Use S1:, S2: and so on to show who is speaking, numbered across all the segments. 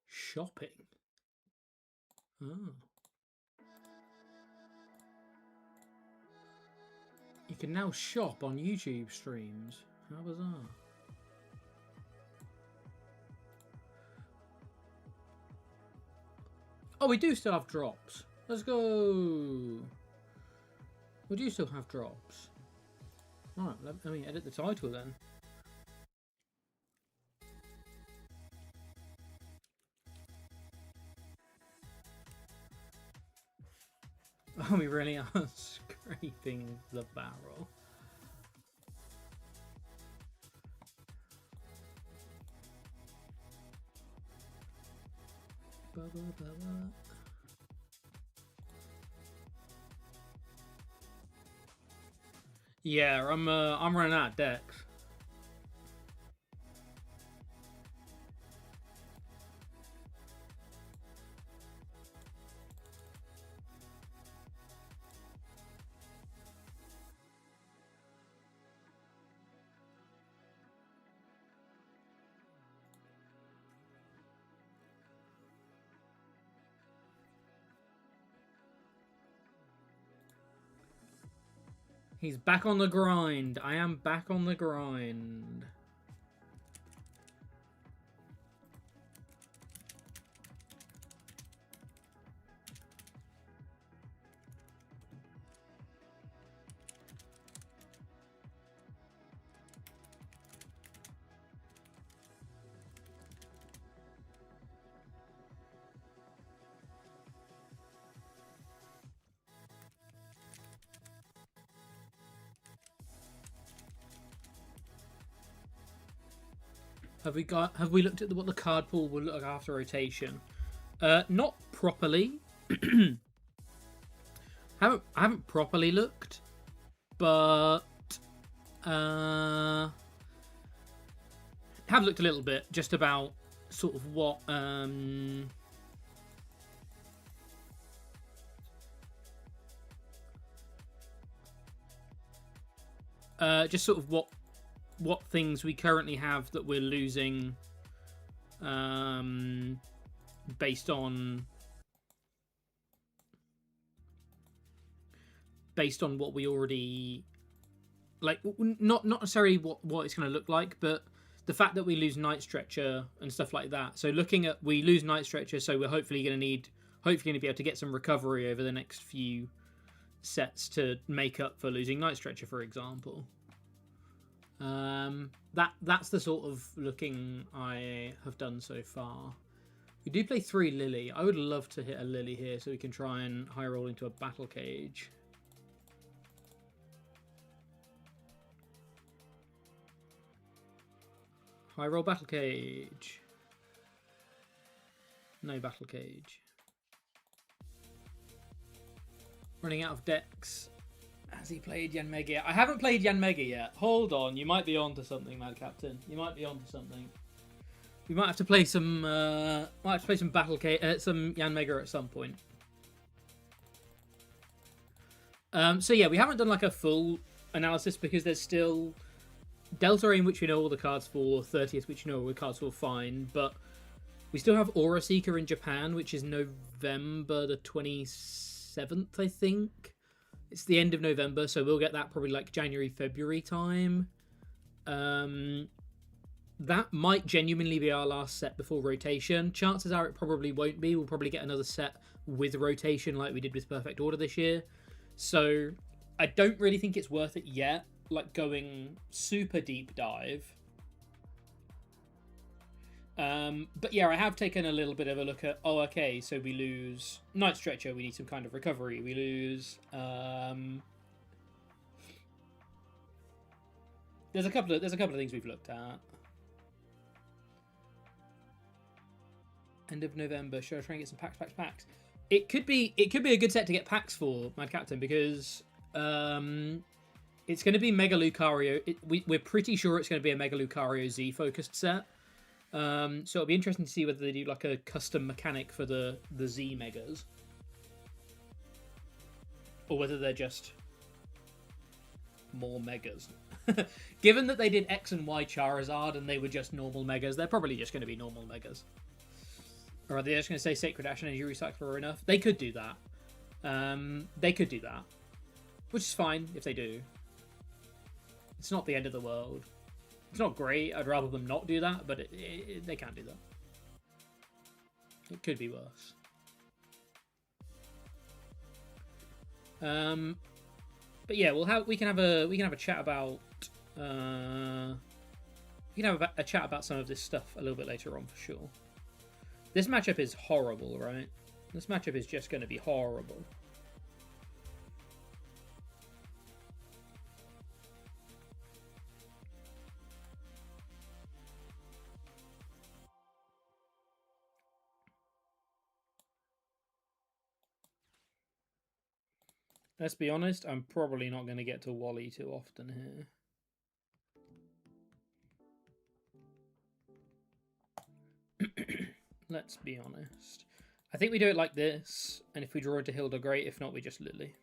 S1: Shopping. Oh. You can now shop on YouTube streams. How bizarre. Oh, we do still have drops. Let's go. We do still have drops. Alright, let me edit the title then. Oh, we really are scraping the barrel. Yeah, I'm running out of decks. He's back on the grind. I am back on the grind. Have we looked at what the card pool will look like after rotation? Not properly. I haven't properly looked, but have looked a little bit just about sort of what just sort of what things we currently have that we're losing based on what we already like, not necessarily what it's going to look like, but the fact that we lose Night Stretcher and stuff like that. So looking at, we lose Night Stretcher, so we're hopefully going to be able to get some recovery over the next few sets to make up for losing Night Stretcher, for example. That's the sort of looking I have done so far. We do play 3 Lily. I would love to hit a Lily here so we can try and high roll into a Battle Cage. High roll Battle Cage. No Battle Cage. Running out of decks. Has he played Yanmega yet? I haven't played Yanmega yet. Hold on, you might be onto something, Mad Captain. You might be onto something. We might have to play some. Might have to play some some Yanmega at some point. So yeah, we haven't done like a full analysis because there's still Delta in which we know all the cards for, 30th which we know all the cards for, fine, but we still have Aura Seeker in Japan, which is November the 27th, I think. It's the end of November, so we'll get that probably like January, February time. That might genuinely be our last set before rotation. Chances are it probably won't be. We'll probably get another set with rotation like we did with Perfect Order this year. So I don't really think it's worth it yet, like going super deep dive. But yeah, I have taken a little bit of a look at, oh, okay, so we lose Night Stretcher, we need some kind of recovery. We lose, there's a couple of things we've looked at. End of November, should I try and get some packs? It could be a good set to get packs for, Mad Captain, because It's going to be Mega Lucario. We're pretty sure it's going to be a Mega Lucario Z focused set. So it'll be interesting to see whether they do like a custom mechanic for the Z Megas, or whether they're just more Megas. Given that they did X and Y Charizard and they were just normal Megas, they're probably just going to be normal Megas. Or are they just going to say Sacred Ash and Energy Recycler are enough? They could do that. They could do that, which is fine if they do. It's not the end of the world. It's not great. I'd rather them not do that, but they can't do that. It could be worse. But yeah, we can have a chat about a chat about some of this stuff a little bit later on for sure. This matchup is horrible, right? This matchup is just going to be horrible. Let's be honest, I'm probably not going to get to Wally too often here. Let's be honest. I think we do it like this, and if we draw into Hilda, great. If not, we just Lily.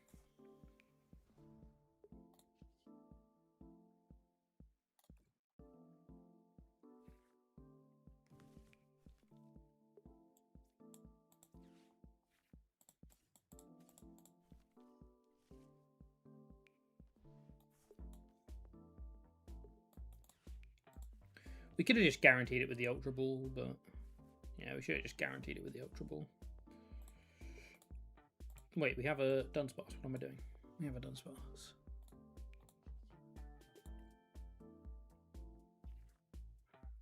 S1: We could have just guaranteed it with the Ultra Ball, but yeah, we should have just guaranteed it with the Ultra Ball. Wait, we have a Dunsparce. What am I doing? We have a Dunsparce.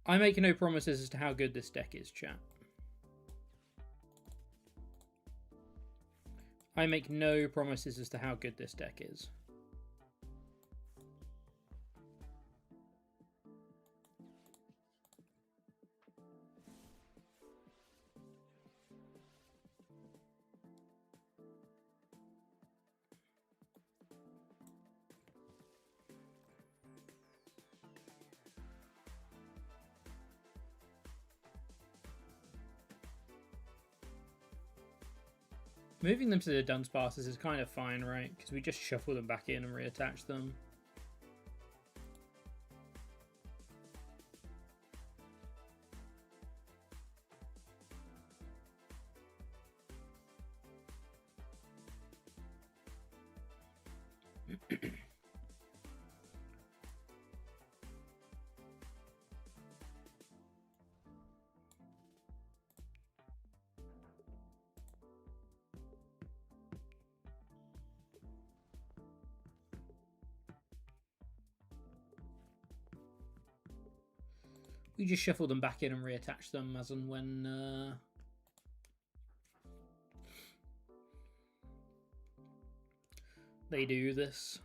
S1: I make no promises as to how good this deck is, chat. I make no promises as to how good this deck is. Moving them to the Dunsparces is kind of fine, right? Because we just shuffle them back in and reattach them. We just shuffle them back in and reattach them as and when they do this.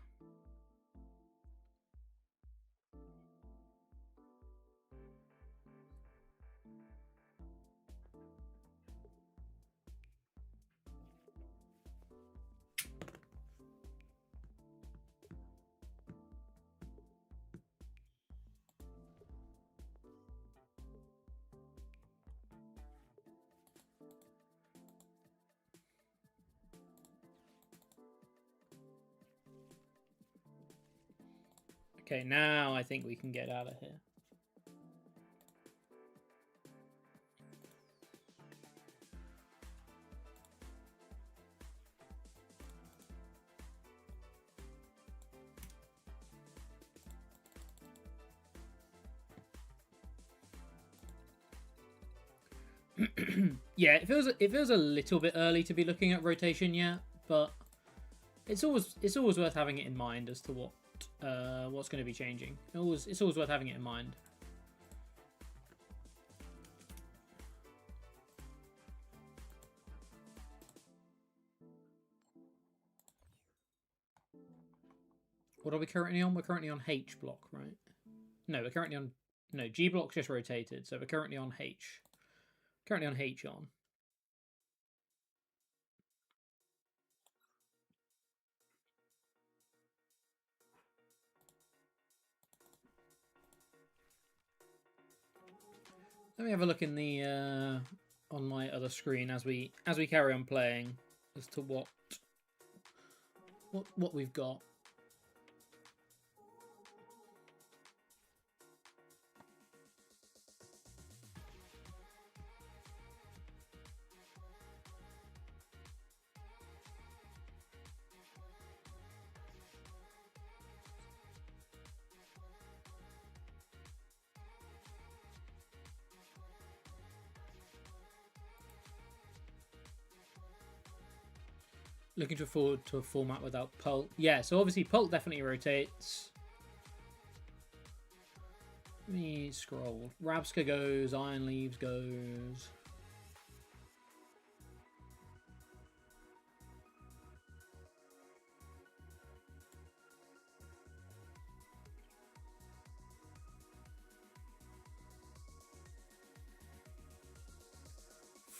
S1: Okay, now I think we can get out of here. Yeah, it feels a little bit early to be looking at rotation yet, but it's always worth having it in mind as to what's going to be changing. It's always worth having it in mind. What are we currently on? We're currently on H block, right? No, we're currently on... No, G block just rotated, so we're currently on H. Currently on H on. Let me have a look in the on my other screen as we carry on playing as to what we've got. Looking forward to a format without Pult. Yeah, so obviously Pult definitely rotates. Let me scroll. Rabska goes, Iron Leaves goes.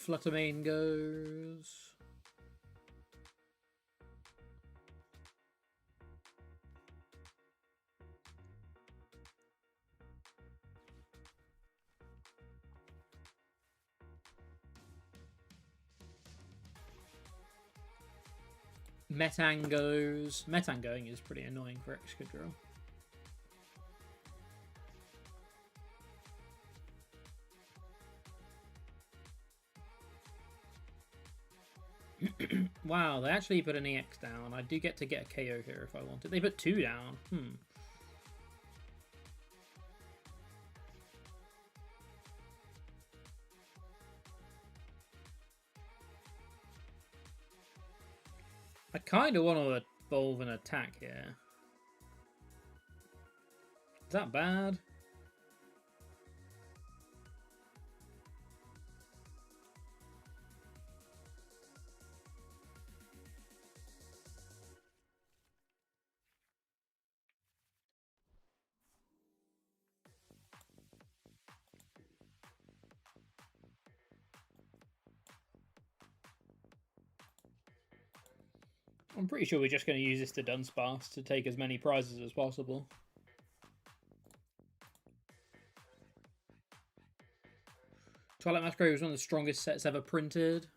S1: Fluttermane goes. Metang goes. Metang going is pretty annoying for Excadrill. Wow, they actually put an EX down. I do get to get a KO here if I wanted. They put 2 down. I kind of want to evolve an attack here. Is that bad? I'm pretty sure we're just going to use this to Dunsparce to take as many prizes as possible. Twilight Masquerade was one of the strongest sets ever printed.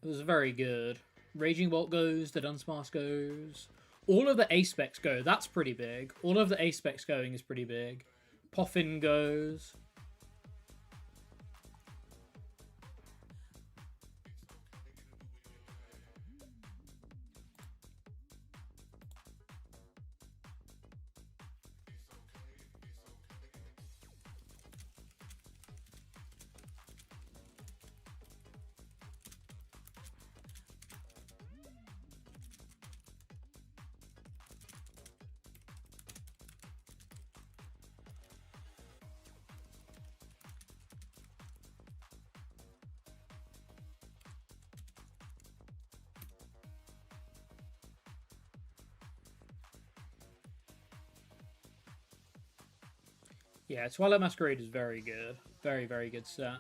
S1: It was very good. Raging Bolt goes, the Dunsparce goes. All of the A-Specs go. That's pretty big. All of the A-Specs going is pretty big. Poffin goes. Yeah, Twilight Masquerade is very good. Very, very good set.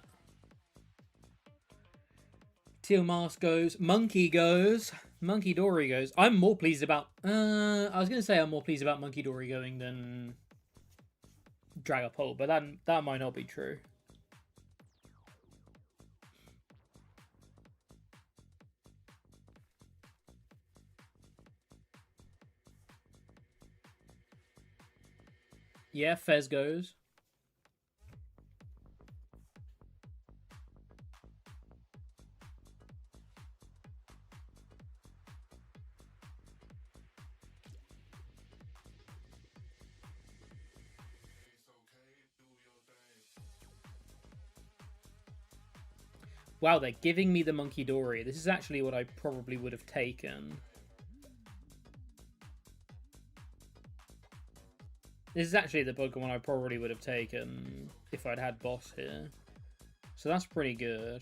S1: Teal Mask goes. Monkey goes. Monkey Dory goes. I'm more pleased about... I was going to say I'm more pleased about Monkey Dory going than Dragapult, but that might not be true. Yeah, Fez goes. Wow, they're giving me the Monkey Dory. This is actually what I probably would have taken. This is actually the Pokemon I probably would have taken if I'd had Boss here. So that's pretty good.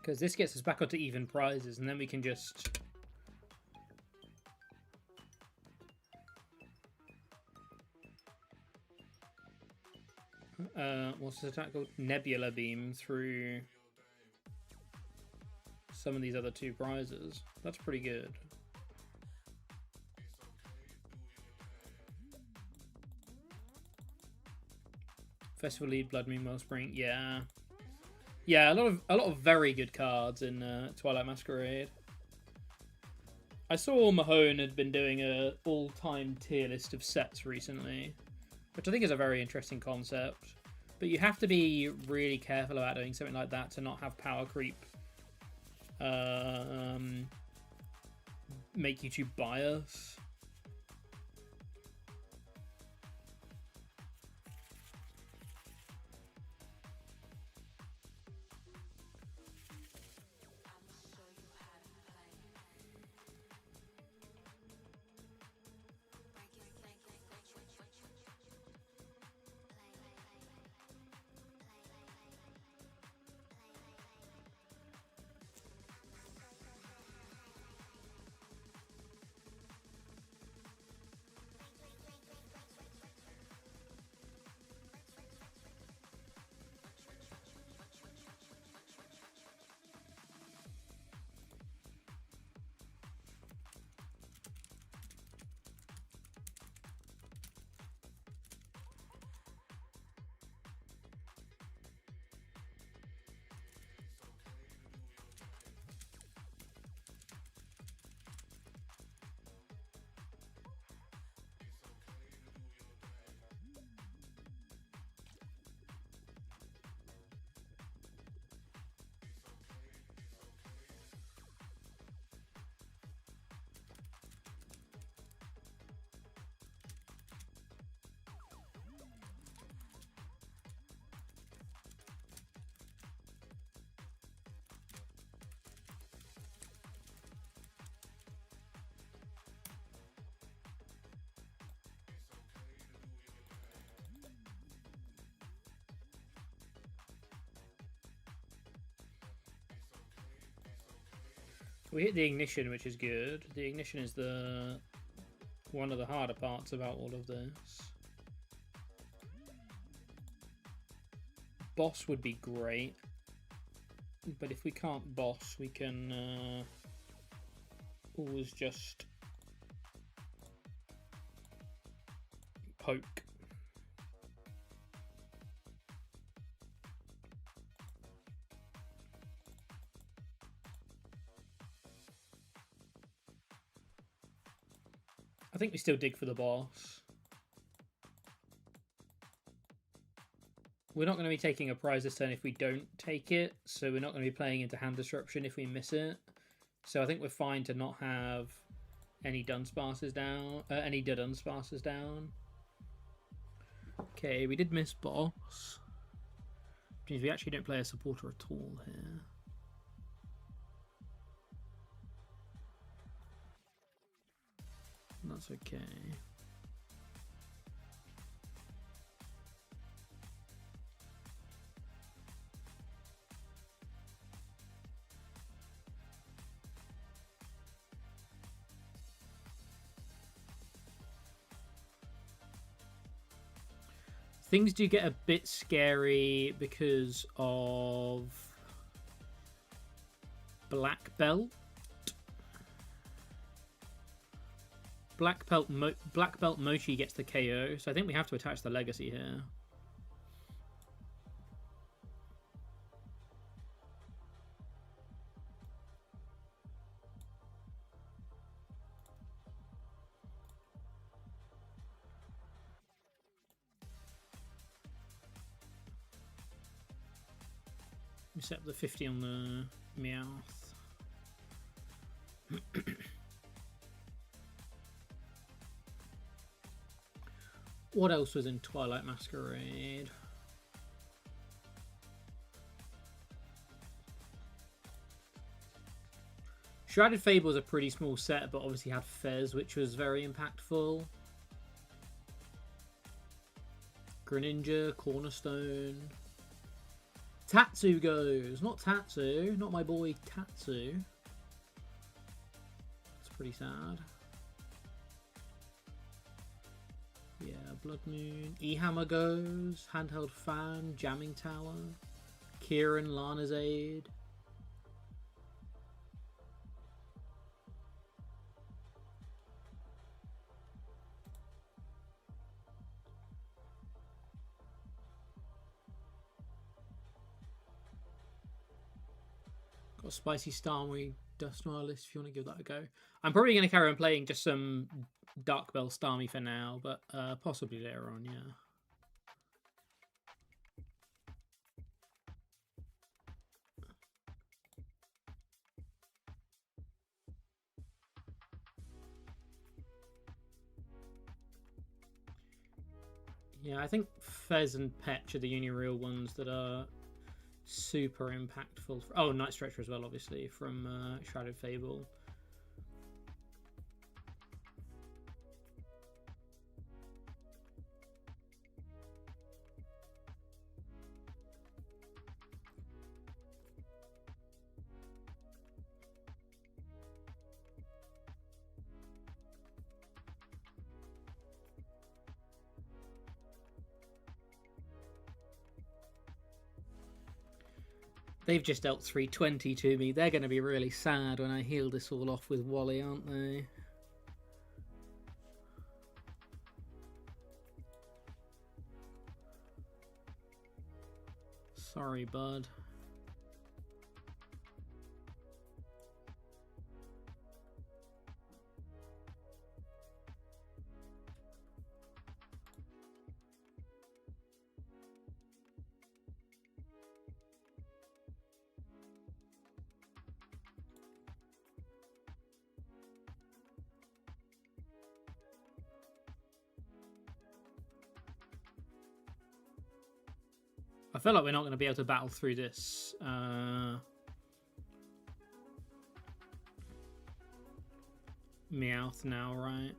S1: Because this gets us back onto even prizes, and then we can just... what's this attack called? Nebula Beam through some of these other 2 prizes. That's pretty good. Festival Lead, Blood Moon, Wellspring, yeah. Yeah, a lot of very good cards in Twilight Masquerade. I saw Mahone had been doing a all-time tier list of sets recently, which I think is a very interesting concept. But you have to be really careful about doing something like that to not have power creep make you too biased. We hit the ignition, which is good. The ignition is one of the harder parts about all of this. Boss would be great, but if we can't boss, we can always just poke. I think we still dig for the boss. We're not going to be taking a prize this turn if we don't take it, so we're not going to be playing into hand disruption if we miss it. So I think we're fine to not have any Dunsparces down, any Dunsparces down. Okay, we did miss boss, which means we actually don't play a supporter at all here. That's okay. Things do get a bit scary because of Black Belt. Black Belt Mochi gets the KO, so I think we have to attach the Legacy here. We set up the 50 on the Meowth. What else was in Twilight Masquerade? Shrouded Fable was a pretty small set, but obviously had Fez, which was very impactful. Greninja, Cornerstone. Tatsu goes. Not Tatsu. Not my boy Tatsu. It's pretty sad. Yeah, Blood Moon. E-Hammer goes. Handheld Fan. Jamming Tower. Kieran, Lana's Aid. Got a Spicy Starmie Dusknoir list if you want to give that a go. I'm probably going to carry on playing just some Dark Bell Starmie for now, but possibly later on, yeah. Yeah, I think Fez and Petch are the only real ones that are super impactful. Oh, Night Stretcher as well, obviously, from Shrouded Fable. They've just dealt 320 to me. They're going to be really sad when I heal this all off with Wally, aren't they? Sorry, bud. I feel like we're not going to be able to battle through this. Meowth now, right?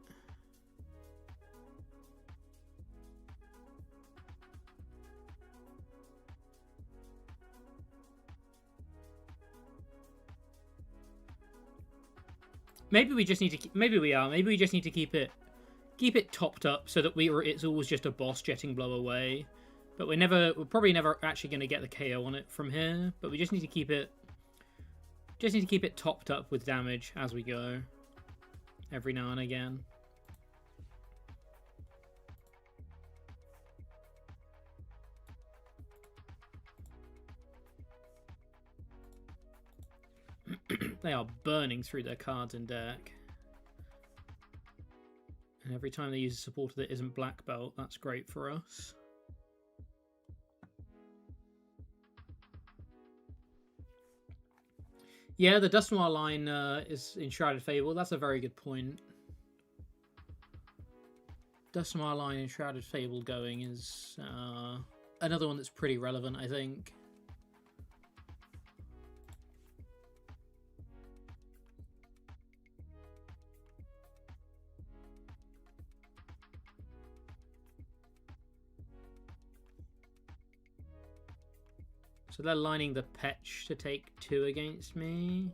S1: Maybe we just need to. Maybe we are. Maybe we just need to keep it topped up so that it's always just a boss jetting blow away. But we're probably never actually going to get the KO on it from here. But we just need to keep it topped up with damage as we go, every now and again. They are burning through their cards in deck. And every time they use a supporter that isn't Black Belt, that's great for us. Yeah, the Dusknoir line is in Shrouded Fable. That's a very good point. Dusknoir line in Shrouded Fable going is another one that's pretty relevant, I think. So they're lining the Petch to take 2 against me.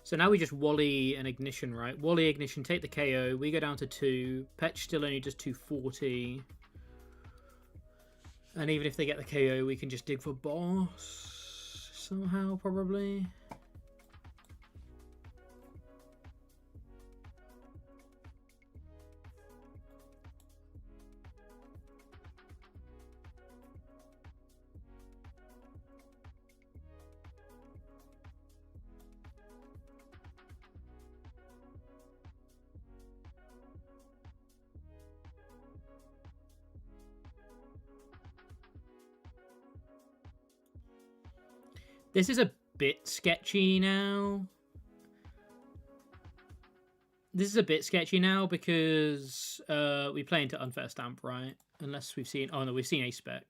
S1: So now we just Wally and Ignition, right? Wally, Ignition, take the KO. We go down to 2. Petch still only does 240. And even if they get the KO, we can just dig for boss somehow, probably. This is a bit sketchy now. This is a bit sketchy now because we play into Unfair Stamp, right? Unless we've seen... Oh, no, we've seen A-Spec.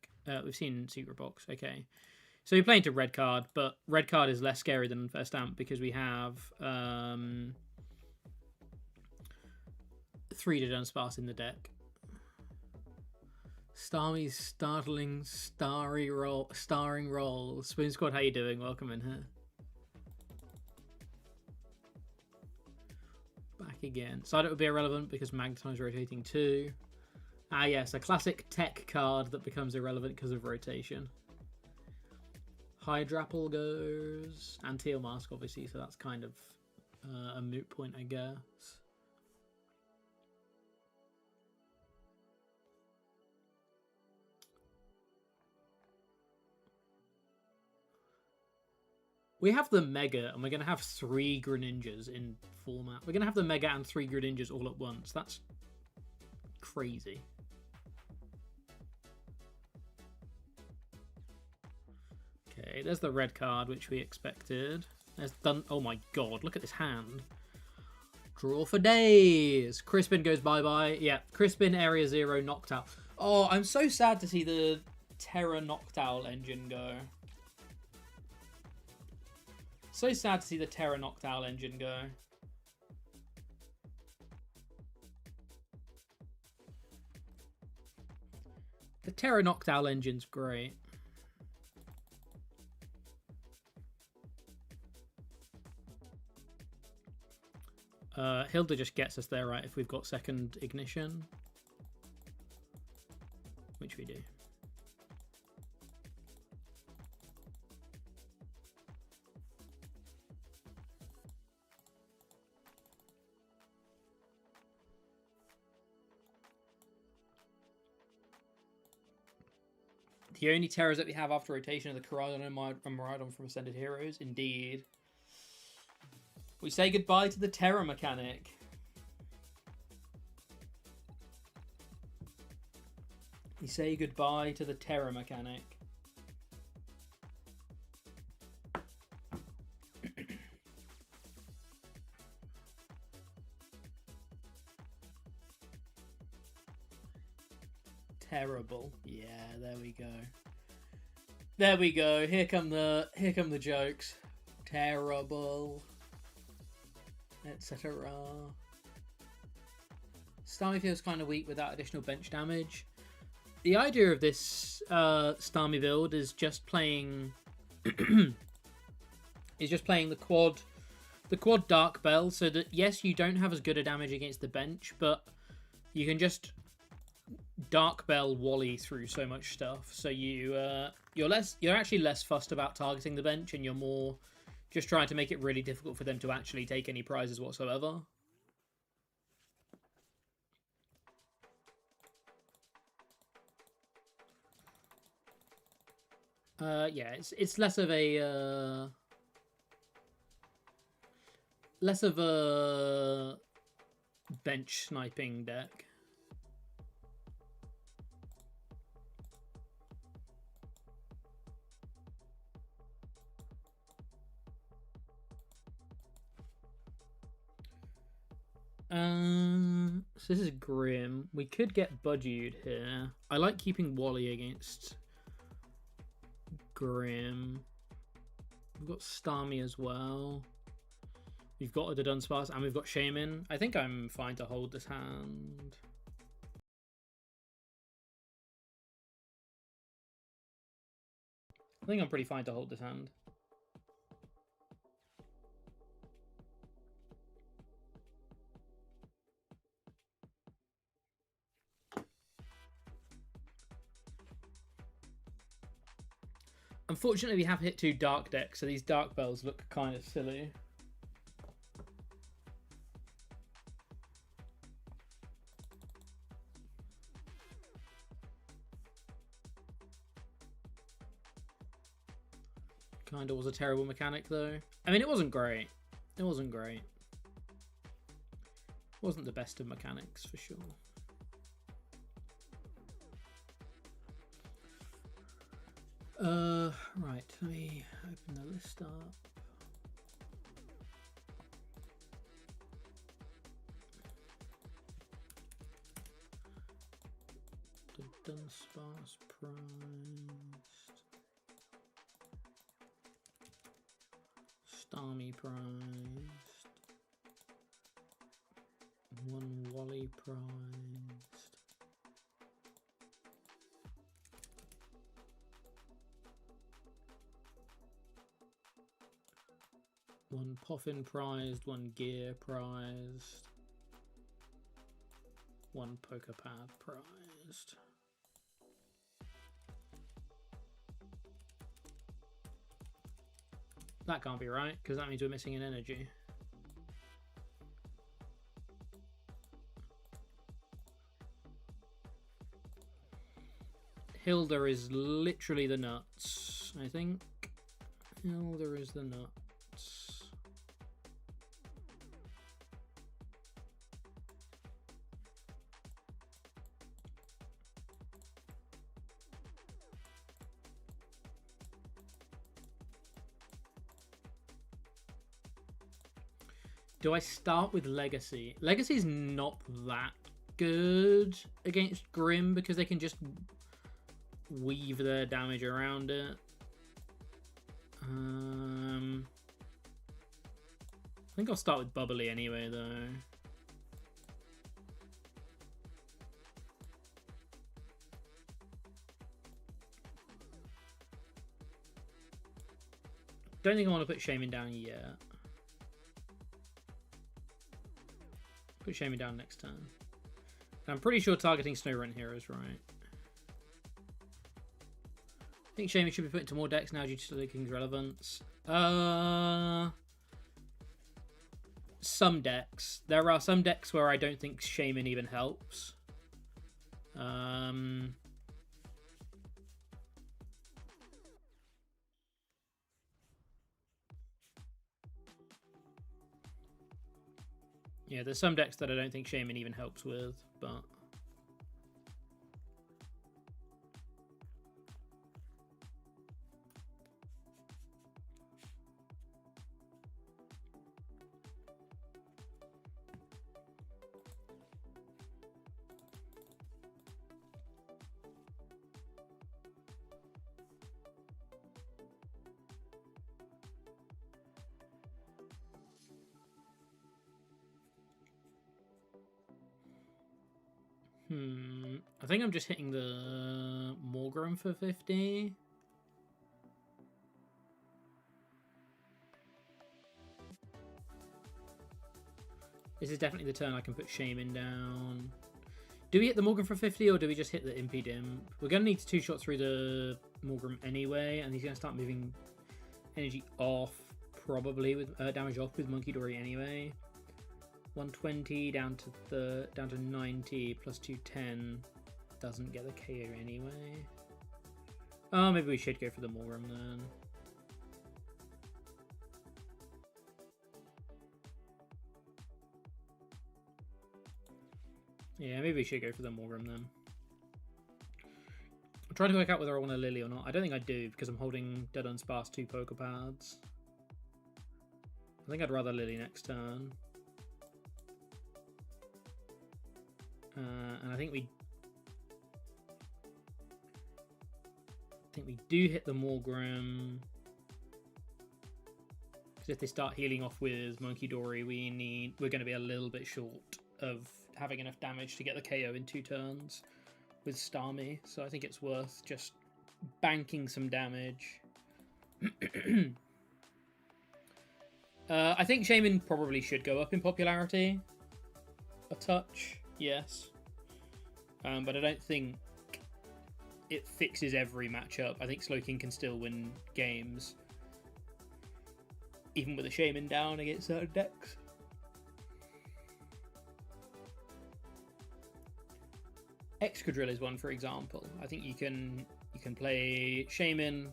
S1: We've seen Secret Box. Okay. So we play into red card, but red card is less scary than Unfair Stamp because we have 3 to Dunsparce in the deck. Starmie's starring role. Spoon Squad, how you doing? Welcome in here. Back again. Side would be irrelevant because Magnetime's rotating too. Ah yes, a classic tech card that becomes irrelevant because of rotation. Hydrapple goes. And Teal Mask, obviously, so that's kind of a moot point, I guess. We have the Mega, and we're going to have 3 Greninjas in format. We're going to have the Mega and 3 Greninjas all at once. That's crazy. Okay, there's the red card, which we expected. There's done. Oh my god, look at this hand. Draw for days. Crispin goes bye-bye. Yeah, Crispin, Area 0, Noctowl. Oh, I'm so sad to see the Terra Noctowl engine go. So sad to see the Terra Noctowl engine go. The Terra Noctowl engine's great. Hilda just gets us there, right, if we've got second ignition. Which we do. The only terrors that we have after rotation are the Koraidon and Miraidon from Ascended Heroes. Indeed. We say goodbye to the Terra mechanic. We say goodbye to the Terra mechanic. Terrible. Yeah, there we go. There we go. Here come the jokes. Terrible. Etc. Starmie feels kind of weak without additional bench damage. The idea of this Starmie build is just playing the quad Dark Bell, so that yes, you don't have as good a damage against the bench, but you can just Dark Bell Wally through so much stuff. So you're actually less fussed about targeting the bench, and you're more just trying to make it really difficult for them to actually take any prizes whatsoever. Yeah, it's less of a bench sniping deck. So this is Grim. We could get Budgied here. I like keeping Wally against Grim. We've got Starmie as well. We've got the Dunsparce and we've got Shaman. I think I'm fine to hold this hand. I think I'm pretty fine to hold this hand. Unfortunately, we have hit 2 dark decks, so these Dark Bells look kind of silly. Kind of was a terrible mechanic, though. I mean, it wasn't great. It wasn't great. It wasn't the best of mechanics, for sure. Right, let me open the list up. Dunsparce prized. Starmie prized. One Wally prized. One Poffin prized, one Gear prized. One Pokepad prized. That can't be right, because that means we're missing an energy. Hilda is literally the nuts, I think. Hilda is the nuts. Do I start with Legacy? Legacy's not that good against Grim because they can just weave their damage around it. I think I'll start with Bubbly anyway, though. Don't think I want to put Shaman down yet. Put Shaman down next turn. I'm pretty sure targeting Snowrun here is right. I think Shaman should be put into more decks now due to the King's relevance. Some decks. There are some decks where I don't think Shaman even helps. Yeah, there's some decks that I don't think Shaman even helps with, but... I think I'm just hitting the Morgrem for 50. This is definitely the turn I can put Shaman down. Do we hit the Morgrem for 50 or do we just hit the Impy Dimp? We're going to need to two-shot through the Morgrem anyway, and he's going to start moving energy off, probably, with damage off with Monkey Dory anyway. 120 down to 90 plus 210 doesn't get the KO anyway. Oh, maybe we should go for the Morgrem then. Yeah, maybe we should go for the Morgrem then. I'm trying to work out whether I want a Lily or not. I don't think I do because I'm holding Dead Unsparce 2 Pokepads. I think I'd rather Lily next turn. And I think we do hit the Morgrem. Because if they start healing off with Monkey Dory, we're going to be a little bit short of having enough damage to get the KO in 2 turns with Starmie. So I think it's worth just banking some damage. I think Shaman probably should go up in popularity a touch. Yes. But I don't think it fixes every matchup. I think Slowking can still win games, even with a Shaman down against certain decks. Excadrill is one, for example. I think you can play Shaman,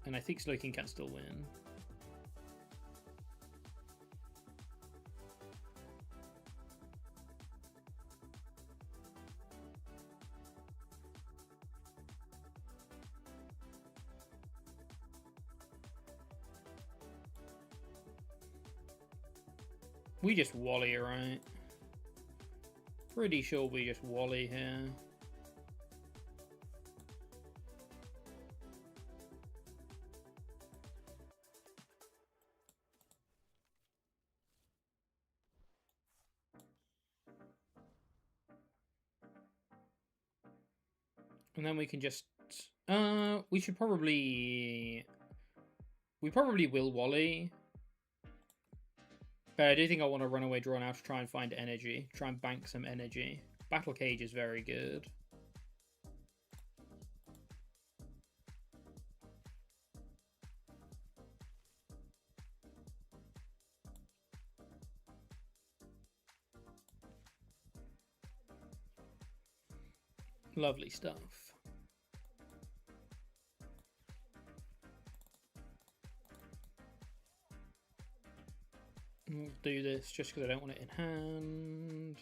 S1: and I think Slowking can still win. We just Wally, right? Pretty sure we just Wally here. And then we can just... we should probably... We probably will Wally. But I do think I want to run away, draw now to try and find energy. Try and bank some energy. Battle Cage is very good. Lovely stuff. We'll do this just because I don't want it in hand.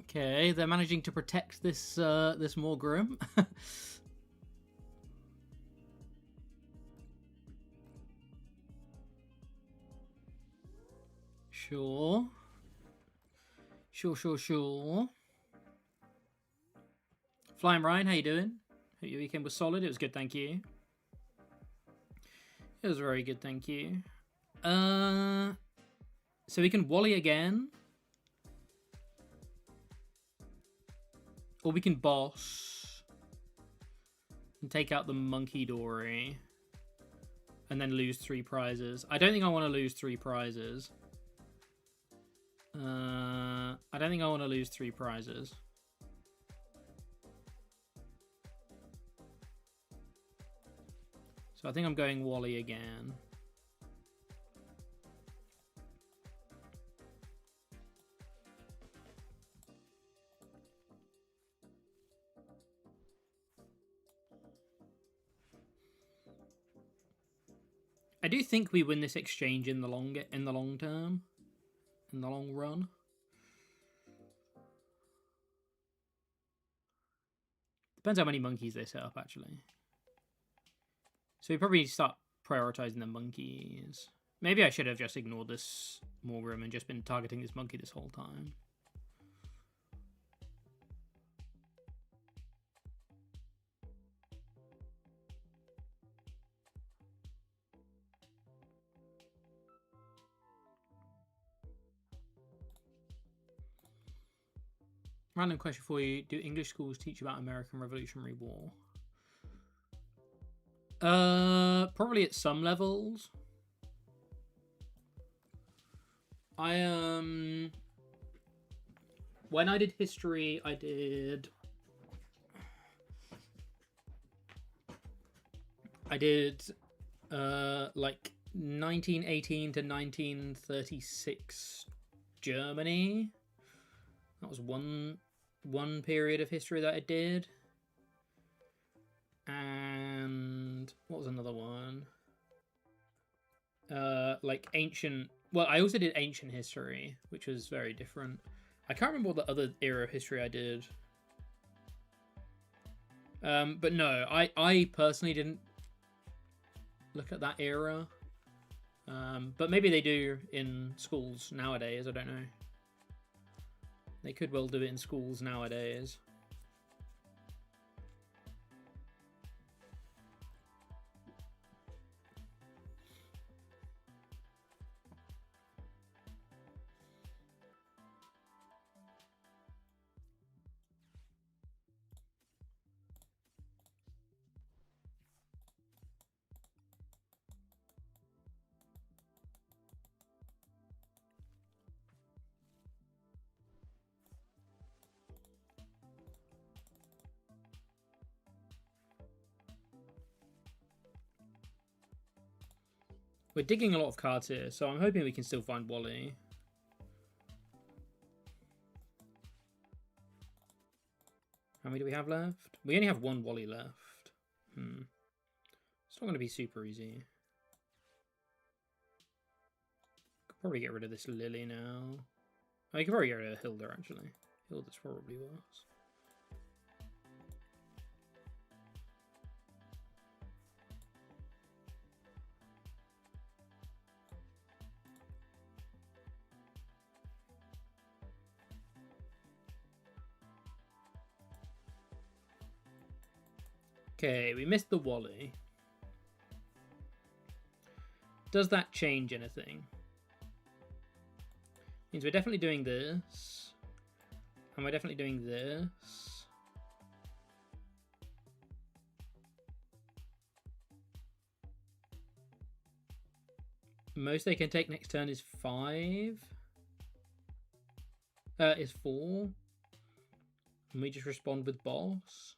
S1: Okay, they're managing to protect this this Morgrim. Sure. Sure. Flying Ryan, how you doing? Hope your weekend was solid. It was good, thank you. It was very good, thank you. So we can Wally again. Or we can boss. And take out the Monkey Dory. And then lose 3 prizes. I don't think I want to lose 3 prizes. I don't think I want to lose 3 prizes. So I think I'm going Wally again. I do think we win this exchange in the long term. In the long run. Depends how many monkeys they set up, actually. So we probably start prioritizing the monkeys. Maybe I should have just ignored this Morgrim and just been targeting this monkey this whole time. Random question for you. Do English schools teach about American Revolutionary War? Probably at some levels. When I did history, I did like 1918 to 1936 Germany. That was one period of history that I did. And what was another one? Like ancient... Well, I also did ancient history, which was very different. I can't remember what the other era of history I did. But no, I personally didn't look at that era. But maybe they do in schools nowadays, I don't know. They could well do it in schools nowadays. We're digging a lot of cards here, so I'm hoping we can still find Wally. How many do we have left? We only have one Wally left. It's not going to be super easy. Could probably get rid of this Lily now. Oh, you could probably get rid of Hilda, actually. Hilda's probably worse. Okay, we missed the Wally. Does that change anything? Means we're definitely doing this. And we're definitely doing this. Most they can take next turn is 5. Is 4. And we just respond with boss.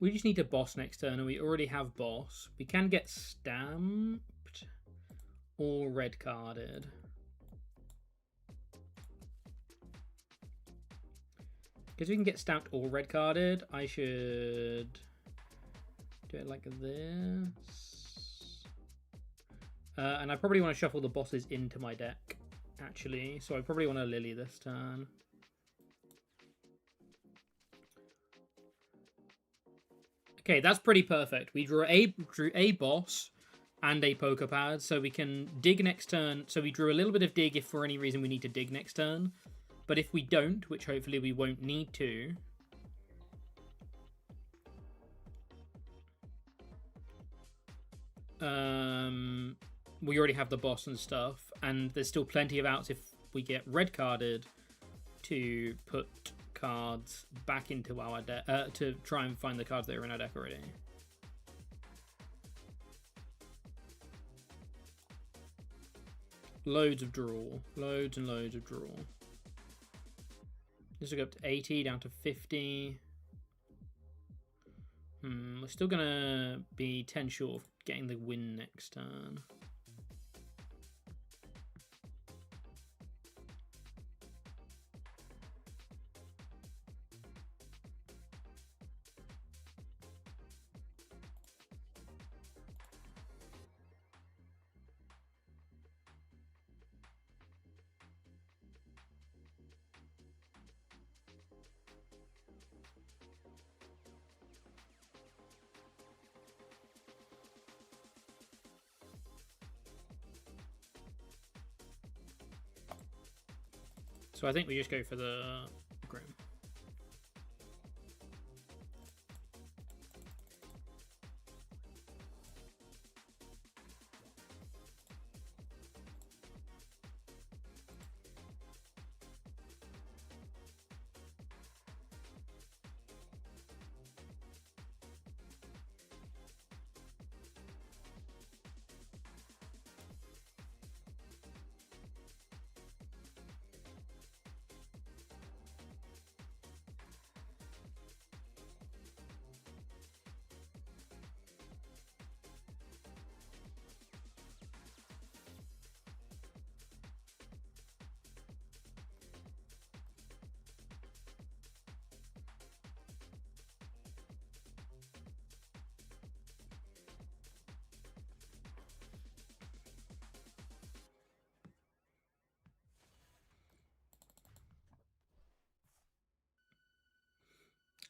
S1: We just need to boss next turn, and we already have boss. We can get stamped or red carded. Because we can get stamped or red carded, I should do it like this. And I probably want to shuffle the bosses into my deck, actually. So I probably want to Lily this turn. Okay, that's pretty perfect. We drew a boss and a poker pad, so we can dig next turn. So we drew a little bit of dig if for any reason we need to dig next turn. But if we don't, which hopefully we won't need to, we already have the boss and stuff, and there's still plenty of outs if we get red carded to put cards back into our deck to try and find the cards that are in our deck already. Loads of draw. Loads and loads of draw. This will go up to 80, down to 50. We're still gonna be 10 short of getting the win next turn. So I think we just go for the Grim.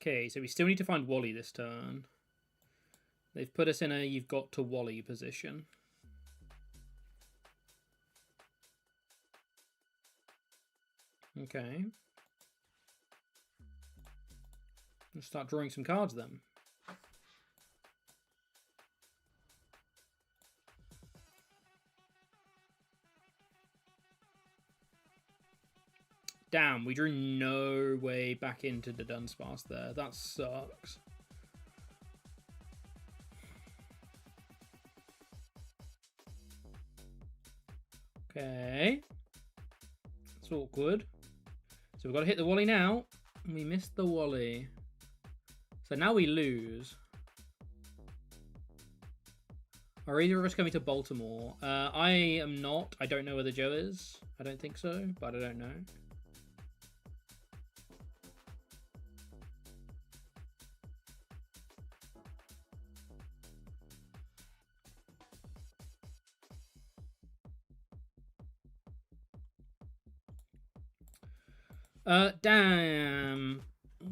S1: Okay, so we still need to find Wally this turn. They've put us in a you've got to Wally position. Okay. Let's start drawing some cards then. Damn, we drew no way back into the Dunsparce there. That sucks. Okay. It's awkward. So we've got to hit the Wally now. We missed the Wally. So now we lose. Are either of us coming to Baltimore? I am not. I don't know whether Joe is. I don't think so, but I don't know. Damn.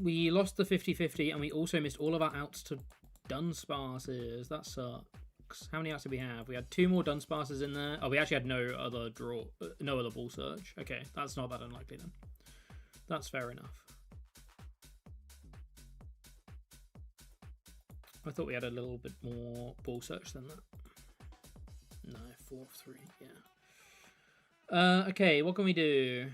S1: We lost the 50-50 and we also missed all of our outs to Dunsparces. That sucks. How many outs did we have? We had 2 more Dunsparces in there. Oh, we actually had no other ball search. Okay, that's not that unlikely then. That's fair enough. I thought we had a little bit more ball search than that. No, 4-3, yeah. Okay, what can we do?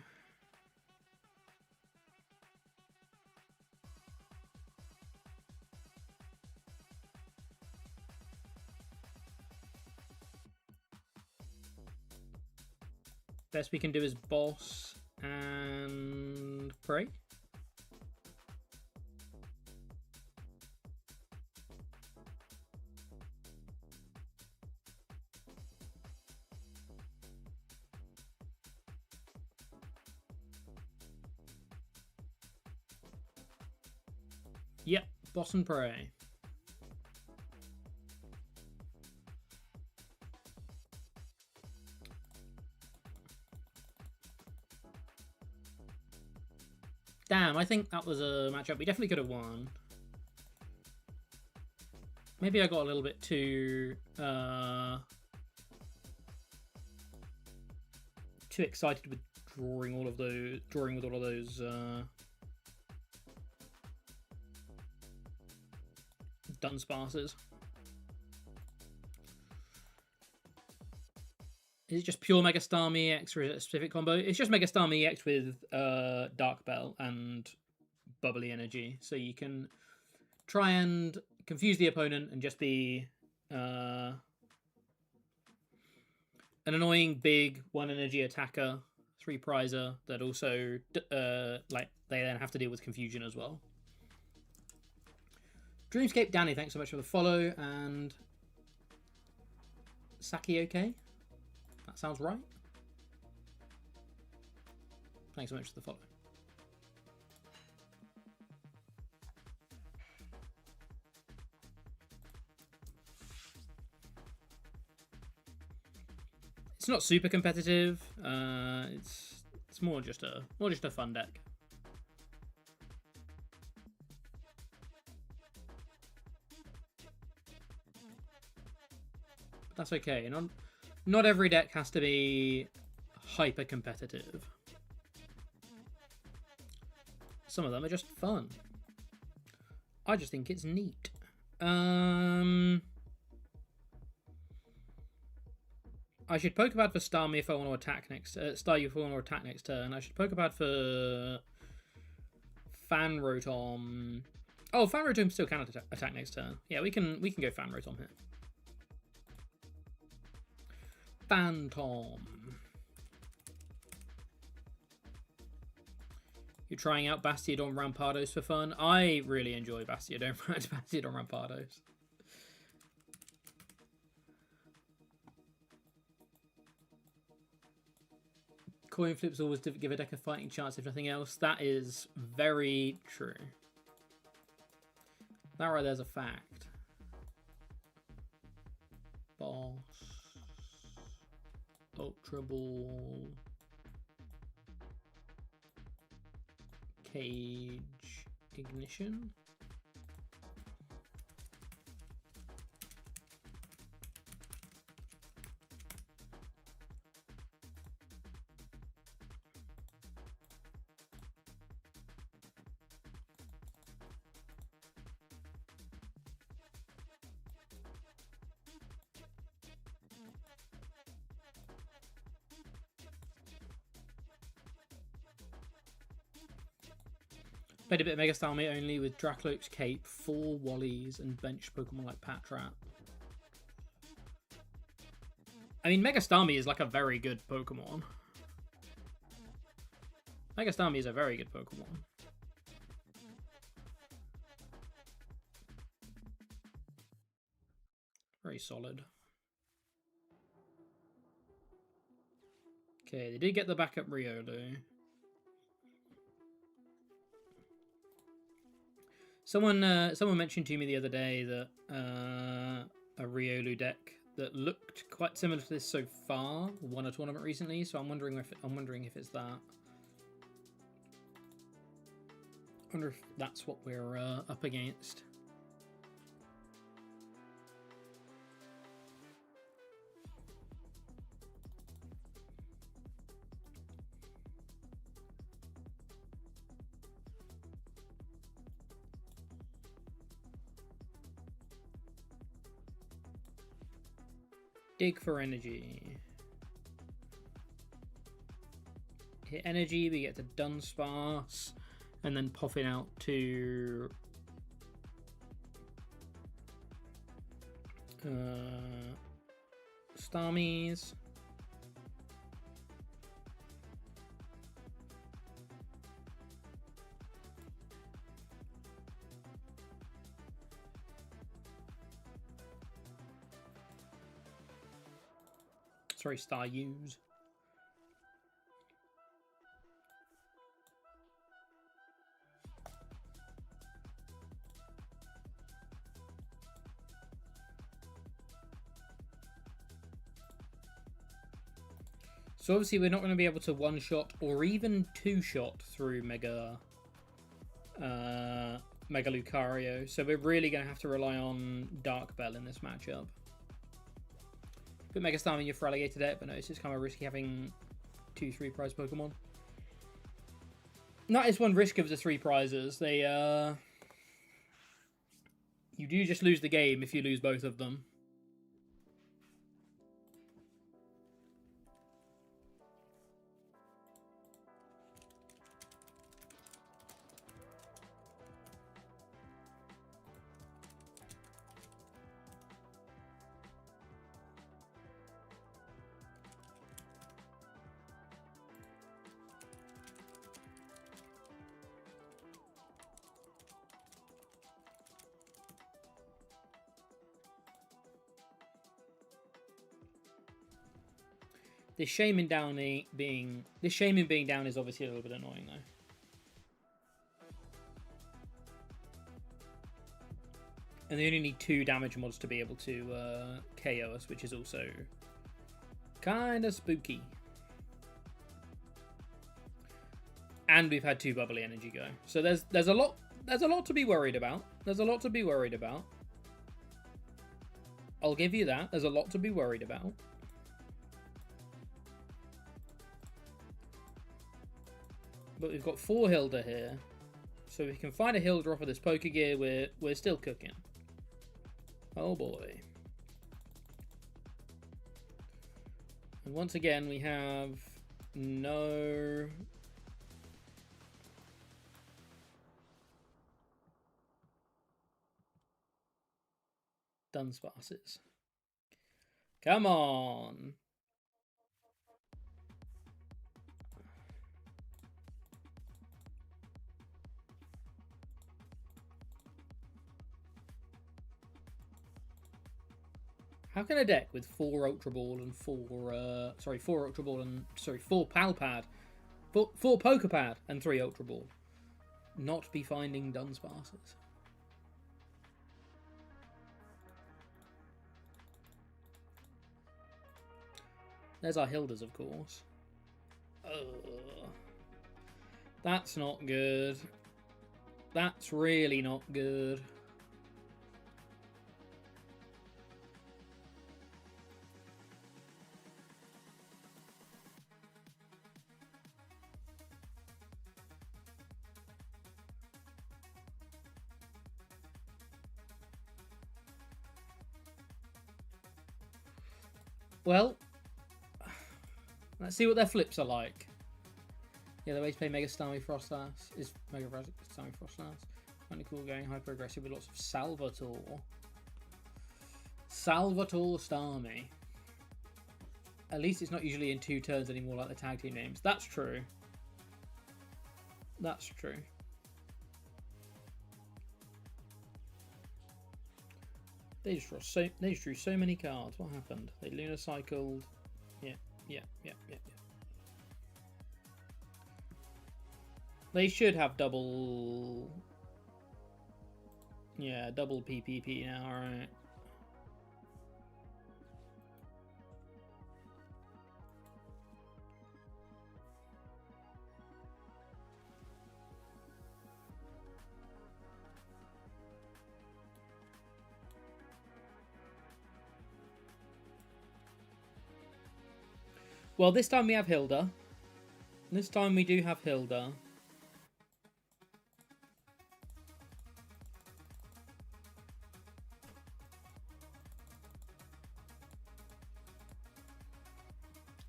S1: Best we can do is boss and pray. Yep, boss and pray. Damn, I think that was a matchup we definitely could have won. Maybe I got a little bit too excited with drawing with all of those Dunsparces. Is it just pure Mega Starmie EX or is it a specific combo? It's just Mega Starmie EX with Dark Bell and Bubbly Energy. So you can try and confuse the opponent and just be an annoying big 1 energy attacker, 3 prizer that also like they then have to deal with confusion as well. Dreamscape Danny, thanks so much for the follow, and Saki okay? That sounds right. Thanks so much for the follow. It's not super competitive. It's more just a fun deck. But that's okay. Not every deck has to be hyper competitive. Some of them are just fun. I just think it's neat. I should Pokebad for Starmie if I want to attack next. Staryu if I want to attack next turn. I should Pokebad for Fanrotom. Oh, Fanrotom still can attack next turn. Yeah, we can go Fanrotom here. Phantom. You're trying out Bastiodon Rampardos for fun? I really enjoy Bastiodon Rampardos. Coin flips always give a deck a fighting chance if nothing else. That is very true. That right there's a fact. Boss. Ultra Ball. Cage. Ignition. Played a bit of Mega Starmie only with Dracloak's Cape, 4 Wallies, and bench Pokemon like Patrat. I mean, Mega Starmie is like a very good Pokemon. Mega Starmie is a very good Pokemon. Very solid. Okay, they did get the backup Riolu. Someone mentioned to me the other day that a Riolu deck that looked quite similar to this so far won a tournament recently. So I'm wondering if it's that. I wonder if that's what we're up against. Dig for energy. Hit energy, we get to Dunsparce, and then popping out to Starmies. Sorry, Staryus. So obviously we're not going to be able to one-shot or even two-shot through Mega Lucario, so we're really going to have to rely on Dark Bell in this matchup. Put Mega Starmie in your Feraligatr deck, but no, it's just kind of risky having 2 3-prize Pokemon. That is one risk of the 3 prizes. They, you do just lose the game if you lose both of them. This shaming being down is obviously a little bit annoying though. And they only need 2 damage mods to be able to KO us, which is also kind of spooky. And we've had 2 bubbly energy go, so there's a lot to be worried about. There's a lot to be worried about. I'll give you that. There's a lot to be worried about. But we've got 4 Hilda here. So if we can find a Hilda off of this Pokegear, we're still cooking. Oh boy. And once again, we have no... Dunsparces. Come on! How can a deck with 4 Ultra Ball and 4 Ultra Ball and 4 Palpad, 4 Pokepad and 3 Ultra Ball not be finding Dunsparces? There's our Hildas, of course. That's not good. That's really not good. Well, let's see what their flips are like. Yeah, the way to play Mega Starmie Frostlass is Mega Starmie Frostlass. Kind of cool, going hyper aggressive with lots of Salvatore. Salvatore Starmie. At least it's not usually in 2 turns anymore like the tag team names. That's true. That's true. They just drew so many cards. What happened? They lunar cycled. Yeah. They should have double. Yeah, double PPP now, alright. Well, this time we have Hilda. This time we do have Hilda.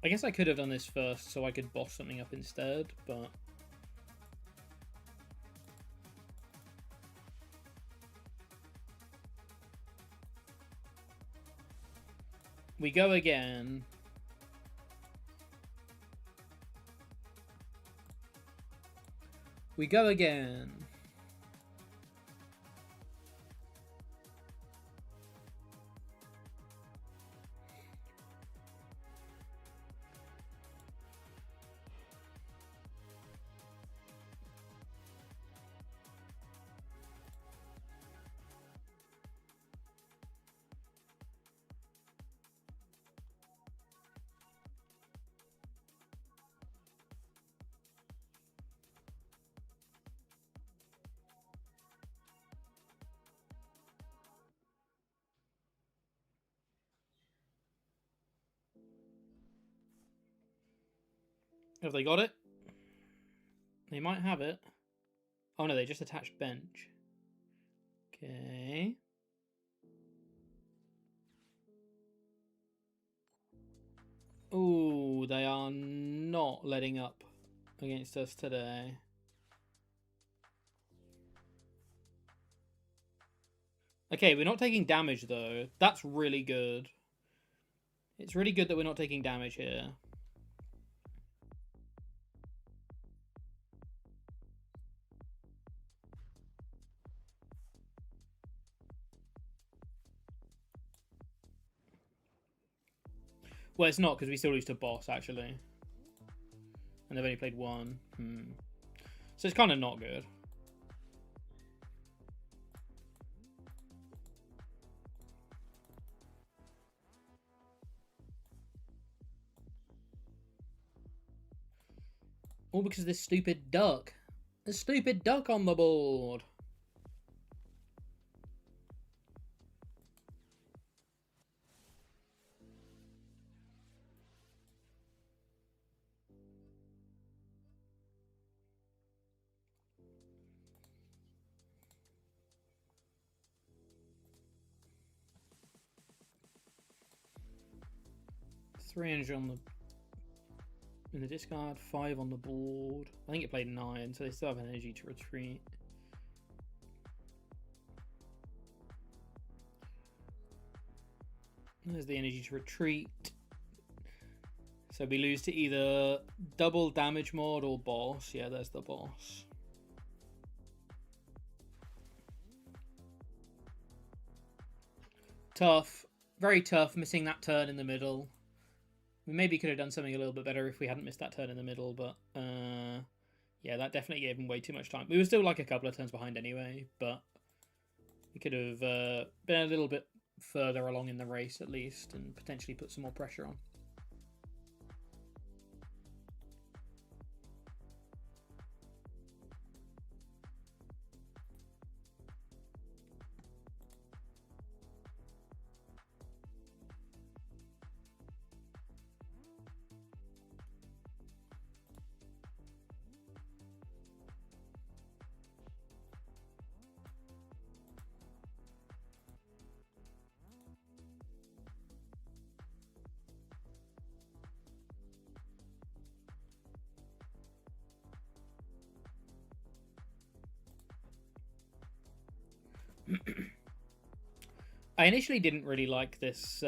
S1: I guess I could have done this first so I could boss something up instead, but... We go again. We go again. Have they got it? They might have it. Oh no, they just attached bench. Okay. Ooh, they are not letting up against us today. Okay, we're not taking damage though. That's really good. It's really good that we're not taking damage here. Well, it's not, because we still lose to boss, actually. And they've only played 1. So it's kind of not good. All because of this stupid duck. The stupid duck on the board. $300 on the in the discard, 5 on the board. I think it played 9, so they still have energy to retreat. There's the energy to retreat. So we lose to either double damage mod or boss. Yeah, there's the boss. Tough. Very tough, missing that turn in the middle. We maybe could have done something a little bit better if we hadn't missed that turn in the middle, but yeah, that definitely gave him way too much time. We were still like a couple of turns behind anyway, but we could have been a little bit further along in the race at least and potentially put some more pressure on. I initially didn't really like this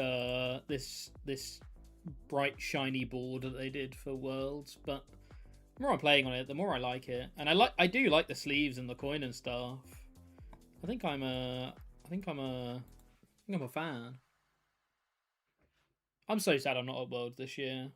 S1: this bright shiny board that they did for Worlds, but the more I'm playing on it, the more I like it, and I do like the sleeves and the coin and stuff. I think I'm a fan. I'm so sad I'm not at Worlds this year.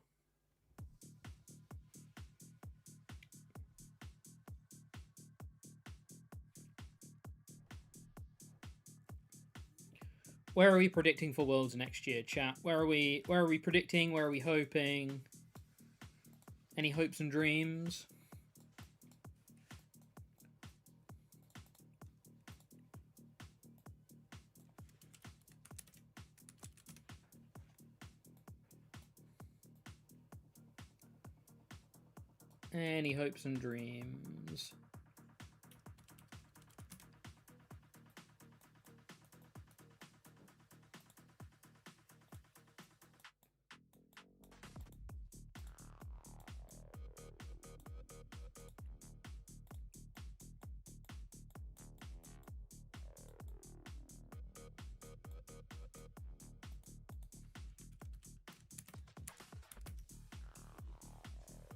S1: Where are we predicting for Worlds next year, chat? Where are we predicting? Where are we hoping? Any hopes and dreams? Any hopes and dreams?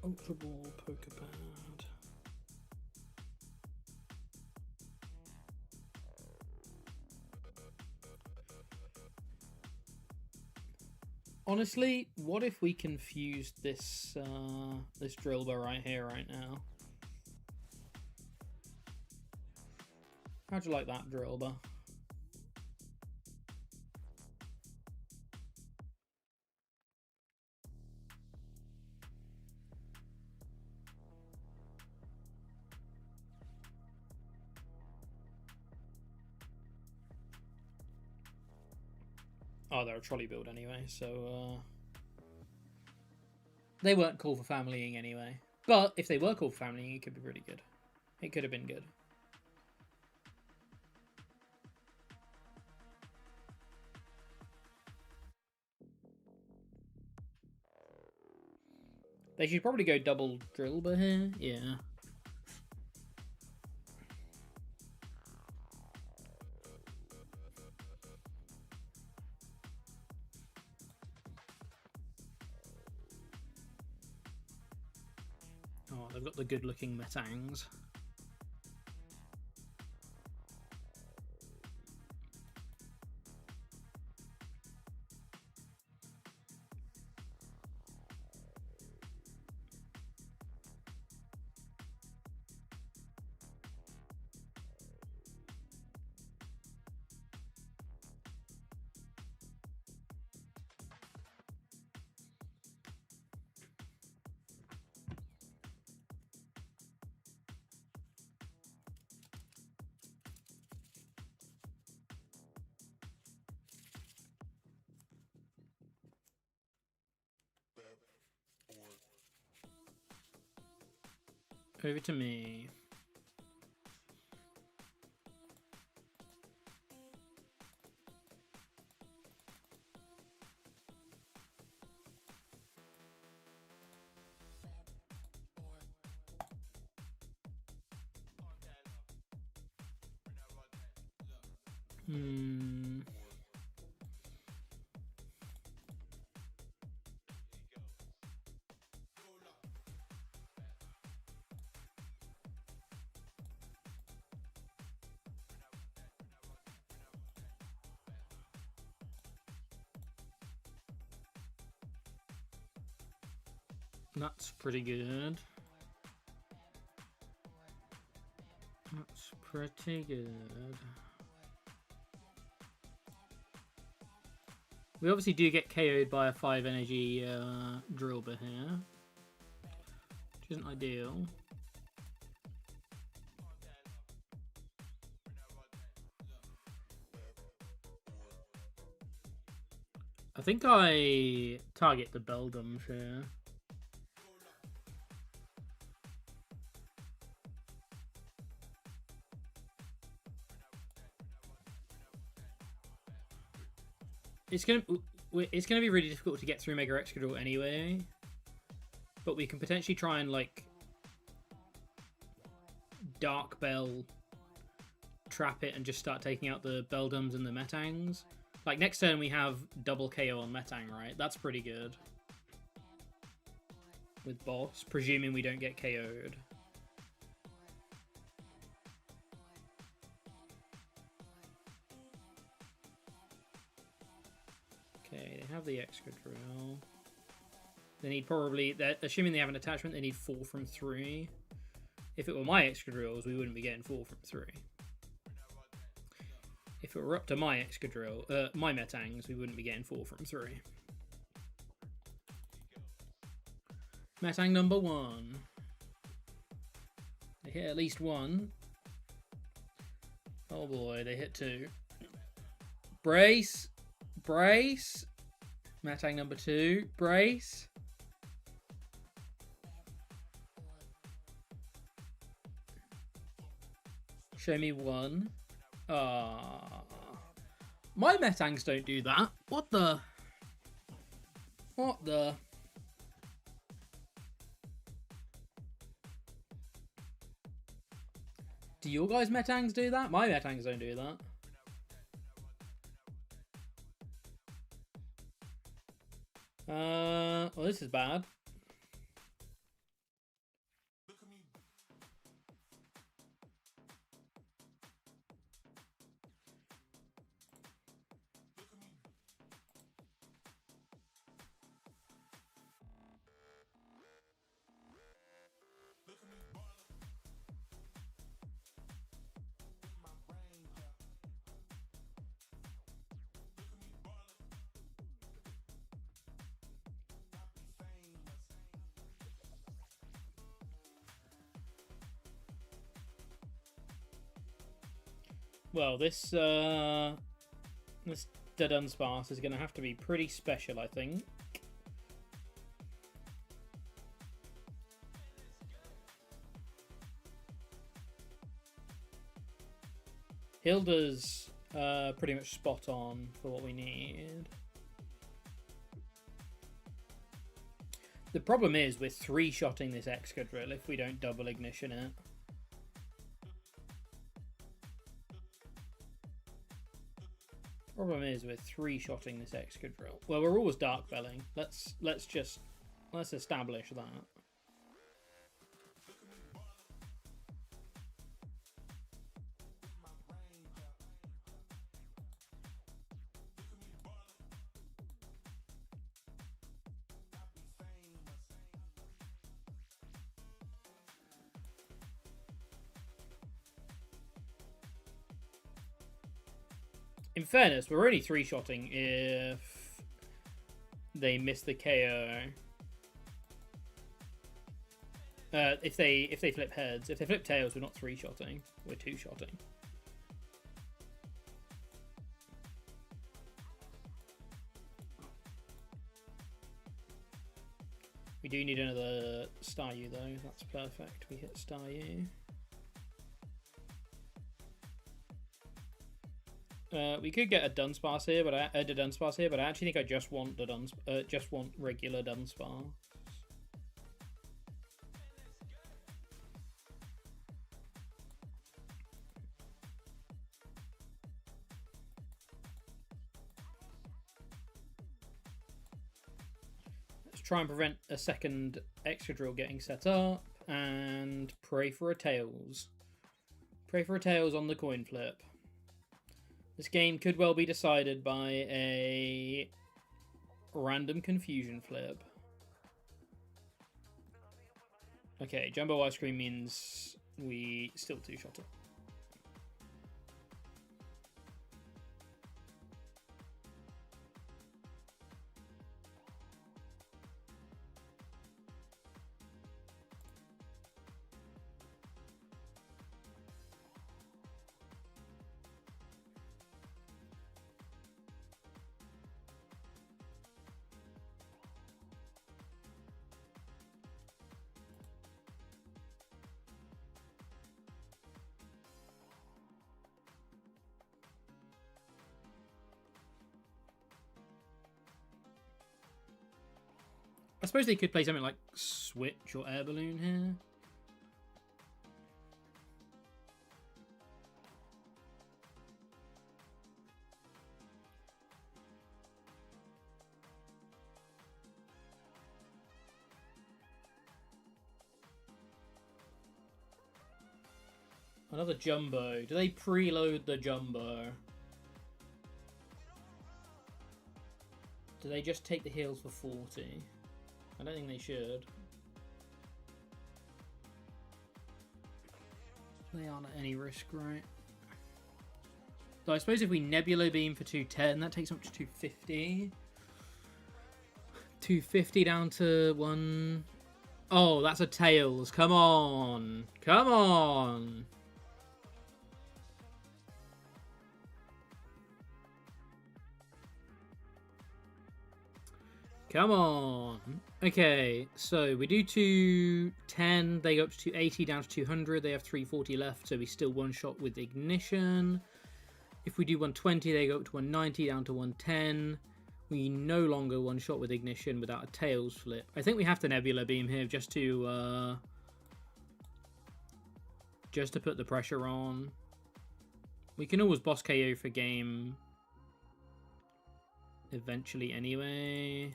S1: Ultra Ball, Pokepad. Honestly, what if we confused this this Drillbur right here, right now? How'd you like that, Drillbur? Oh, they're a trolley build anyway, so they weren't cool for familying anyway. But if they were cool for familying, it could be pretty good. It could have been good. They should probably go double Drillbur here. Yeah. Oh, they've got the good-looking Metangs. Over to me. That's pretty good. That's pretty good. We obviously do get KO'd by a 5 energy Drillbur here, which isn't ideal. I think I target the Beldums here. It's gonna be really difficult to get through Mega Excadrill anyway, but we can potentially try and like Dark Bell trap it and just start taking out the Beldums and the Metangs. Like next turn we have double KO on Metang, right? That's pretty good. with boss, presuming we don't get KO'd. Okay, they have the Excadrill. They need probably, assuming they have an attachment, they need 4 from 3. If it were my Excadrills, we wouldn't be getting 4 from 3. If it were up to my Excadrill, my Metangs, we wouldn't be getting 4 from 3. Metang number 1. They hit at least 1. Oh boy, they hit 2. Brace! Brace! Metang number 2. Brace! Show me 1. Ah, my Metangs don't do that. What the? What the? Do your guys' Metangs do that? My Metangs don't do that. Well, this is bad. Well, this Dunsparce is going to have to be pretty special, I think. Hilda's pretty much spot on for what we need. The problem is we're 3-shotting this Excadrill if we don't double ignition it. Problem is we're 3-shotting this Excadrill. Well, we're always Dark Belling. Let's establish that. In fairness, we're only 3-shotting if they miss the KO. If they flip heads. If they flip tails, we're not 3-shotting. We're 2-shotting. We do need another Staryu though. That's perfect. We hit Staryu. We could get a Dunsparce here, but I actually think I just want the regular Dunsparce. Let's try and prevent a second Excadrill getting set up and pray for a Tails. Pray for a Tails on the coin flip. This game could well be decided by a random confusion flip. Okay, Jumbo Ice Cream means we still 2-shot it. I suppose they could play something like Switch or Air Balloon here. Another Jumbo. Do they preload the Jumbo? Do they just take the heals for 40? I don't think they should. They aren't at any risk, right? So I suppose if we Nebula Beam for 210, that takes them up to 250. 250 down to 1... Oh, that's a Tails. Come on. Come on. Come on. Okay, so we do 210. They go up to 280, down to 200. They have 340 left, so we still one-shot with Ignition. If we do 120, they go up to 190, down to 110. We no longer one-shot with Ignition without a Tails flip. I think we have to Nebula Beam here just to put the pressure on. We can always boss KO for game eventually anyway.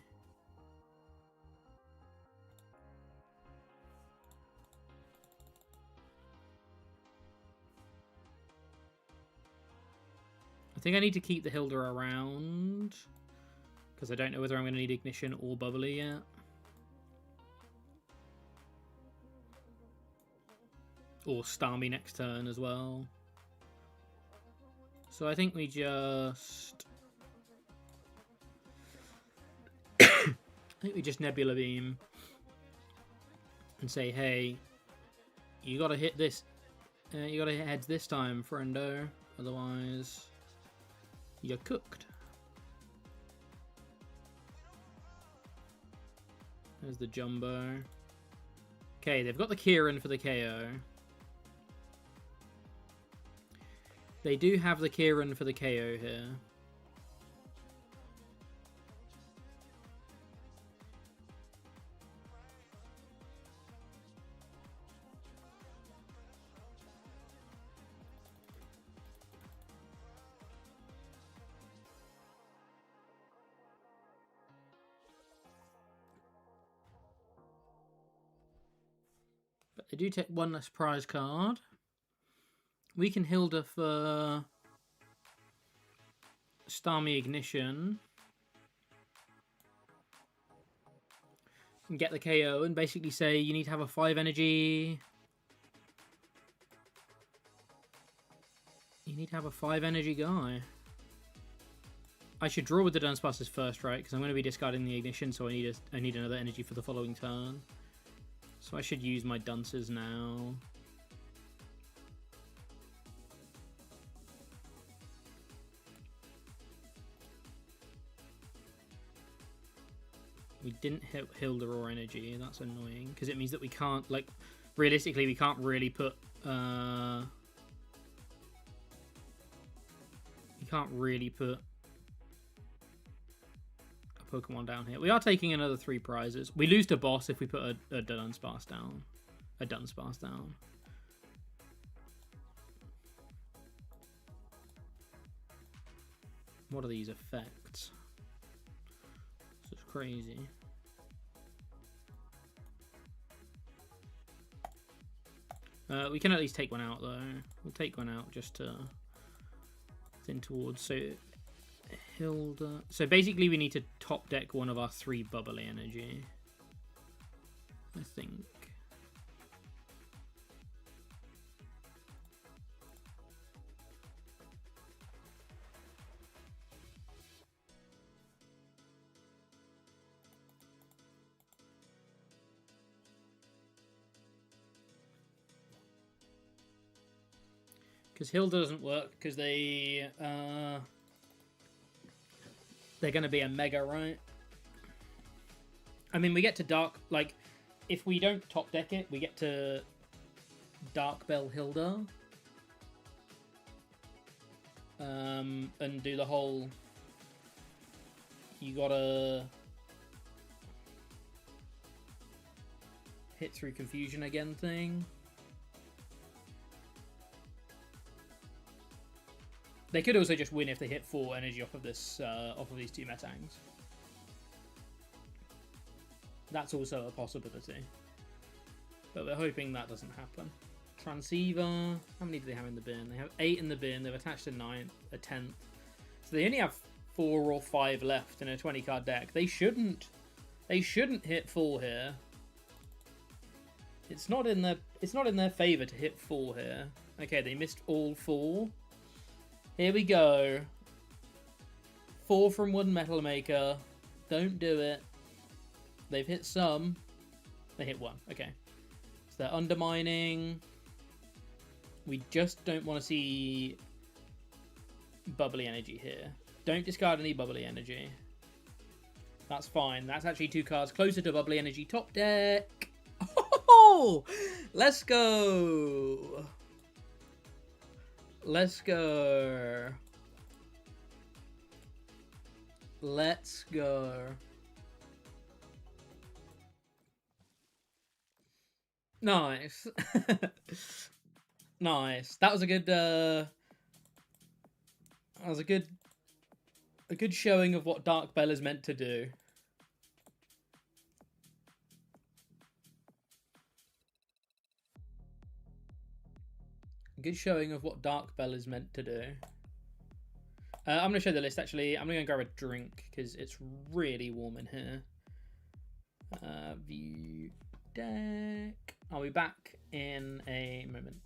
S1: I think I need to keep the Hilda around, because I don't know whether I'm going to need Ignition or Bubbly yet. Or Starmie next turn as well. So I think we just... I think we just Nebula Beam. And say, hey, you gotta hit this... you gotta hit heads this time, friendo. Otherwise, you're cooked. There's the Jumbo. Okay, they've got the Kieran for the KO. They do have the Kieran for the KO here. But they do take one less prize card. We can Hilda for Starmie Ignition. And get the KO and basically say you need to have a 5 energy. You need to have a 5 energy guy. I should draw with the Dunsparces first, right? Because I'm going to be discarding the Ignition, so I need another energy for the following turn. So I should use my Dunces now. We didn't hit Hilda or Energy. That's annoying because it means that we can't, like, realistically, we can't really put. We can't really put a Pokemon down here. We are taking another 3 prizes. We lose to boss if we put a Dunsparce down. A Dunsparce down. What are these effects? This is crazy. We can at least take one out though. We'll take one out just to thin towards. So Hilda. So basically we need to top deck one of our 3 bubbly energy, I think. Because Hilda doesn't work because they're going to be a Mega, right? I mean, we get to Dark, like, if we don't top deck it, we get to Dark Bell Hilda. And do the whole, you gotta hit through confusion again thing. They could also just win if they hit 4 energy off of this, off of these 2 Metangs. That's also a possibility, but we're hoping that doesn't happen. Transceiver. How many do they have in the bin? They have 8 in the bin. They've attached a 9th, a 10th. So they only have 4 or 5 left in a 20 card deck. They shouldn't hit full here. It's not in their favor to hit full here. Okay, they missed all 4. Here we go. 4 from one Metal Maker. Don't do it. They've hit some. They hit 1. Okay. So they're undermining. We just don't want to see bubbly energy here. Don't discard any bubbly energy. That's fine. That's actually 2 cards closer to bubbly energy. Top deck. Oh, let's go. Let's go. Let's go. Nice. Nice. That was a good a good showing of what Dark Bell is meant to do. Good showing of what Dark Bell is meant to do. I'm going to show the list, actually. I'm going to go grab a drink, because it's really warm in here. View deck. I'll be back in a moment.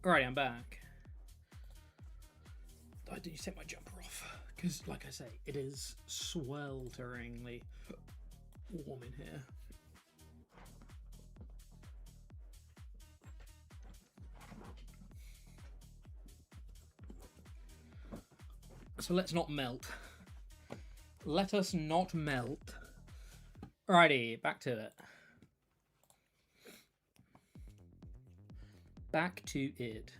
S1: Alrighty, I'm back. I did take my jumper off because, like I say, it is swelteringly warm in here. So let's not melt. Let us not melt. Alrighty, back to it. Back to it.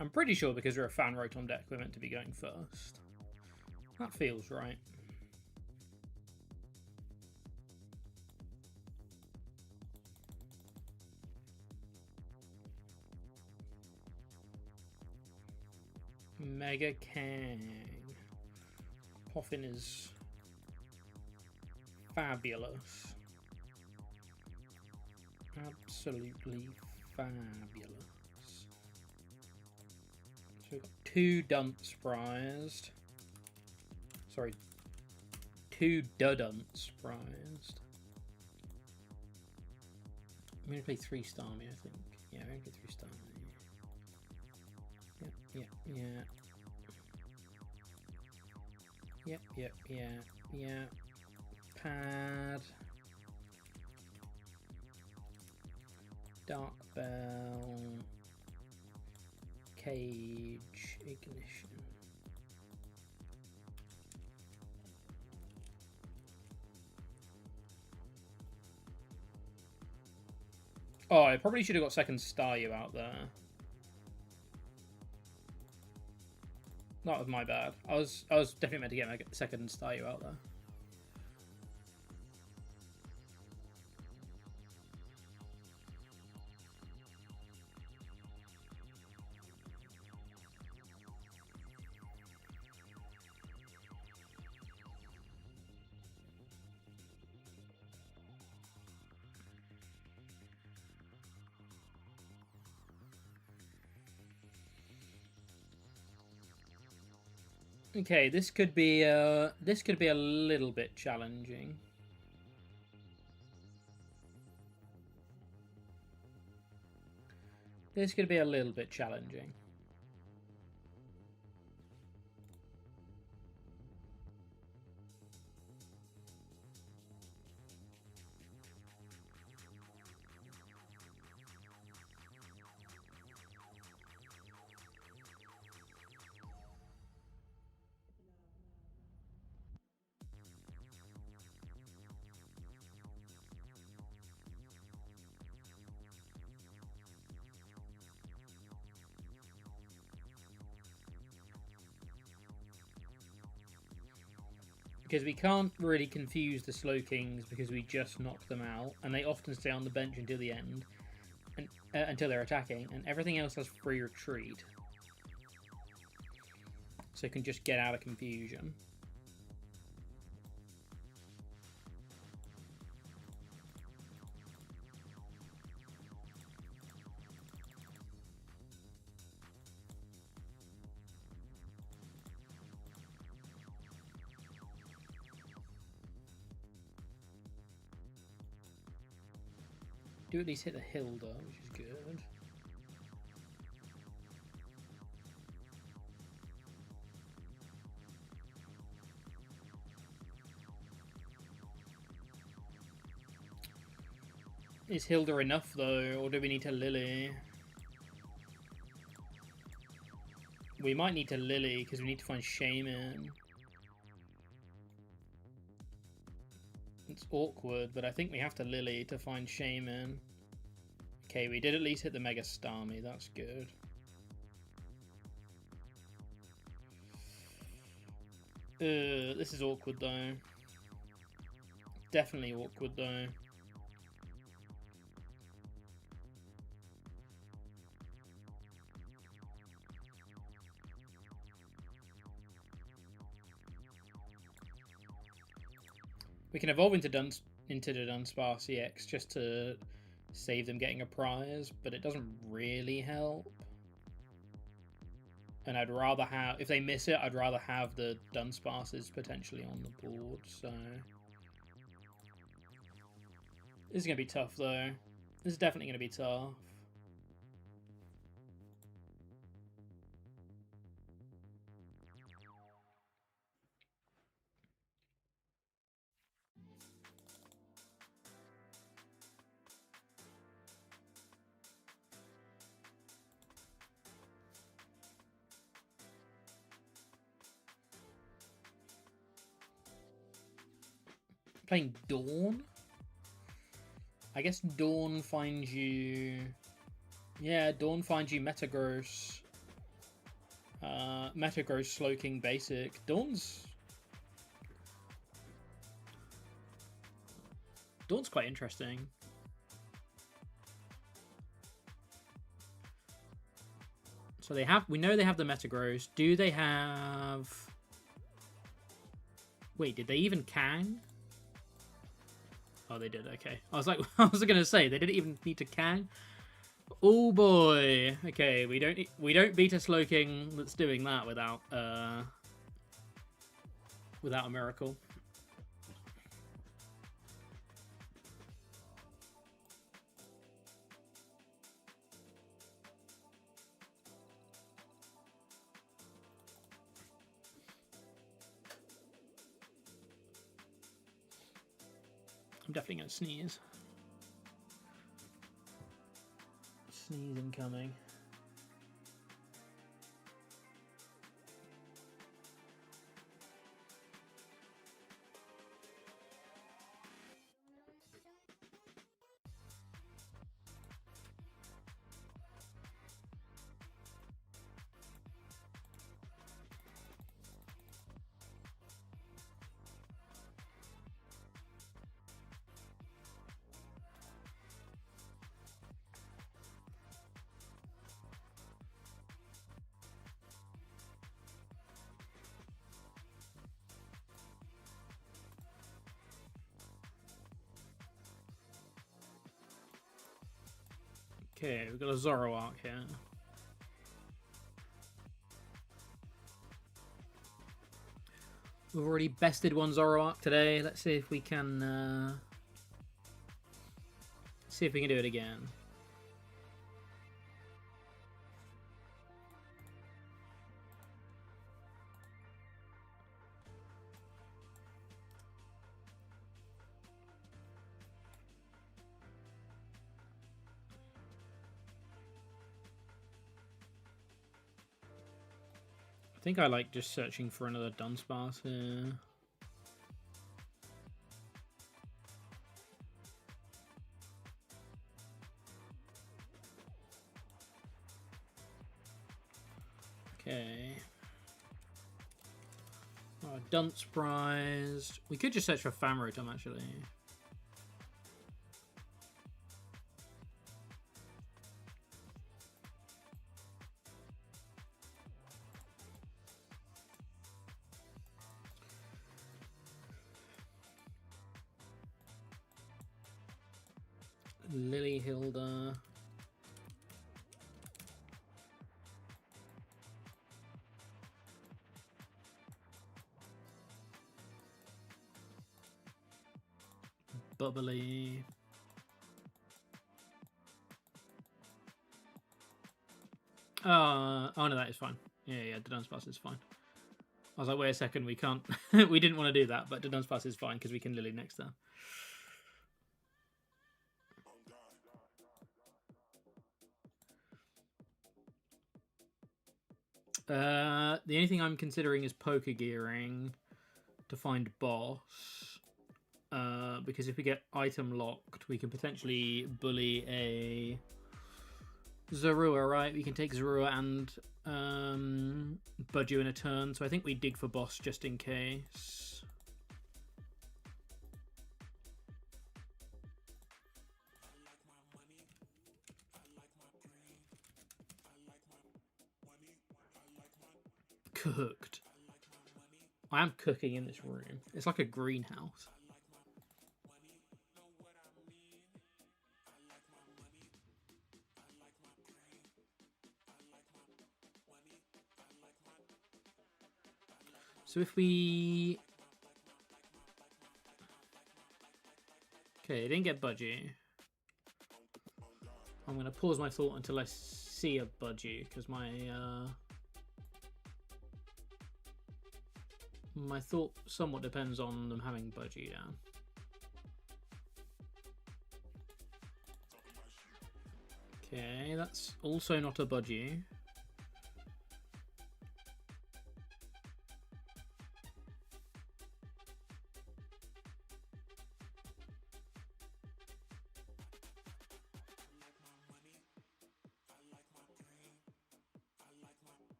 S1: I'm pretty sure because we're a fan Rotom deck, we're meant to be going first. That feels right. Mega Kang. Poffin is fabulous. Absolutely fabulous. So we've got 2 dunce prized. Sorry, 2 dudunts prized. I'm going to play 3 Starmie, I think. Yeah, I'm going to play 3 Starmie. Yeah. Pad. Dark Bell. Cage. Ignition. Oh, I probably should have got second Staryu out there. That was my bad. I was definitely meant to get my second Staryu out there. Okay, this could be a little bit challenging. This could be a little bit challenging. Because we can't really confuse the Slowkings because we just knocked them out, and they often stay on the bench until the end, and until they're attacking, and everything else has free retreat. So it can just get out of confusion. Do at least hit the Hilda, which is good. Is Hilda enough though, or do we need to Lily? We might need to Lily because we need to find Shaman. It's awkward, but I think we have to Lily to find Shaman. Okay, we did at least hit the Mega Starmie, that's good. This is awkward though. Definitely awkward though. We can evolve into the Dunsparce EX just to save them getting a prize, but it doesn't really help. And I'd rather have, if they miss it, I'd rather have the Dunsparces potentially on the board, so... This is going to be tough, though. This is definitely going to be tough. Playing Dawn? I guess Dawn finds you... Yeah, Dawn finds you Metagross. Metagross Slowking Basic. Dawn's quite interesting. So they have... We know they have the Metagross. Do they have... Wait, did they even Kang? Oh, they did. Okay, I was like, I was gonna say they didn't even need to Kang. Oh boy. Okay, we don't beat a Slowking that's doing that without a miracle. I'm definitely going to sneeze. Sneeze incoming. Okay, we've got a Zoroark here. We've already bested one Zoroark today. Let's see if we can do it again. I think I like just searching for another Dunsparce here. Okay. Oh, Dunce prized. We could just search for Famrotom actually. Lily Hilda. Bubbly. Oh no, that is fine. Yeah, the Dunsparce is fine. I was like, wait a second, we can't. We didn't want to do that, but the Dunsparce is fine because we can Lily next turn. The only thing I'm considering is poker gearing to find boss. Because if we get item locked, we can potentially bully a Zorua, right? We can take Zorua and Budgie in a turn. So I think we dig for boss just in case. Cooked. I am cooking in this room. It's like a greenhouse. So if we... Okay, I didn't get Budgie. I'm going to pause my thought until I see a Budgie, because my thought somewhat depends on them having Budgie down. Okay, that's also not a Budgie.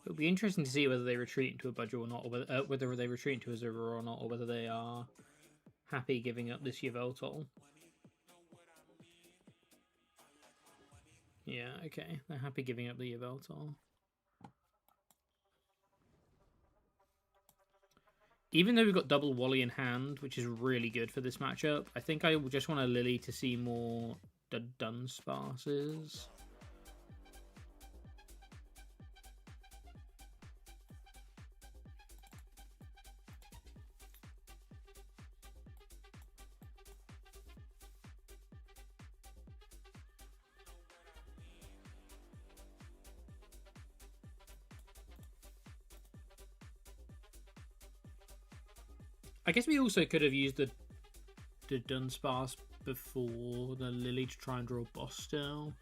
S1: It'll be interesting to see whether they retreat into a Budgie or not, or whether they retreat into a Zora or not, or whether they are happy giving up this Yveltal. Yeah, okay. They're happy giving up the Yveltal. Even though we've got double Wally in hand, which is really good for this matchup, I think I just want a Lily to see more Dunsparces. I guess we also could have used the Dunsparce before the Lily to try and draw boss still.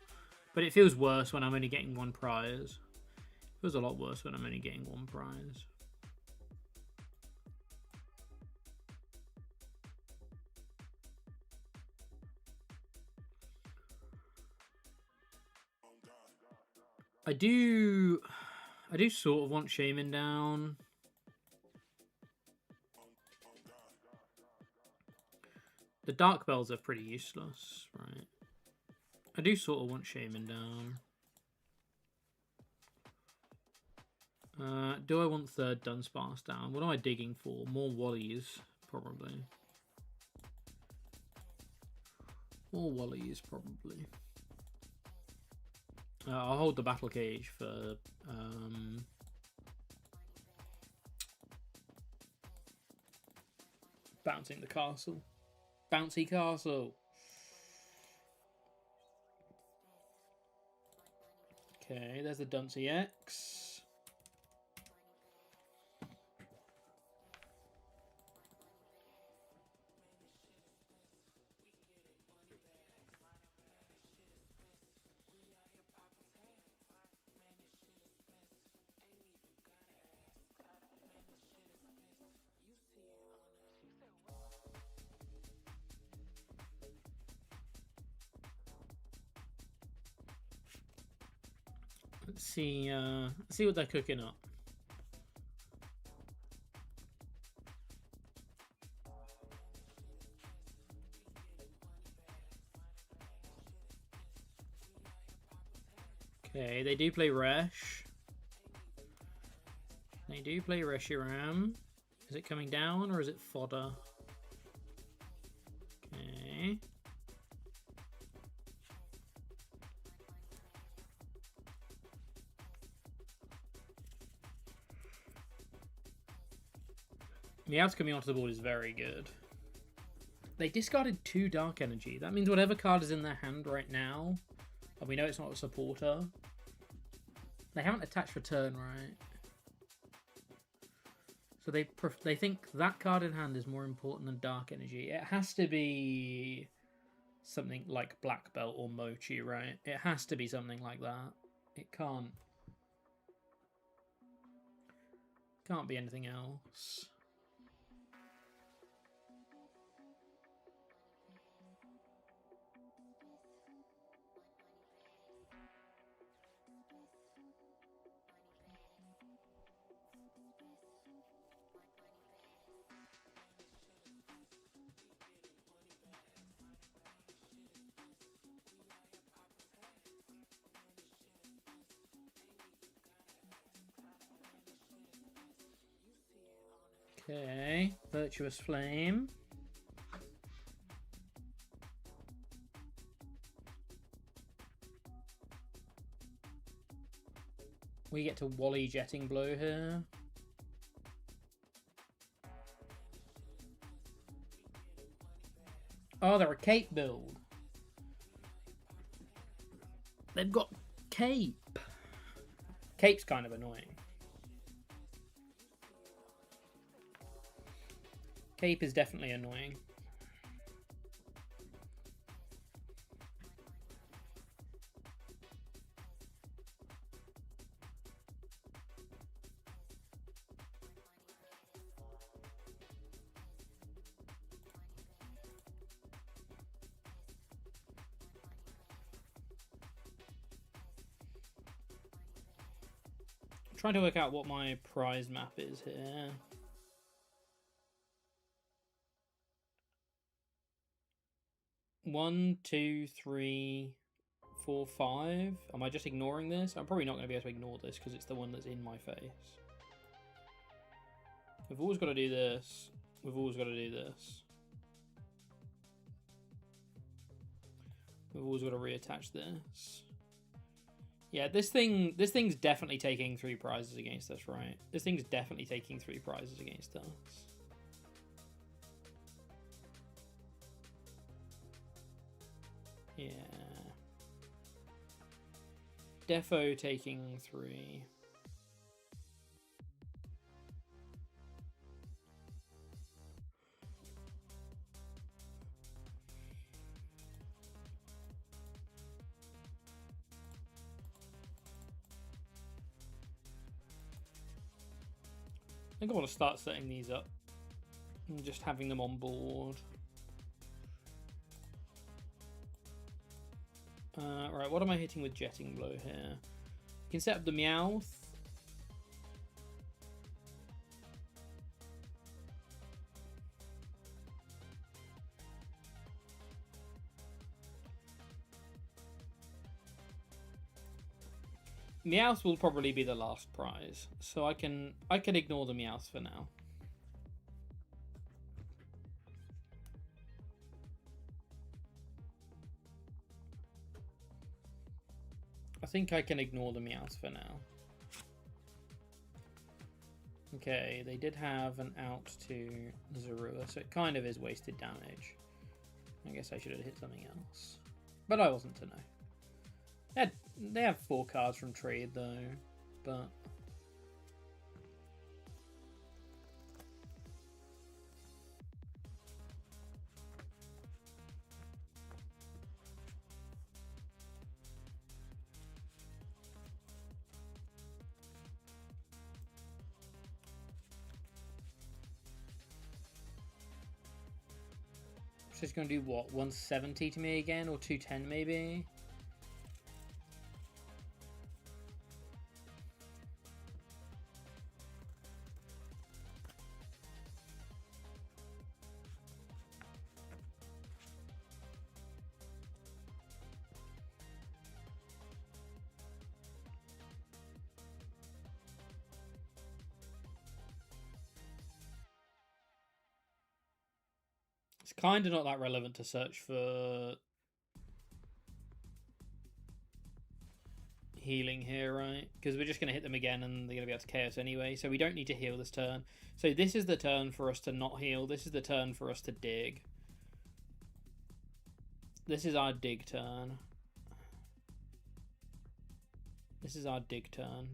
S1: But it feels worse when I'm only getting one prize. It feels a lot worse when I'm only getting one prize. I do sort of want Shaman down. The Dark Bells are pretty useless, right? I do sort of want Shaman down. Do I want third Dunsparce down? What am I digging for? More Wallies, probably. More Wallies, probably. I'll hold the battle cage for bouncing the castle. Bouncy castle. Okay, there's the Dunsey X. Let's see what they're cooking up. Okay, they do play Resh. They do play Reshiram. Is it coming down or is it fodder? Okay. Meowth coming onto the board is very good. They discarded 2 Dark Energy. That means whatever card is in their hand right now, and we know it's not a supporter, they haven't attached for turn, right? So they think that card in hand is more important than Dark Energy. It has to be something like Black Belt or Mochi, right? It has to be something like that. It can't be anything else. Okay, Virtuous Flame. We get to Wally Jetting Blow here. Oh, they're a Cape build. They've got Cape. Cape's kind of annoying. Cape is definitely annoying. I'm trying to work out what my prize map is here. One, two, three, 4, 5. Am I just ignoring this? I'm probably not going to be able to ignore this because it's the one that's in my face. We've always got to do this. We've always got to do this. We've always got to reattach this. Yeah, this thing's definitely taking 3 prizes against us, right? This thing's definitely taking 3 prizes against us. Yeah. Defo taking 3. I think I want to start setting these up and just having them on board. Right, what am I hitting with Jetting Blow here? You can set up the Meowth. Meowth will probably be the last prize, so I can ignore the Meowth for now. I think I can ignore the Meowth for now. Okay, they did have an out to Zorua, so it kind of is wasted damage. I guess I should have hit something else. But I wasn't to know. They have 4 cards from trade though, but... She's going to do what? 170 to me again? Or 210 maybe? It's kind of not that relevant to search for healing here, right? Because we're just going to hit them again and they're going to be able to KO us anyway. So we don't need to heal this turn. So this is the turn for us to not heal. This is the turn for us to dig. This is our dig turn. This is our dig turn.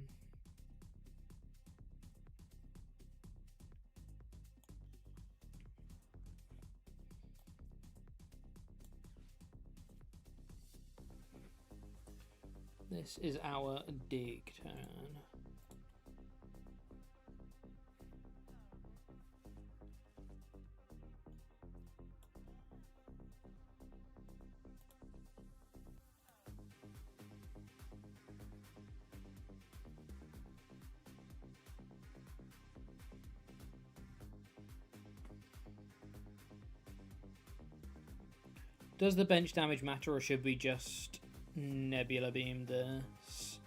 S1: This is our dig turn. Does the bench damage matter, or should we just Nebula Beam this?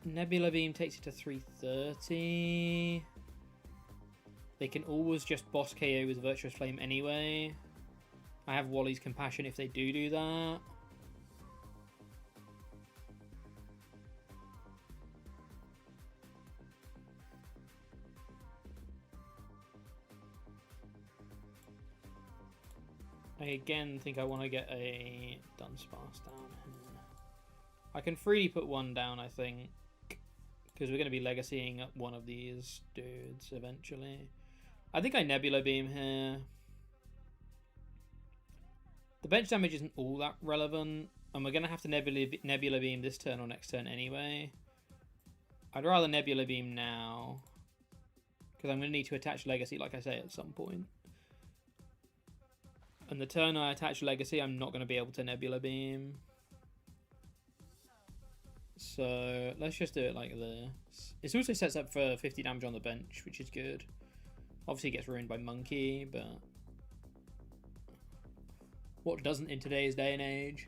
S1: Nebula Beam takes it to 330. They can always just boss KO with Virtuous Flame anyway. I have Wally's Compassion if they do that. I again think I want to get a Dunsparce down here. I can freely put one down, I think, because we're going to be legacying up one of these dudes eventually. I think I Nebula Beam here. The bench damage isn't all that relevant, and we're going to have to Nebula Beam this turn or next turn anyway. I'd rather Nebula Beam now, because I'm going to need to attach Legacy, like I say, at some point. And the turn I attach Legacy, I'm not going to be able to Nebula Beam. So let's just do it like this. It also sets up for 50 damage on the bench, which is good. Obviously it gets ruined by Monkey, but... what doesn't in today's day and age?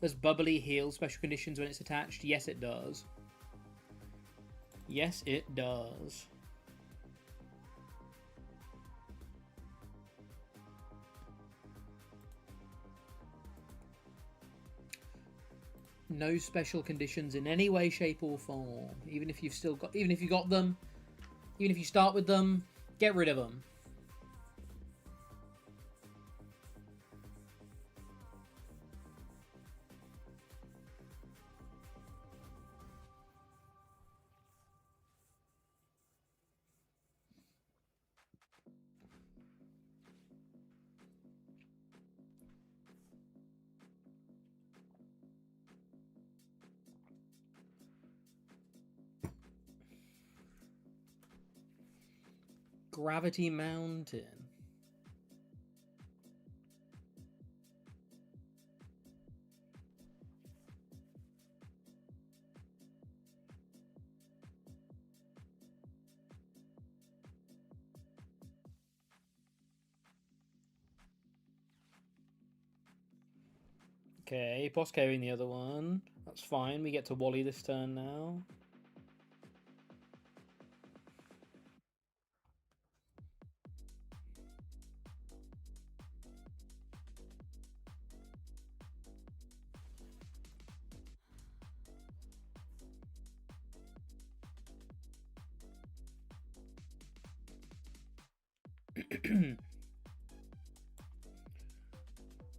S1: Does Bubbly heal special conditions when it's attached? Yes, it does. Yes, it does. No special conditions in any way, shape, or form. Even if you've still got, even if you got them, even if you start with them, get rid of them. Gravity Mountain. Okay, boss carrying the other one. That's fine. We get to Wally this turn now.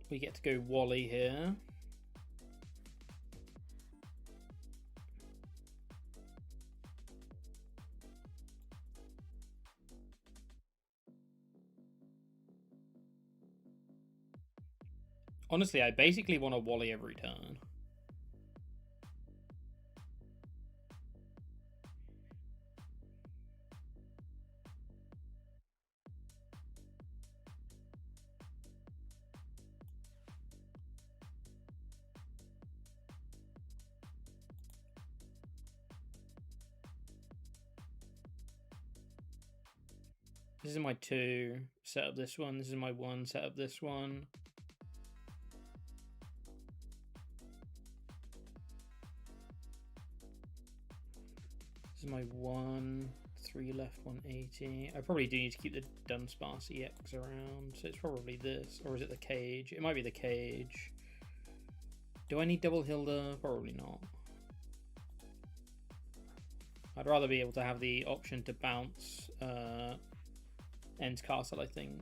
S1: We get to go Wally here. Honestly, I basically want a Wally every turn. This is my 2, set up this one. This is my 1, set up this one. This is my 1, 3 left, 180. I probably do need to keep the Dunsparce EX around, so it's probably this. Or is it the cage? It might be the cage. Do I need double Hilda? Probably not. I'd rather be able to have the option to bounce End's Castle, I think.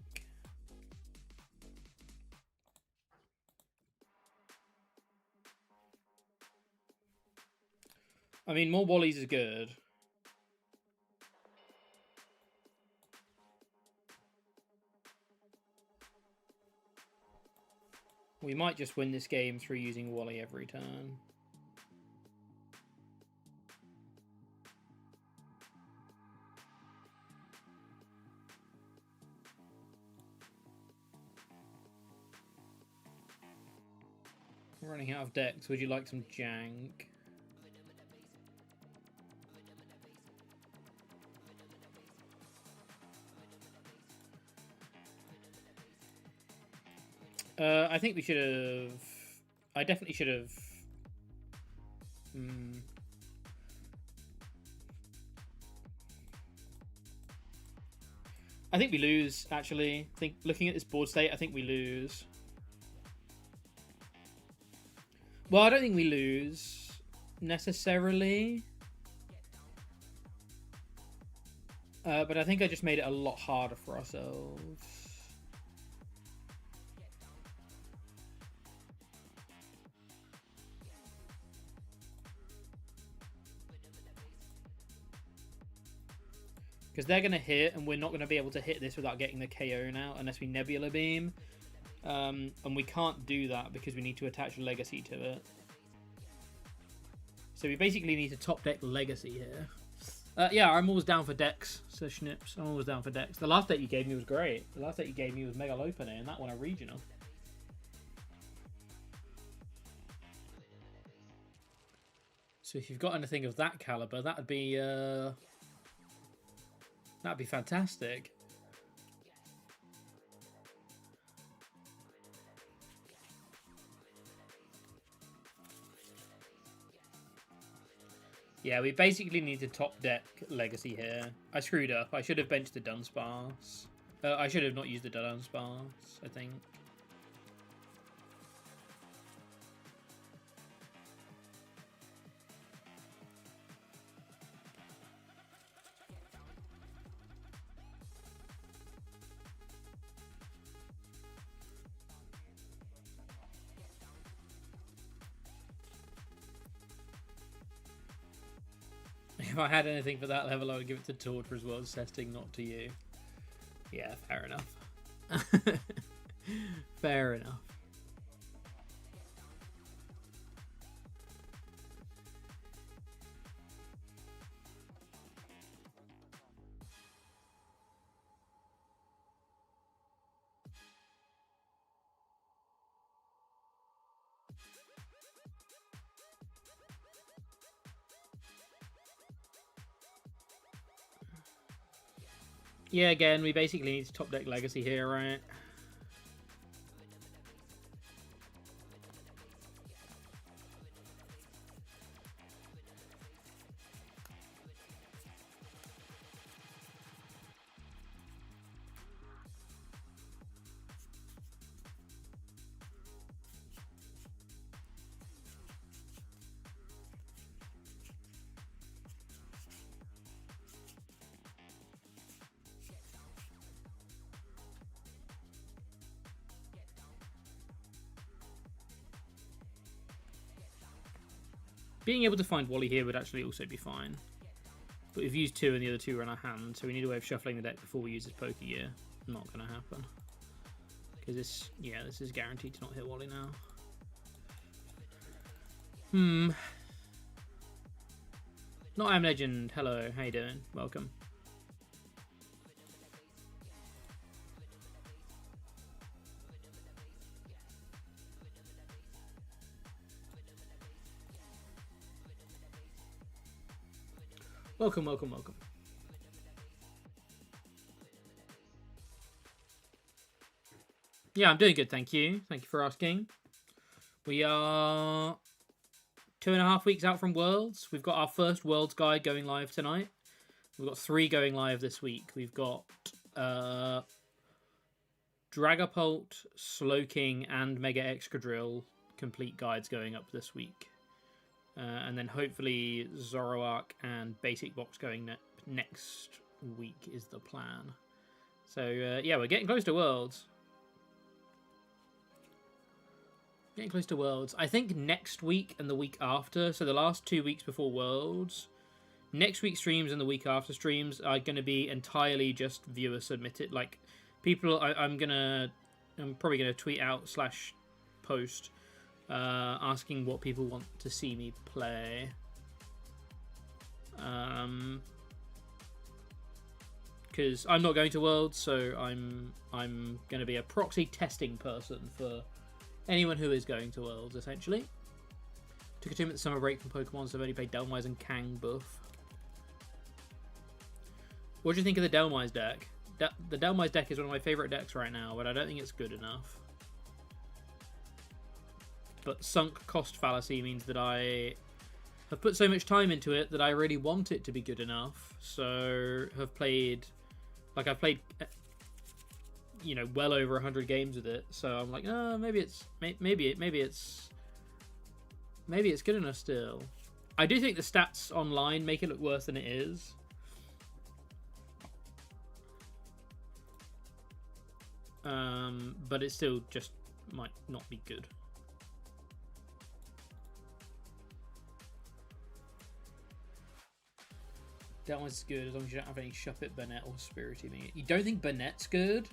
S1: I mean, more Wallies is good. We might just win this game through using Wally every turn. We're running out of decks. Would you like some jank? I think we should have... I definitely should have... I think we lose, actually. I think looking at this board state, I think we lose. Well, I don't think we lose, necessarily. But I think I just made it a lot harder for ourselves. Because they're going to hit, and we're not going to be able to hit this without getting the KO now, unless we Nebula Beam. And we can't do that because we need to attach Legacy to it. So we basically need to top deck Legacy here. Yeah, I'm always down for decks, says Schnips. I'm always down for decks. The last deck you gave me was great. The last deck you gave me was Mega Lopunny, and that one a regional. So if you've got anything of that caliber, that'd be fantastic. Yeah, we basically need to top deck Legacy here. I screwed up. I should have benched the Dunsparce. I should have not used the Dunsparce, I think. If I had anything for that level, I would give it to Torture as well as testing, not to you. Yeah, fair enough. Fair enough. Yeah, again, we basically need to top deck Legacy here, right? being able to find Wally here would actually also be fine. But we've used 2 and the other 2 are in our hand, so we need a way of shuffling the deck before we use this Poke Gear. Not going to happen. Because this, yeah, this is guaranteed to not hit Wally now. Not I'm Legend. Hello, how you doing? Welcome. Welcome, welcome, welcome. Yeah, I'm doing good, thank you. Thank you for asking. We are 2.5 weeks out from Worlds. We've got our first Worlds guide going live tonight. We've got 3 going live this week. We've got Dragapult, Slowking, and Mega Excadrill complete guides going up this week. And then hopefully Zoroark and Basic Box going next week is the plan. So yeah, we're getting close to Worlds. Getting close to Worlds. I think next week and the week after, so the last 2 weeks before Worlds, next week's streams and the week after streams are going to be entirely just viewer submitted. Like, people, I'm probably going to tweet out / post asking what people want to see me play. Because I'm not going to Worlds, so I'm going to be a proxy testing person for anyone who is going to Worlds, essentially. Took a 2-minute summer break from Pokemon, so I've only played Delmise and Kang buff. What do you think of the Delmise deck? The Delmise deck is one of my favourite decks right now, but I don't think it's good enough. But sunk cost fallacy means that I have put so much time into it that I really want it to be good enough. So have played, like I've played, you know, well over 100 games with it. So I'm like, oh, maybe it's good enough still. I do think the stats online make it look worse than it is. But it still just might not be good. That one's good as long as you don't have any Shuppet, Burnett, or Spiritomb. You don't think Burnett's good?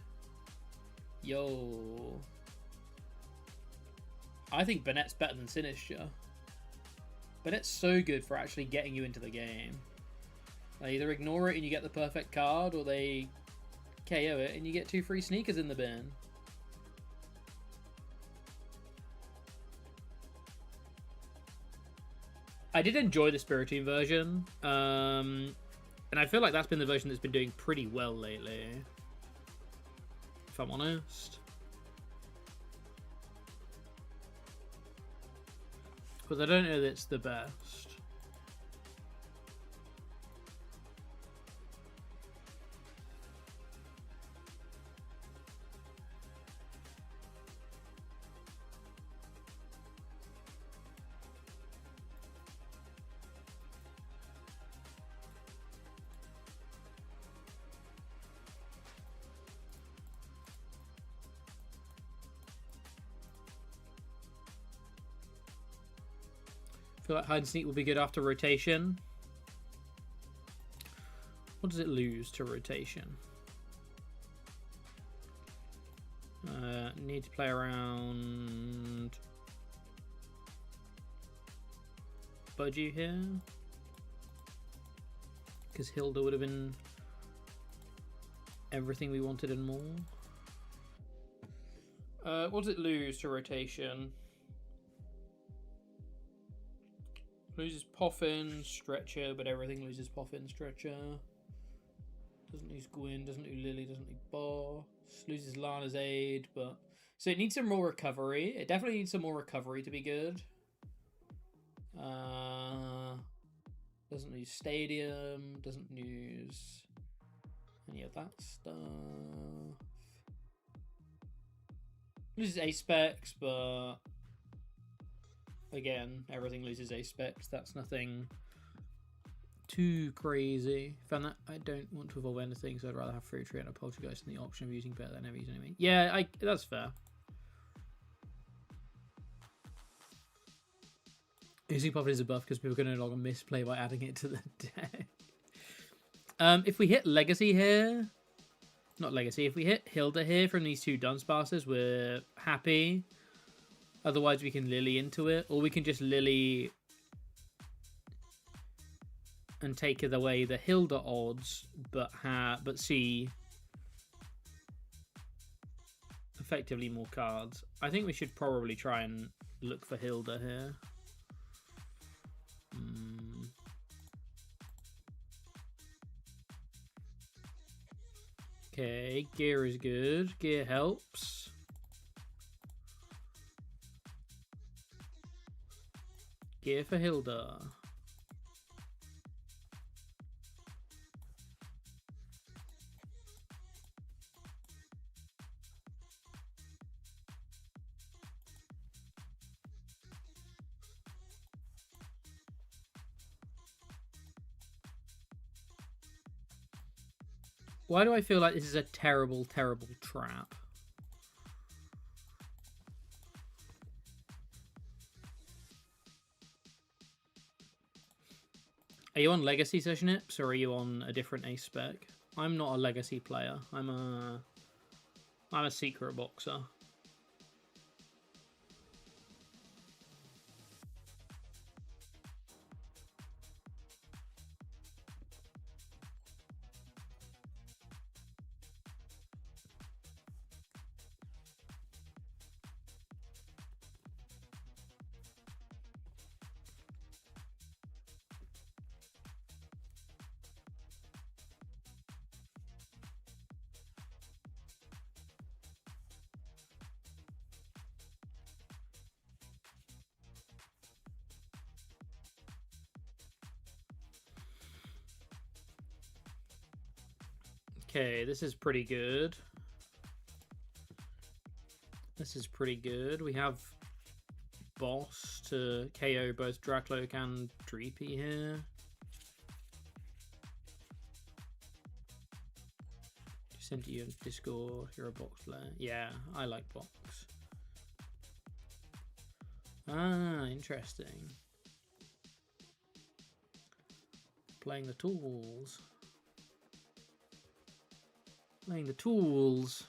S1: Yo. I think Burnett's better than Sinistcha. Burnett's so good for actually getting you into the game. They either ignore it and you get the perfect card, or they KO it and you get 2 free sneakers in the bin. I did enjoy the Spiritomb version, and I feel like that's been the version that's been doing pretty well lately, if I'm honest. But I don't know that it's the best. I feel like Hide and Sneak will be good after rotation. What does it lose to rotation? Need to play around Budgie here. Because Hilda would have been everything we wanted and more. What does it lose to rotation? Loses Poffin, Stretcher, but everything loses Poffin, Stretcher. Doesn't lose Gwyn, doesn't lose Lily, doesn't lose Boss. Loses Lana's Aid, but... So it needs some more recovery. It definitely needs some more recovery to be good. Doesn't lose Stadium, doesn't lose any of that stuff. Loses Apex, but... Again, everything loses Apex. That's nothing too crazy. Found that I don't want to evolve anything, so I'd rather have Fruit Tree and a Poltergeist than the option of using better than never using anything. Yeah, that's fair. Using Puppet is a buff because people can no longer misplay by adding it to the deck. If we hit Legacy here, not Legacy, if we hit Hilda here from these two Dunsparces, we're happy. Otherwise, we can Lily into it, or we can just Lily and take away the Hilda odds, but see effectively more cards. I think we should probably try and look for Hilda here. Okay, gear is good. Gear helps. Gear for Hilda. Why do I feel like this is a terrible, terrible trap? Are you on Legacy Session Ips or are you on a different ace spec? I'm not a Legacy player. I'm a secret boxer. Okay, this is pretty good. This is pretty good. We have Boss to KO both Dracloak and Dreepy here. Just sent you in Discord. You're a box player. Yeah, I like box. Ah, interesting. Playing the tools. Playing the tools.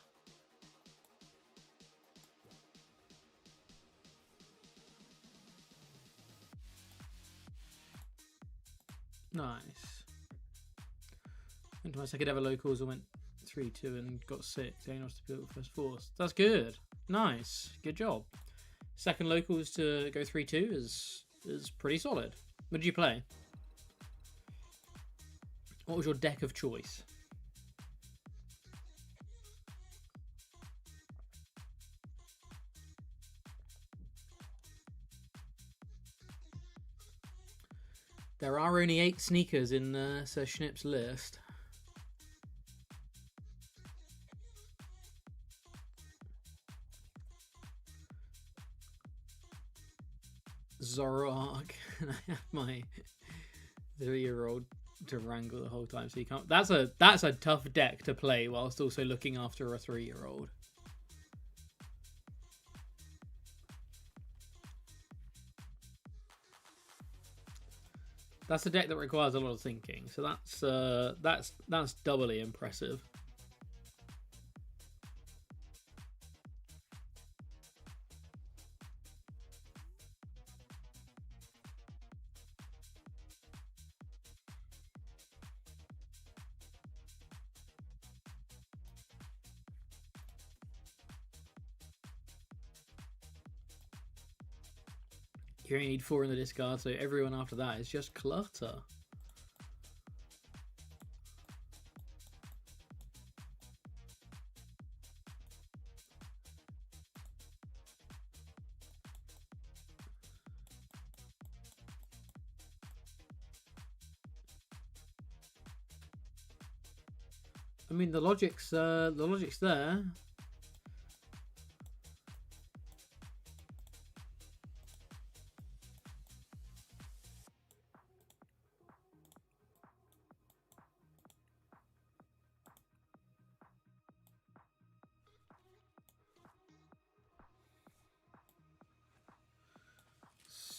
S1: Nice. Went to my second ever locals and went 3-2 and got 6. Going off to build first force. That's good. Nice. Good job. Second locals to go 3-2 is pretty solid. What did you play? What was your deck of choice? There are only 8 sneakers in Sir Schnipp's list. Zoroark, and I have my 3-year-old to wrangle the whole time, so you can't. That's a tough deck to play whilst also looking after a 3-year-old. That's a deck that requires a lot of thinking, so that's doubly impressive. You only need 4 in the discard, so everyone after that is just clutter. I mean, the logic's there.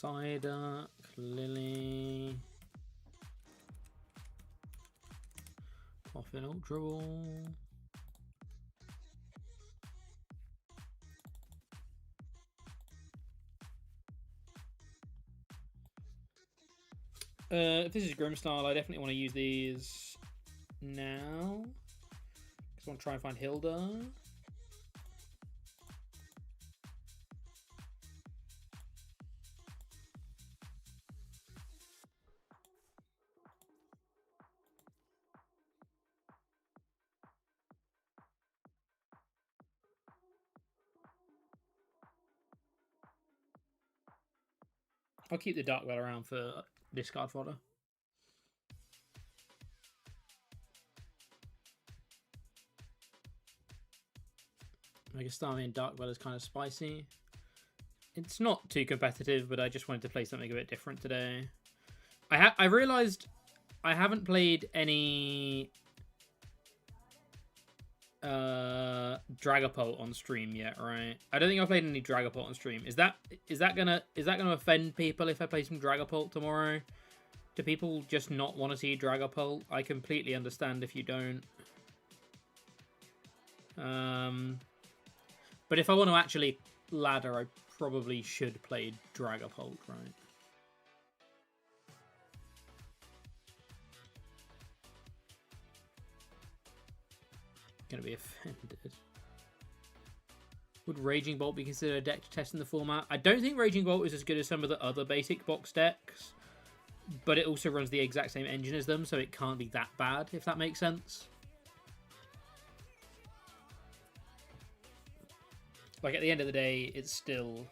S1: Psyduck. Lily. Coffin Ultra Ball. If this is Grimstyle, I definitely want to use these now. Because I want to try and find Hilda. I'll keep the Dark Bell around for discard fodder. Mega Starmie and Dark Bell is kind of spicy. It's not too competitive, but I just wanted to play something a bit different today. I realized I haven't played any Dragapult on stream yet, right? I don't think I've played any Dragapult on stream. Is that gonna offend people if I play some Dragapult tomorrow? Do people just not want to see Dragapult? I completely understand if you don't. But if I want to actually ladder, I probably should play Dragapult, right? Gonna be offended. Would Raging Bolt be considered a deck to test in the format? I don't think Raging Bolt is as good as some of the other basic box decks, but it also runs the exact same engine as them, so it can't be that bad, if that makes sense. Like, at the end of the day, it's still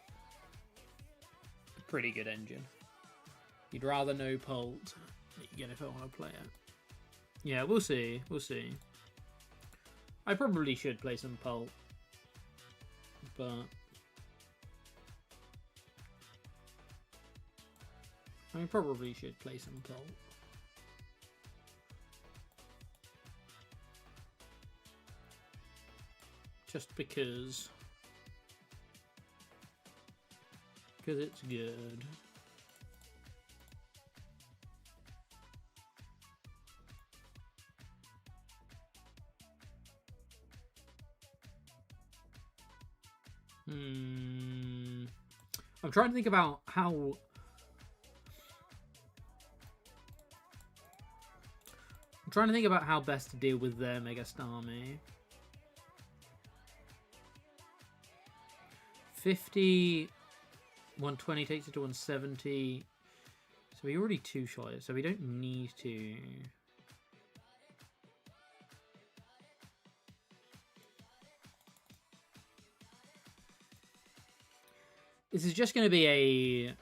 S1: a pretty good engine. You'd rather no Pult, again, if I want to play it. Yeah, we'll see. We'll see. I probably should play some Pult, but I probably should play some Pult. Just because it's good. I'm trying to think about how... best to deal with their Mega Starmie. 50... 120 takes it to 170. So we're already two-shot it, so we don't need to... This is just going to be a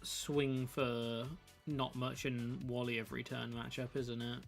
S1: swing for not much and Wally every turn matchup, isn't it?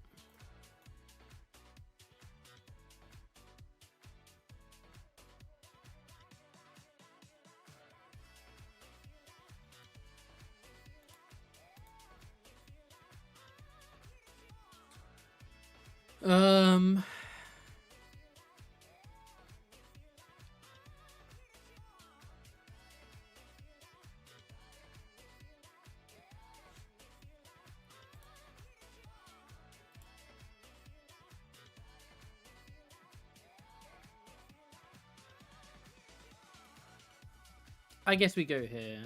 S1: I guess we go here.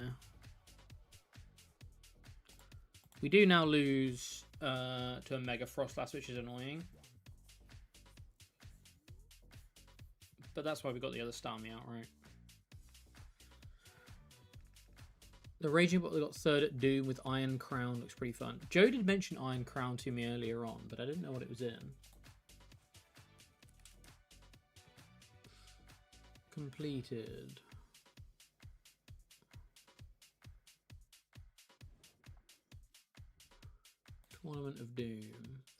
S1: We do now lose to a Mega Frostlass, which is annoying. But that's why we got the other Starmie out, right? The Raging Bot got third at Doom with Iron Crown. Looks pretty fun. Joe did mention Iron Crown to me earlier on, but I didn't know what it was in. Completed. Tournament of Doom.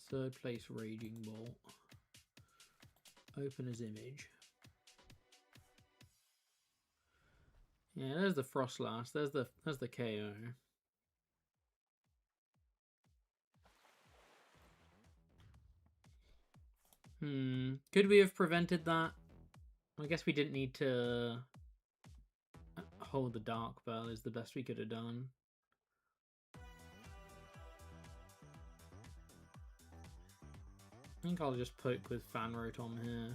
S1: Third place Raging Bolt. Open as image. Yeah, there's the Frostlass. There's the KO. Could we have prevented that? I guess we didn't need to hold the Dark Bell is the best we could have done. I think I'll just poke with Fan Rotom here.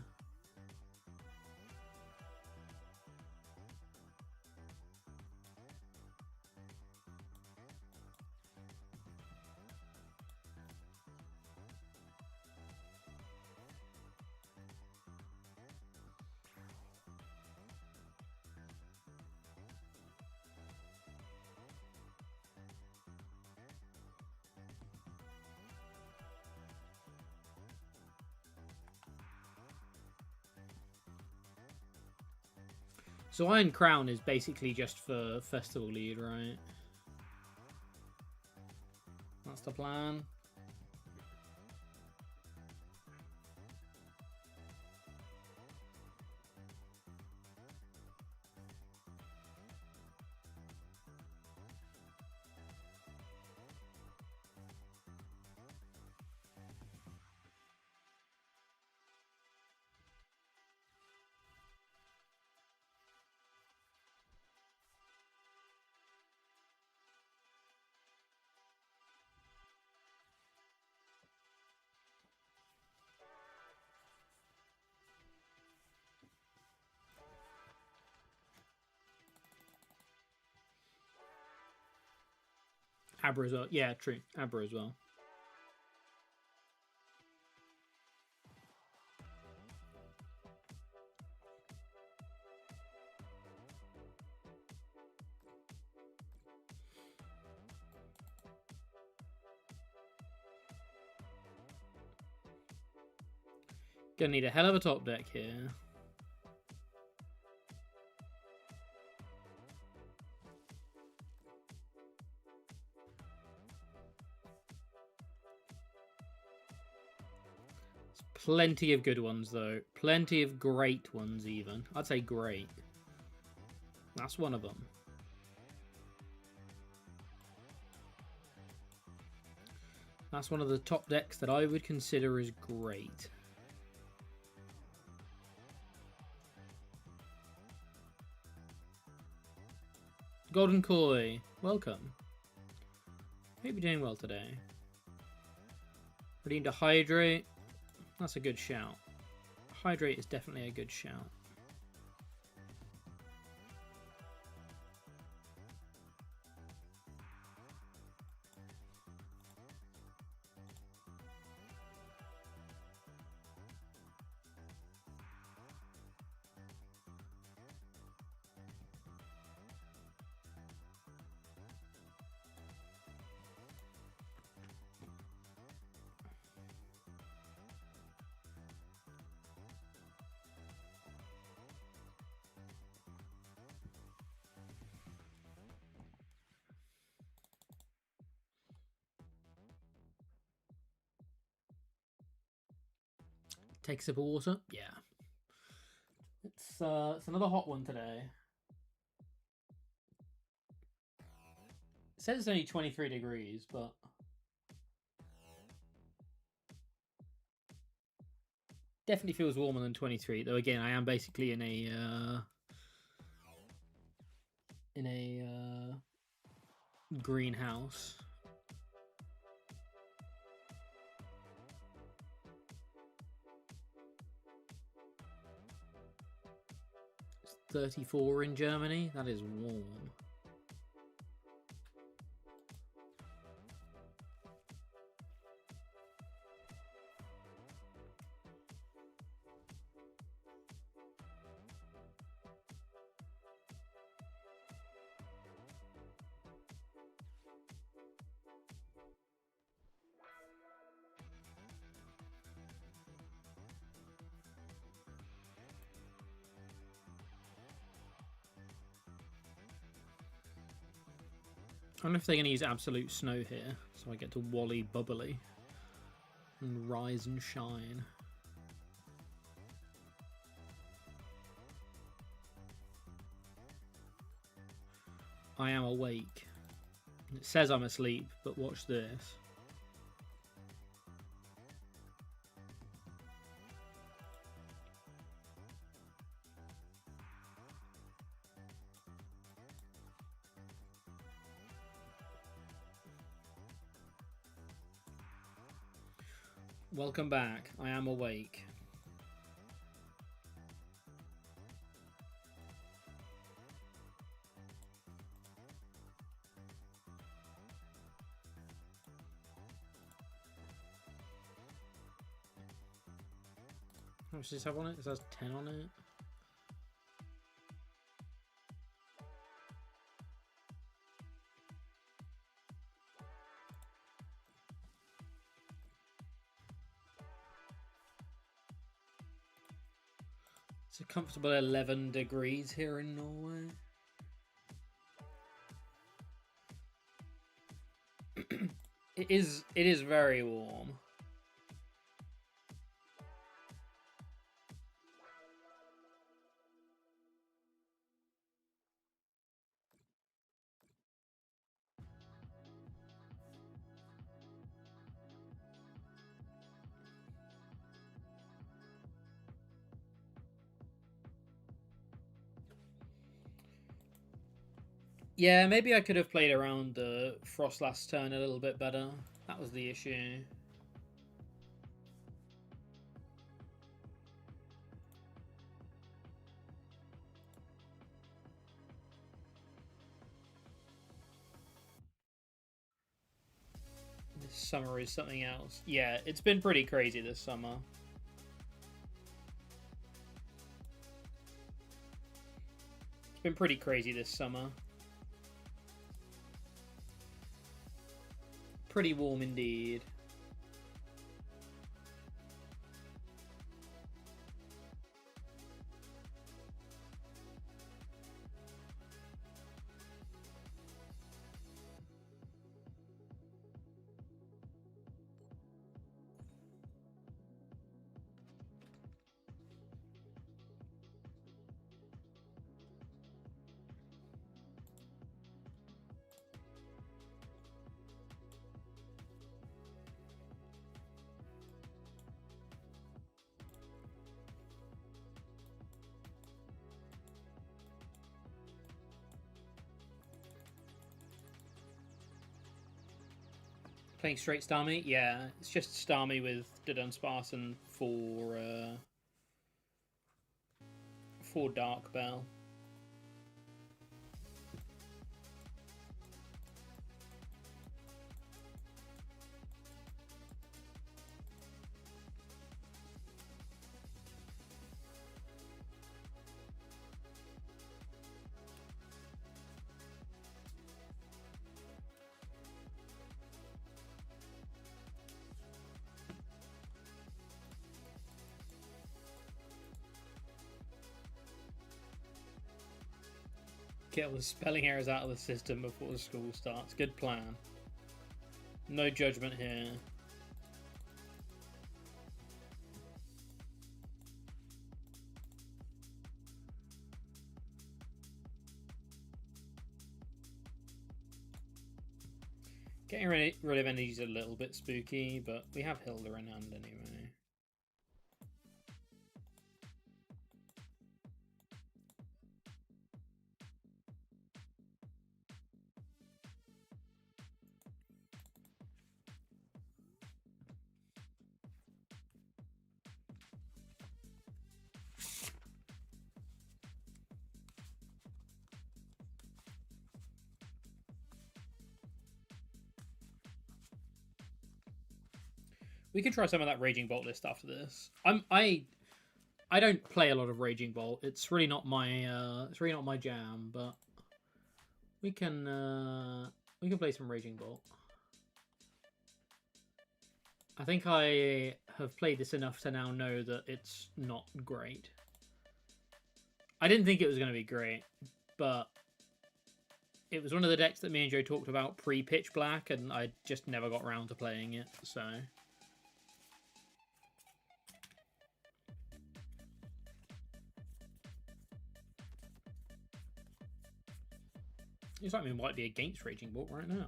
S1: So Iron Crown is basically just for Festival Lead, right? That's the plan. Abra as well. Yeah, true. Abra as well. Gonna need a hell of a top deck here. Plenty of good ones, though. Plenty of great ones, even. I'd say great. That's one of them. That's one of the top decks that I would consider as great. Golden Koi, welcome. Hope you're doing well today. Ready to hydrate. That's a good shout. Hydrate is definitely a good shout. Take a sip of water. Yeah. It's another hot one today. It says it's only 23 degrees, but definitely feels warmer than 23. Though again, I am basically in a greenhouse. It's 34 in Germany. That is warm. I don't know if they're going to use Absolute Snow here, so I get to Wally Bubbly and Rise and Shine. I am awake. It says I'm asleep, but watch this. Welcome back. I am awake. How much does this have on it? It has 10 on it. It's a comfortable 11 degrees here in Norway. It is very warm. Yeah, maybe I could have played around the Frost last turn a little bit better. That was the issue. This summer is something else. Yeah, it's been pretty crazy this summer. It's been pretty crazy this summer. Pretty warm indeed. Playing straight Starmie? Yeah, it's just Starmie with the Dunsparce for Dark Bell. Get all the spelling errors out of the system before the school starts. Good plan. No judgment here. Getting rid of energy is a little bit spooky, but we have Hilda in hand anyway. We could try some of that Raging Bolt list after this. I don't play a lot of Raging Bolt. It's really not my jam, but we can play some Raging Bolt. I think I have played this enough to now know that it's not great. I didn't think it was going to be great, but it was one of the decks that me and Joe talked about pre-Pitch Black, and I just never got around to playing it, so... It's like we might be against Raging Bolt right now.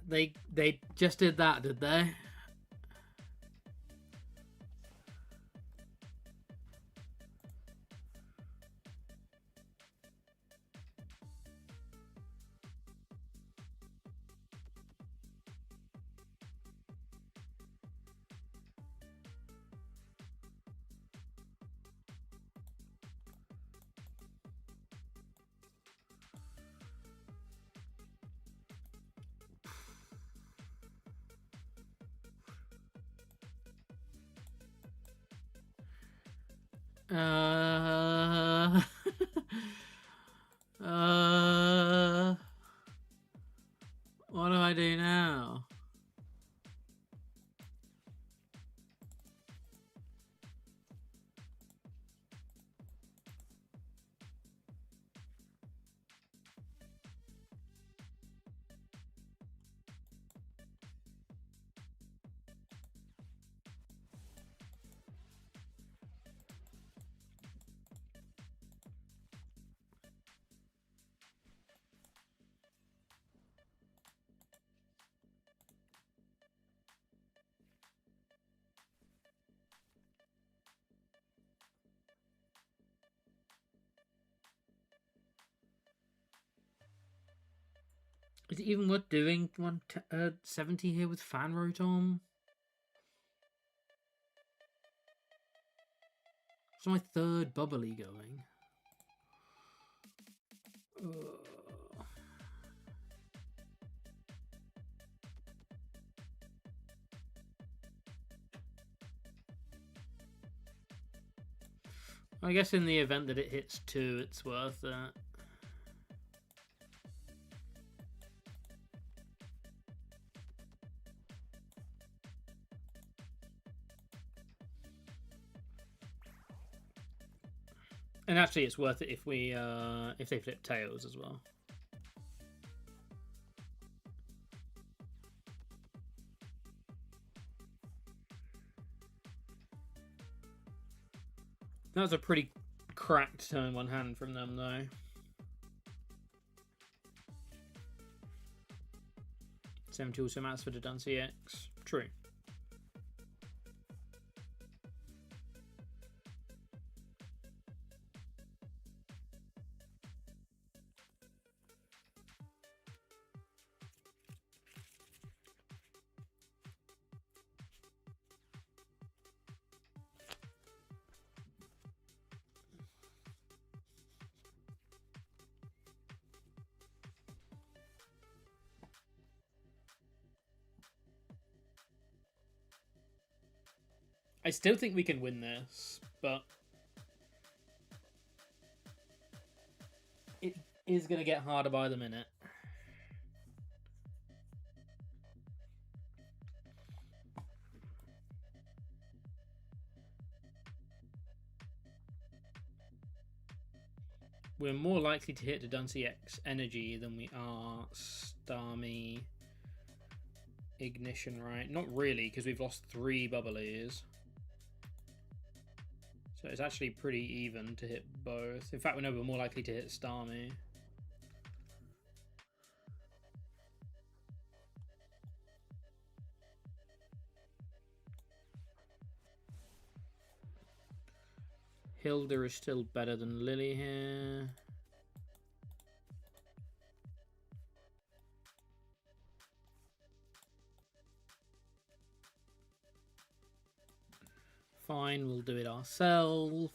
S1: They just did that, did they? Uh, what do I do now? Is it even worth doing 170 here with Fan Rotom? It's my third bubbly going. I guess in the event that it hits 2, it's worth that. And actually, it's worth it if we if they flip tails as well. That was a pretty cracked turn one hand from them, though. $70 also matters for the Dunsey X. True. I still think we can win this, but it is going to get harder by the minute. We're more likely to hit the Dunsey X energy than we are Starmie Ignition, right? Not really, because we've lost 3 bubblies. So it's actually pretty even to hit both. In fact, we know we're more likely to hit Starmie. Hilda is still better than Lily here. Fine, we'll do it ourselves.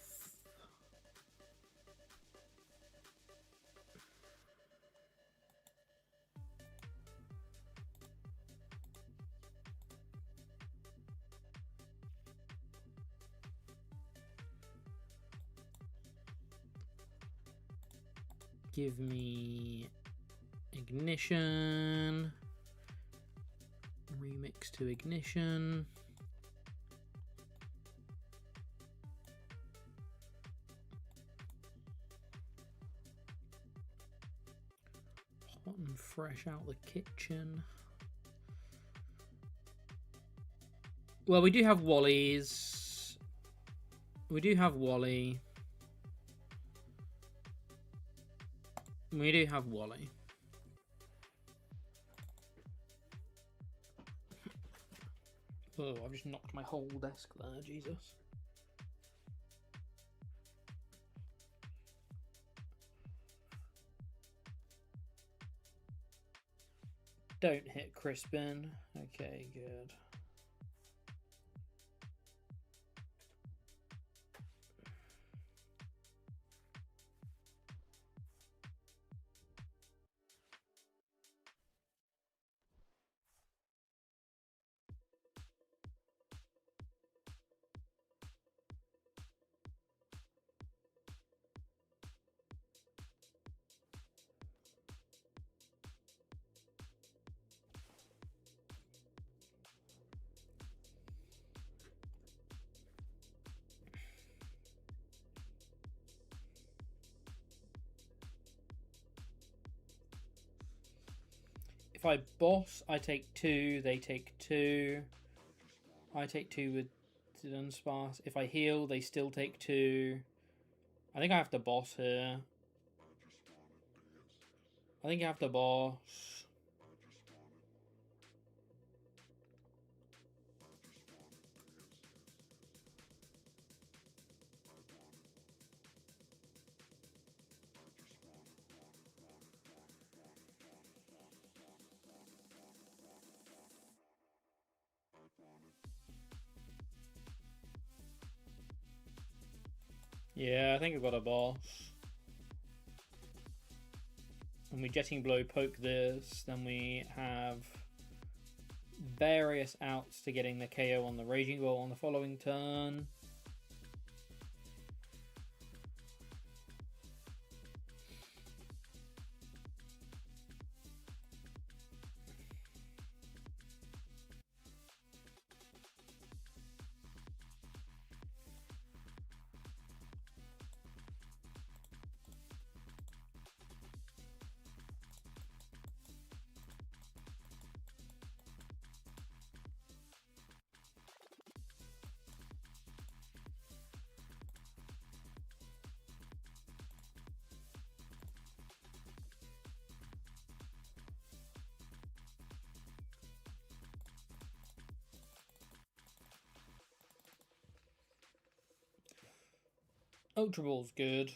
S1: Give me Ignition. Remix to Ignition. Hot and fresh out the kitchen. Well, we do have Wally's. We do have Wally. We do have Wally. Oh, I've just knocked my whole desk there, Jesus. Don't hit Crispin. Okay, good. If I boss, I take 2, they take 2. I take 2 with Dunsparce. If I heal, they still take 2. I think I have to boss here. I think I have to boss. Yeah, I think I've got a boss. And we Jetting Blow poke this, then we have various outs to getting the KO on the Raging Ball on the following turn. Ultra Ball's good.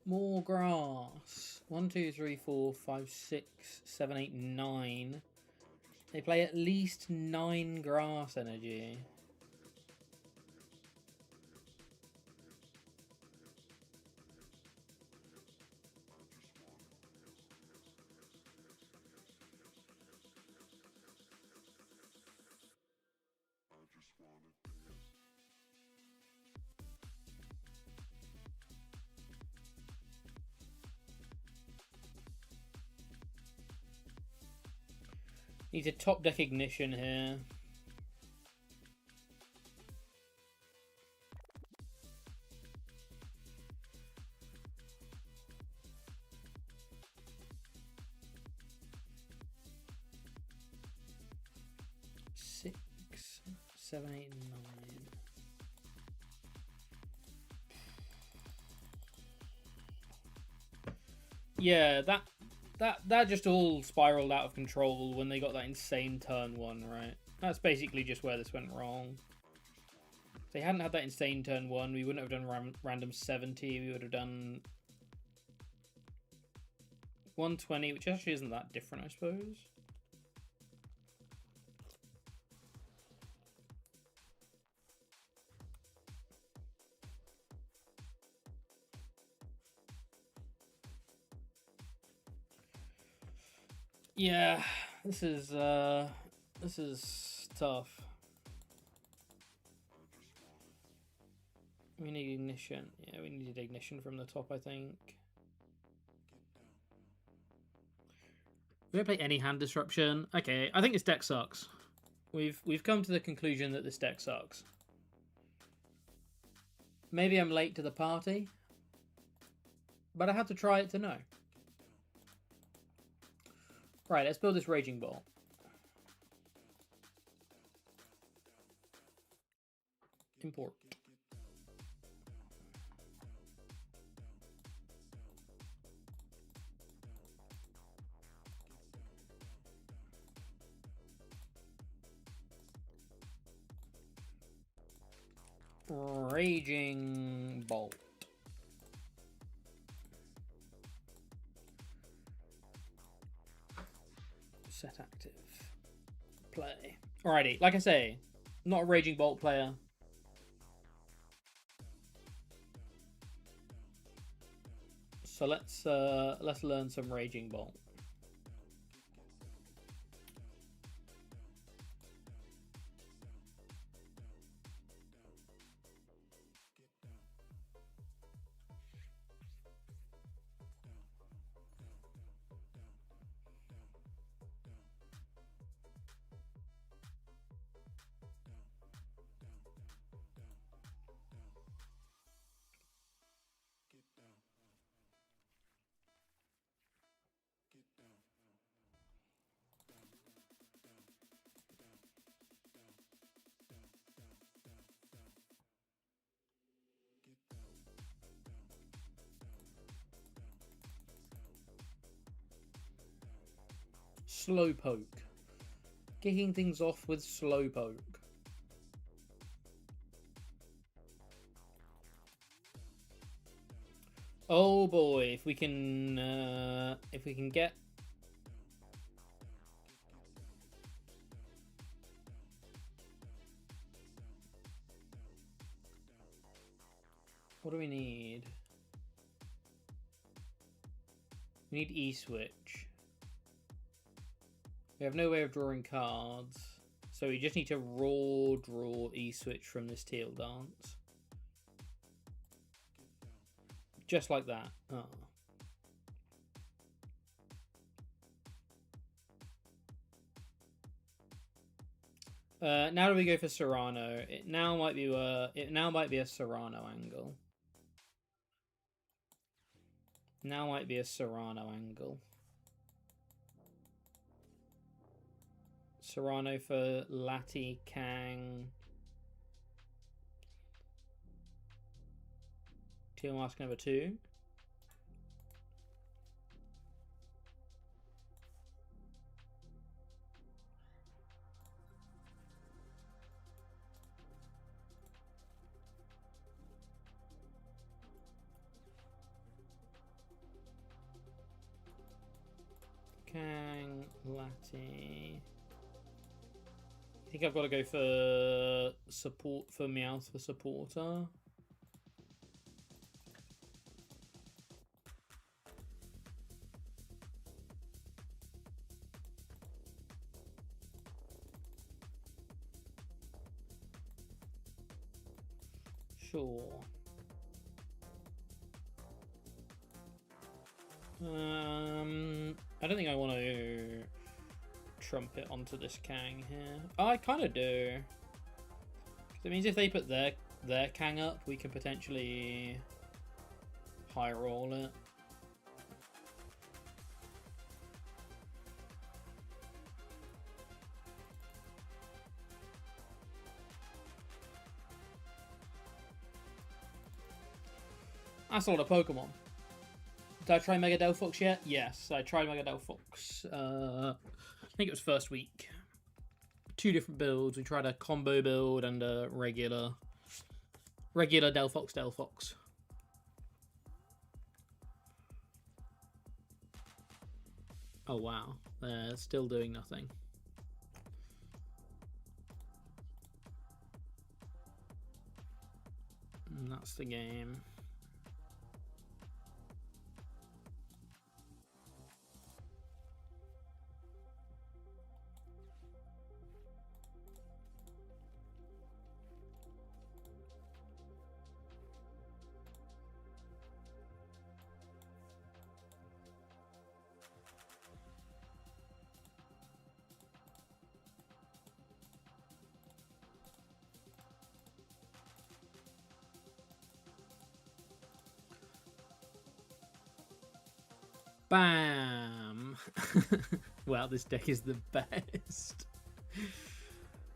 S1: More grass. 1, 2, 3, 4, 5, 6, 7, 8, 9. They play at least 9 grass energy. Need a top deck ignition here. Six, 7, 8, 9. Yeah, that just all spiraled out of control when they got that insane turn 1, right? That's basically just where this went wrong. If they hadn't had that insane turn 1, we wouldn't have done random 70, we would have done 120, which actually isn't that different, I suppose. Yeah, this is tough. We need ignition. Yeah, we needed ignition from the top, I think. We don't play any hand disruption. Okay, I think this deck sucks. We've come to the conclusion that this deck sucks. Maybe I'm late to the party, but I had to try it to know. Right, let's build this Raging Ball. Import. Raging Bolt. Set active. Play. Alrighty, like I say, not a Raging Bolt player. So let's learn some Raging Bolt. Slowpoke. Kicking things off with Slowpoke. Oh boy, if we can get what do we need? We need E-Switch. We have no way of drawing cards, so we just need to draw E-Switch from this Teal Dance. Just like that. Oh. Now do we go for Serrano? It now might be a Serrano angle. Now might be a Serrano angle. Serrano for Lati, Kang. Teal Mask number 2. Kang, Lati. I think I've got to go for support for Meowth for supporter. Sure. I don't think I want to trumpet onto this Kang here. Oh, I kind of do. It means if they put their Kang up, we can potentially high roll it. That's a lot of Pokemon. Did I try Mega Delphox yet? Yes, I tried Mega Delphox. I think it was first week. 2 different builds. We tried a combo build and a regular Delphox. Oh wow, they're still doing nothing. And that's the game. Bam! Wow, this deck is the best.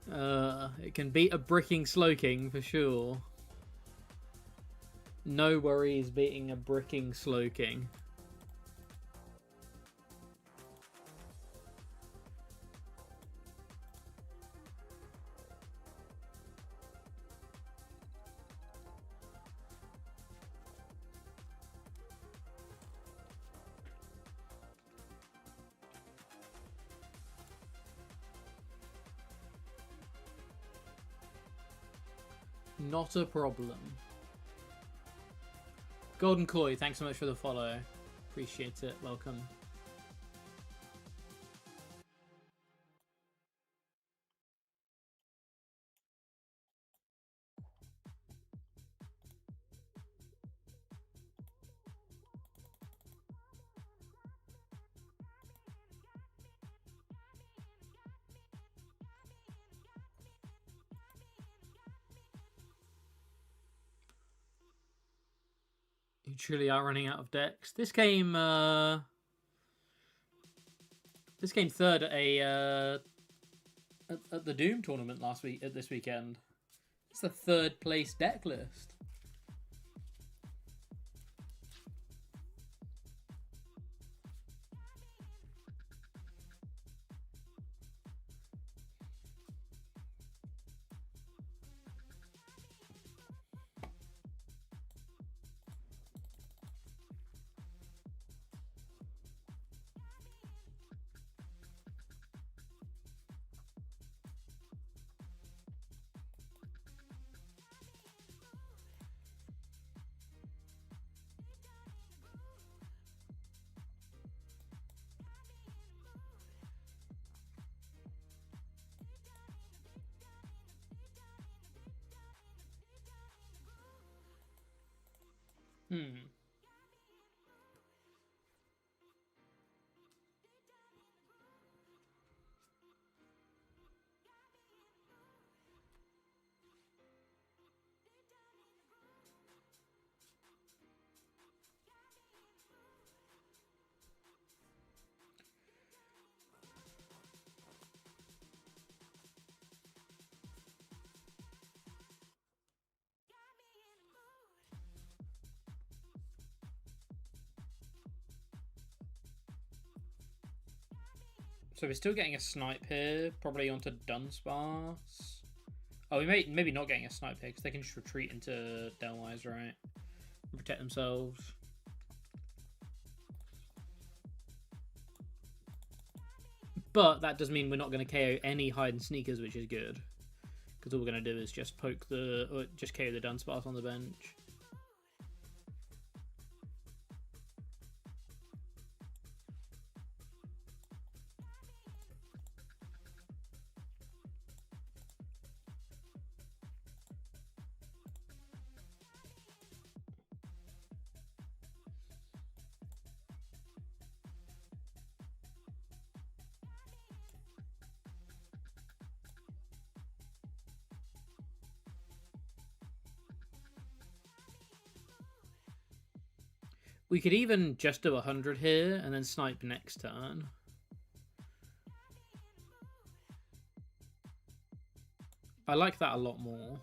S1: It can beat a Bricking Slowking for sure. No worries beating a Bricking Slowking. Not a problem. Golden Koi, thanks so much for the follow. Appreciate it. Welcome. You truly are running out of decks. This came third at a at the Doom tournament this weekend. It's the 3rd place deck list. Hmm. So we're still getting a snipe here, probably onto Dunsparce. Oh, we may maybe not getting a snipe here because they can just retreat into Delwise, right? And protect themselves. But that does mean we're not going to KO any hide and sneakers, which is good. Because all we're going to do is just poke or just KO the Dunsparce on the bench. We could even just do 100 here and then snipe next turn. I like that a lot more.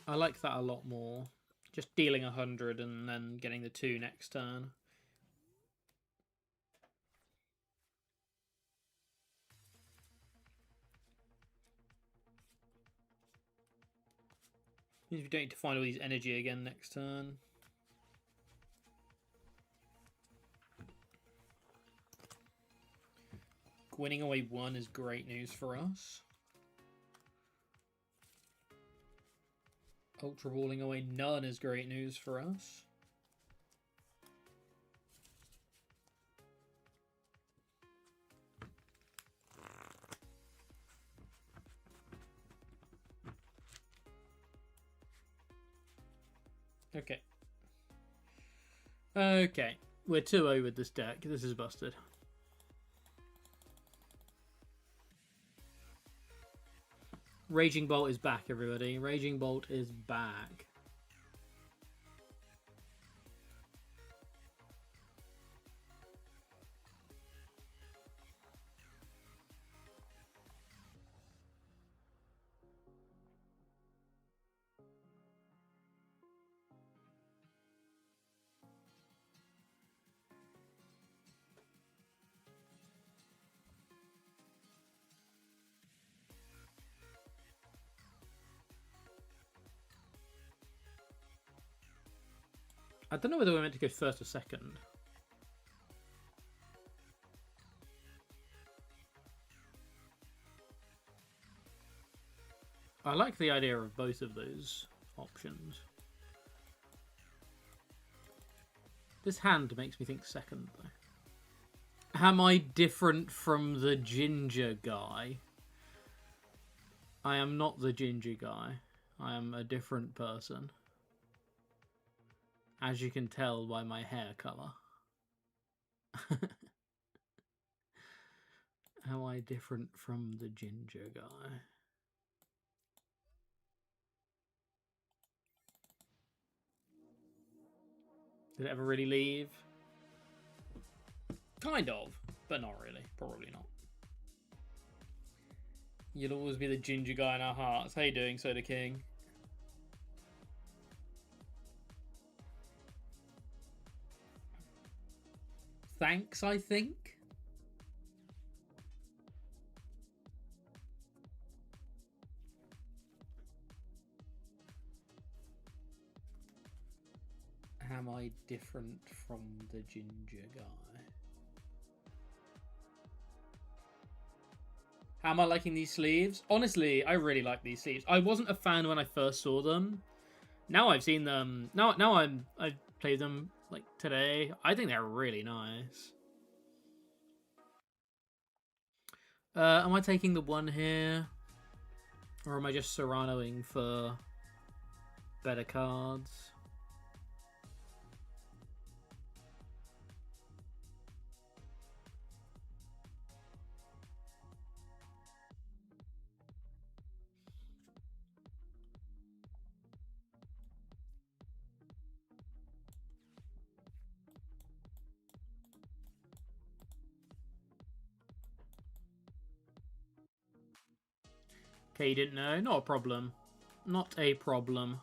S1: I like that a lot more. Just dealing 100 and then getting the 2 next turn. Means we don't need to find all these energy again next turn. Winning away 1 is great news for us. Ultra Balling away none is great news for us. Okay. Okay. We're 2-0 with this deck. This is busted. Raging Bolt is back, everybody. Raging Bolt is back. I don't know whether we're meant to go first or second. I like the idea of both of those options. This hand makes me think second, though. Am I different from the ginger guy? I am not the ginger guy. I am a different person. As you can tell by my hair colour. Am I different from the ginger guy? Did it ever really leave? Kind of, but not really. Probably not. You'll always be the ginger guy in our hearts. How you doing, Soda King? Thanks, I think. Am I different from the ginger guy? How am I liking these sleeves? Honestly, I really like these sleeves. I wasn't a fan when I first saw them. Now I've seen them. Now I've played them like today. I think they're really nice. Am I taking the 1 here? Or am I just Serranoing for better cards. Okay, you didn't know? Not a problem. Not a problem.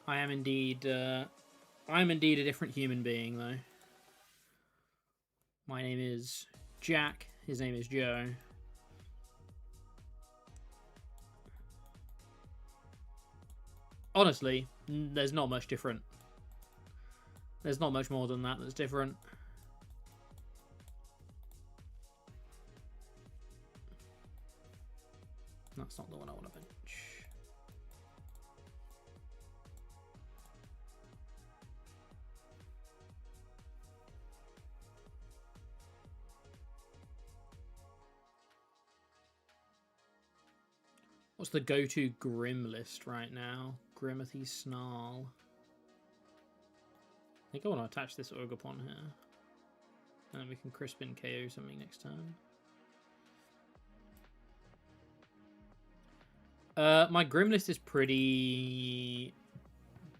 S1: I am indeed a different human being, though. My name is Jack. His name is Joe. Honestly, there's not much different. There's not much more than that that's different. That's not the one I want to bench. What's the go-to Grim list right now? Grimathy Snarl. I think I want to attach this Ogerpon here. And we can Crispin KO something next turn. My Grim list is pretty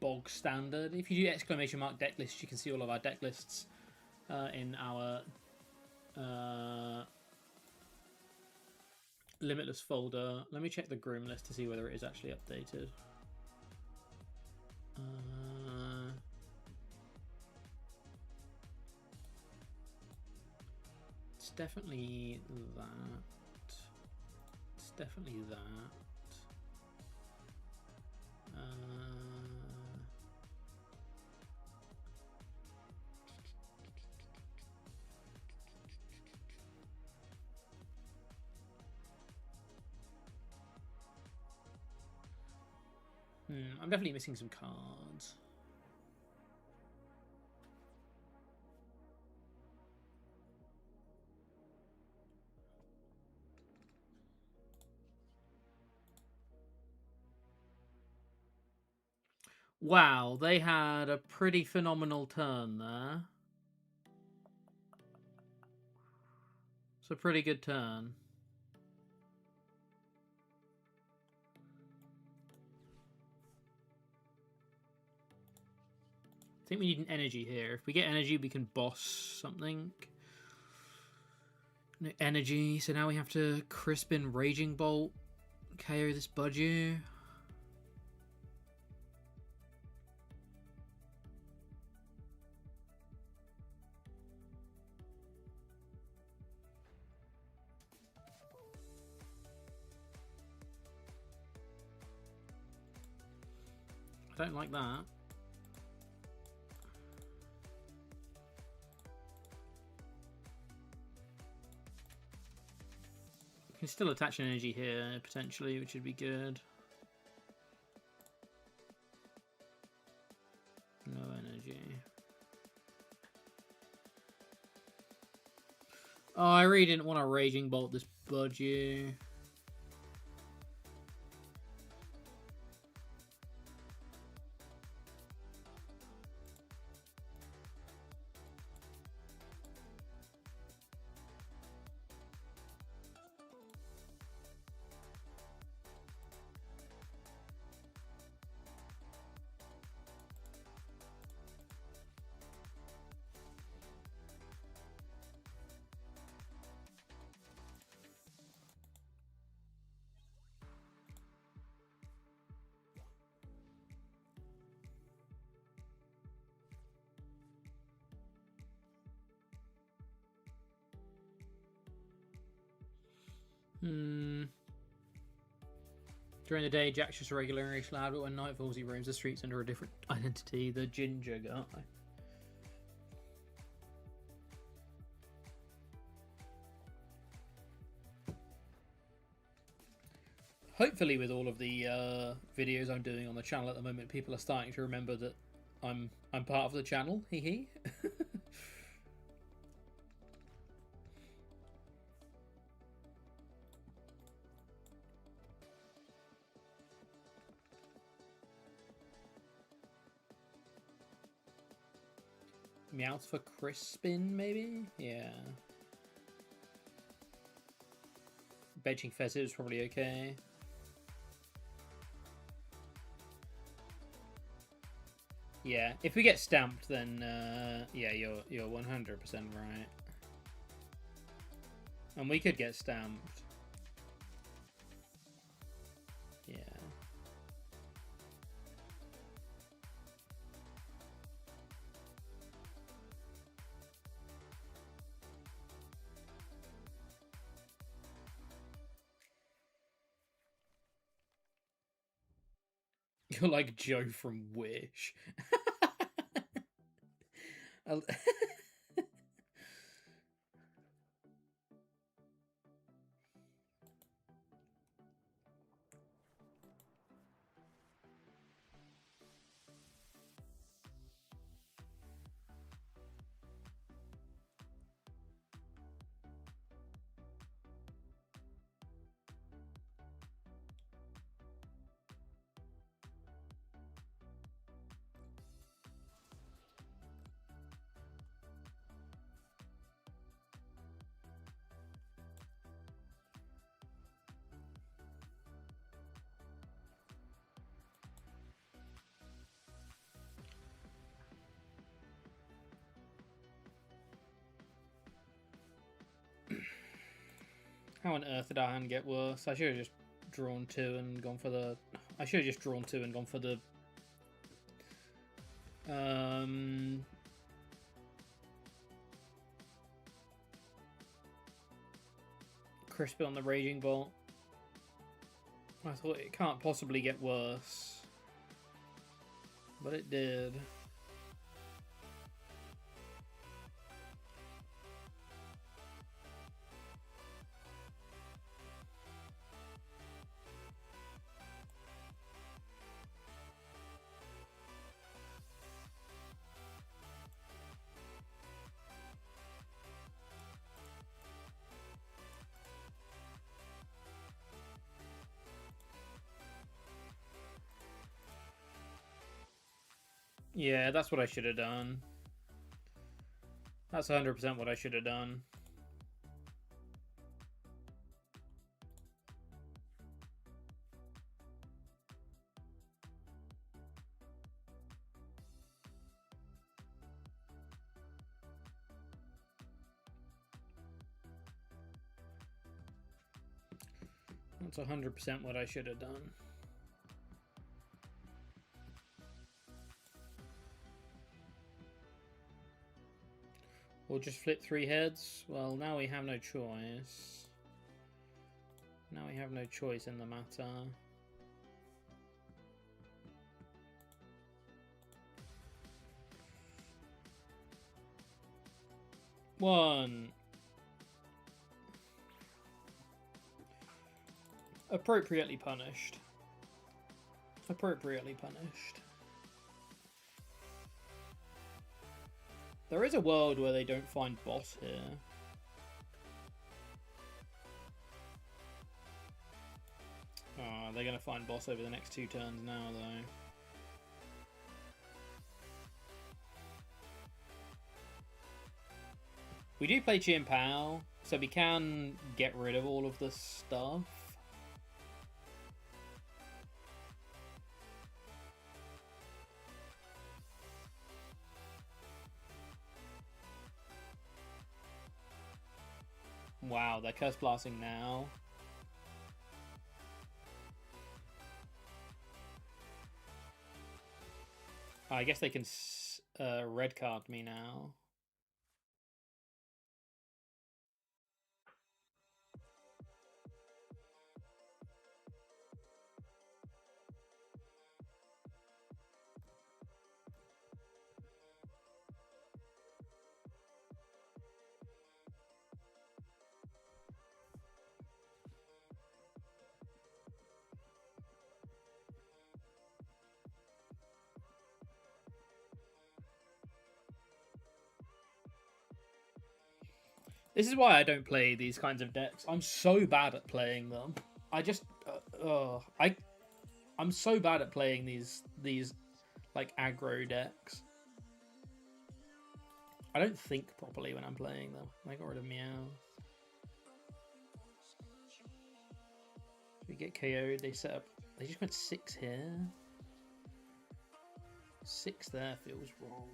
S1: bog standard. If you do exclamation mark deck lists, you can see all of our deck lists in our Limitless folder. Let me check the Grim list to see whether it is actually updated. It's definitely that. It's definitely that. I'm definitely missing some cards. Wow, they had a pretty phenomenal turn there. It's a pretty good turn. I think we need an energy here. If we get energy, we can boss something. No energy, so now we have to Crispin Raging Bolt, KO this Budgie. I don't like that. We can still attach an energy here, potentially, which would be good. No energy. Oh, I really didn't want to Raging Bolt this Budgie. During the day, Jack's just regularly loud, but when night falls, he roams the streets under a different identity, the ginger guy. Hopefully, with all of the videos I'm doing on the channel at the moment, people are starting to remember that I'm part of the channel. Hee hee. Meowth for Crispin, maybe? Yeah. Benching Fezz is probably okay. Yeah, if we get stamped, then yeah, you're 100% right. And we could get stamped. Yeah. You're like Joe from Wish. How on earth did our hand get worse? I should have just drawn 2 and gone for the... I should have just drawn 2 and gone for the... Crispy on the Raging Bolt. I thought it can't possibly get worse. But it did. Yeah, that's what I should have done. That's 100% what I should have done. That's 100% what I should have done. We'll just flip 3 heads. Well, now we have no choice. Now we have no choice in the matter. One. Appropriately punished. Appropriately punished. There is a world where they don't find boss here. Oh, they're going to find boss over the next 2 turns now, though. We do play Chien Pao, so we can get rid of all of this stuff. Wow, they're curse blasting now. I guess they can red card me now. This is why I don't play these kinds of decks. I'm so bad at playing them. I just, I'm so bad at playing these like aggro decks. I don't think properly when I'm playing them. I got rid of Meow. We get KO'd, they set up... They just went 6 here. 6 there feels wrong.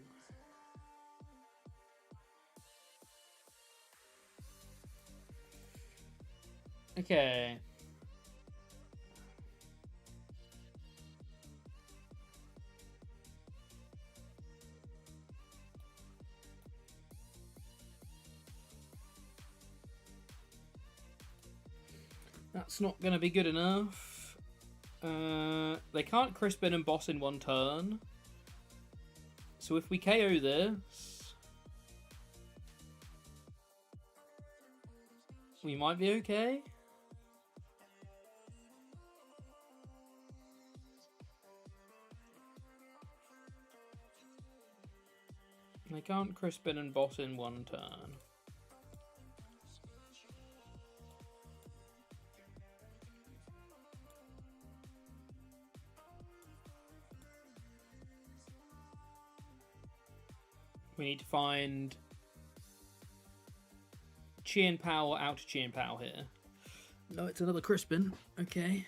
S1: Okay. That's not going to be good enough. They can't Crispin and boss in one turn. So if we KO this, we might be okay. They can't Crispin and boss in one turn. We need to find Chi and Pow or out to Chi and Pow here. No, it's another Crispin. Okay.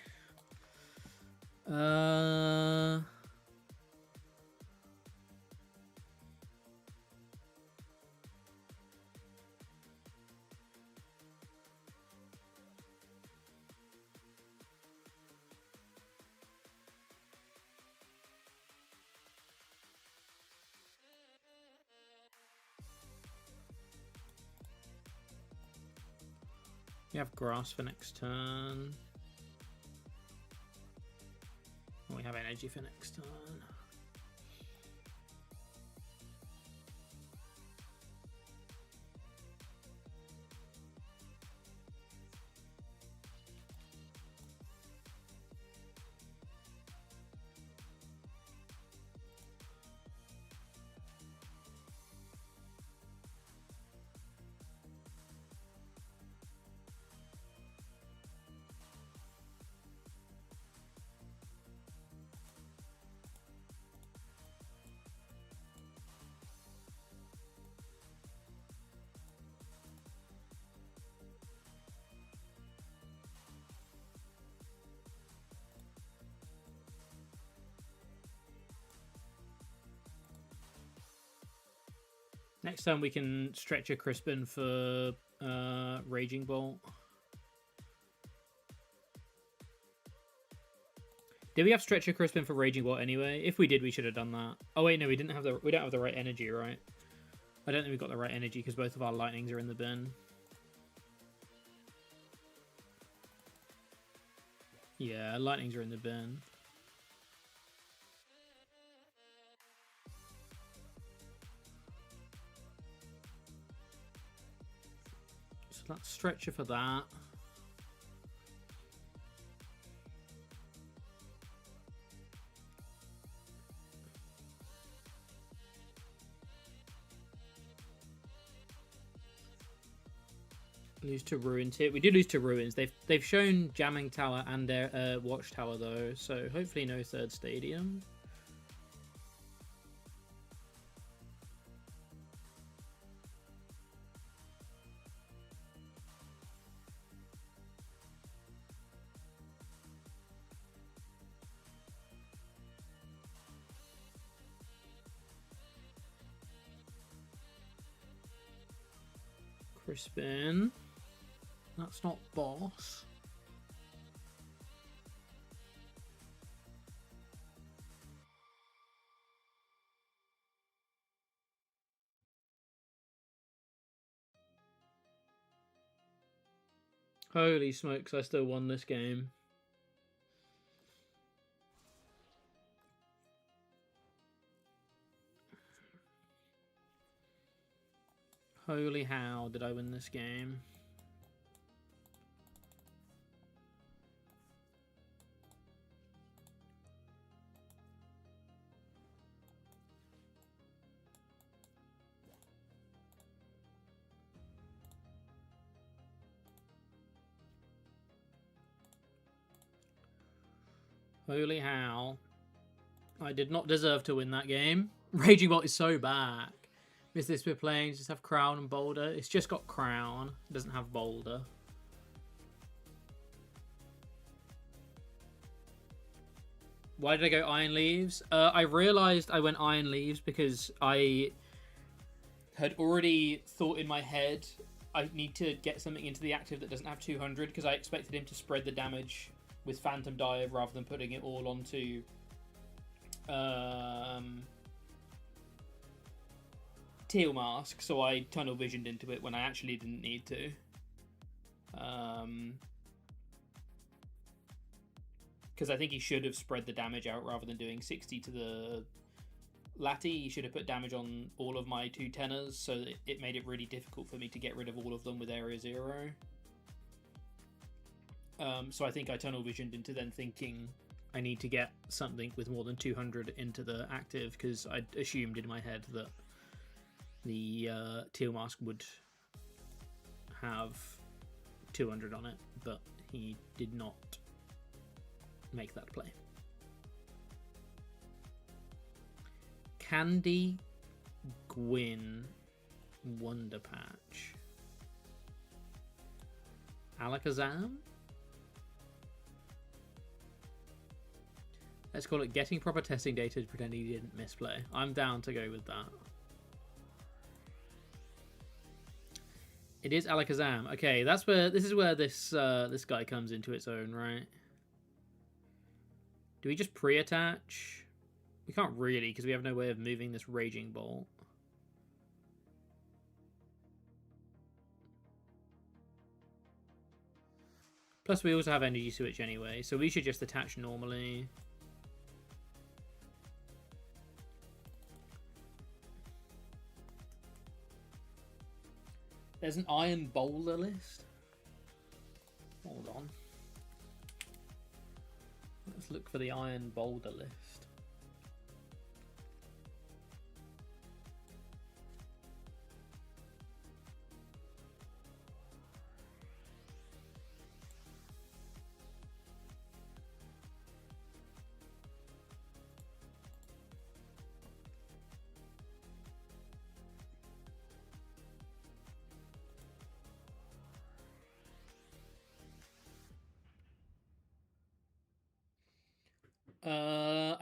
S1: You have grass for next turn. We have energy for next turn. Next time we can stretch a Crispin for Raging Bolt. Did we have Stretcher Crispin for Raging Bolt anyway? If we did, we should have done that. Oh wait, no, we didn't have the. We don't have the right energy, right? I don't think we got the right energy because both of our lightnings are in the bin. Yeah, lightnings are in the bin. So that's Stretcher for that. Lose to Ruins here. We did lose to Ruins. They've shown Jamming Tower and Watchtower though, so hopefully no third stadium. Crispin. That's not boss. Holy smokes, I still won this game. Holy how did I win this game? Holy how. I did not deserve to win that game. Raging Bolt is so back. Is this we're playing? Just have Crown and Boulder? It's just got Crown. It doesn't have Boulder. Why did I go Iron Leaves? I realised I went Iron Leaves because I had already thought in my head I need to get something into the active that doesn't have 200 because I expected him to spread the damage with Phantom Dive rather than putting it all onto Teal Mask, so I tunnel visioned into it when I actually didn't need to. Because I think he should have spread the damage out rather than doing 60 to the Lati. He should have put damage on all of my 2 tenors, so that it made it really difficult for me to get rid of all of them with Area 0. So I think I tunnel visioned into then thinking I need to get something with more than 200 into the active, because I assumed in my head that the Teal Mask would have 200 on it, but he did not make that play. Candy Gwyn Wonder Patch. Alakazam? Let's call it getting proper testing data to pretend he didn't misplay. I'm down to go with that. It is Alakazam. Okay, this is where this guy comes into its own, right? Do we just pre-attach? We can't really, because we have no way of moving this Raging Bolt. Plus, we also have Energy Switch anyway, so we should just attach normally. There's an Iron Boulder list. Hold on. Let's look for the Iron Boulder list.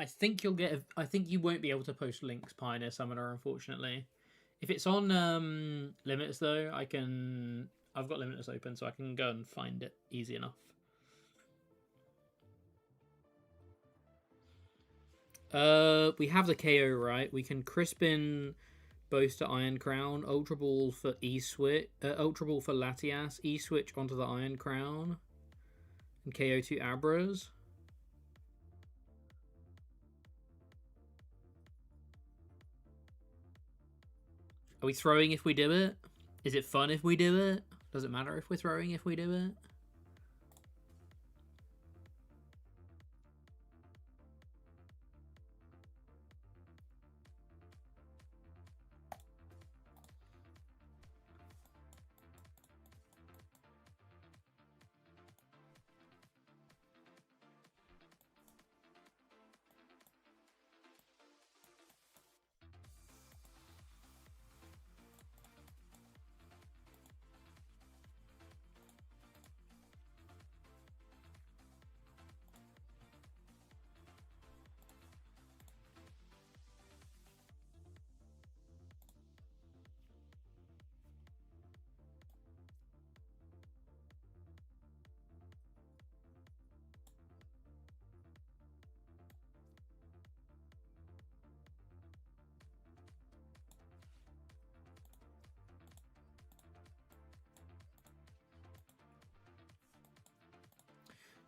S1: I think you'll get. I think you won't be able to post links, Pioneer Summoner, unfortunately. If it's on Limitless though, I can. I've got Limitless open, so I can go and find it easy enough. We have the KO right. We can Crispin Boast to Iron Crown, Ultra Ball for E-Switch, Ultra Ball for Latias, E-Switch onto the Iron Crown, and KO 2 Abras. Are we throwing if we do it? Is it fun if we do it? Does it matter if we're throwing if we do it?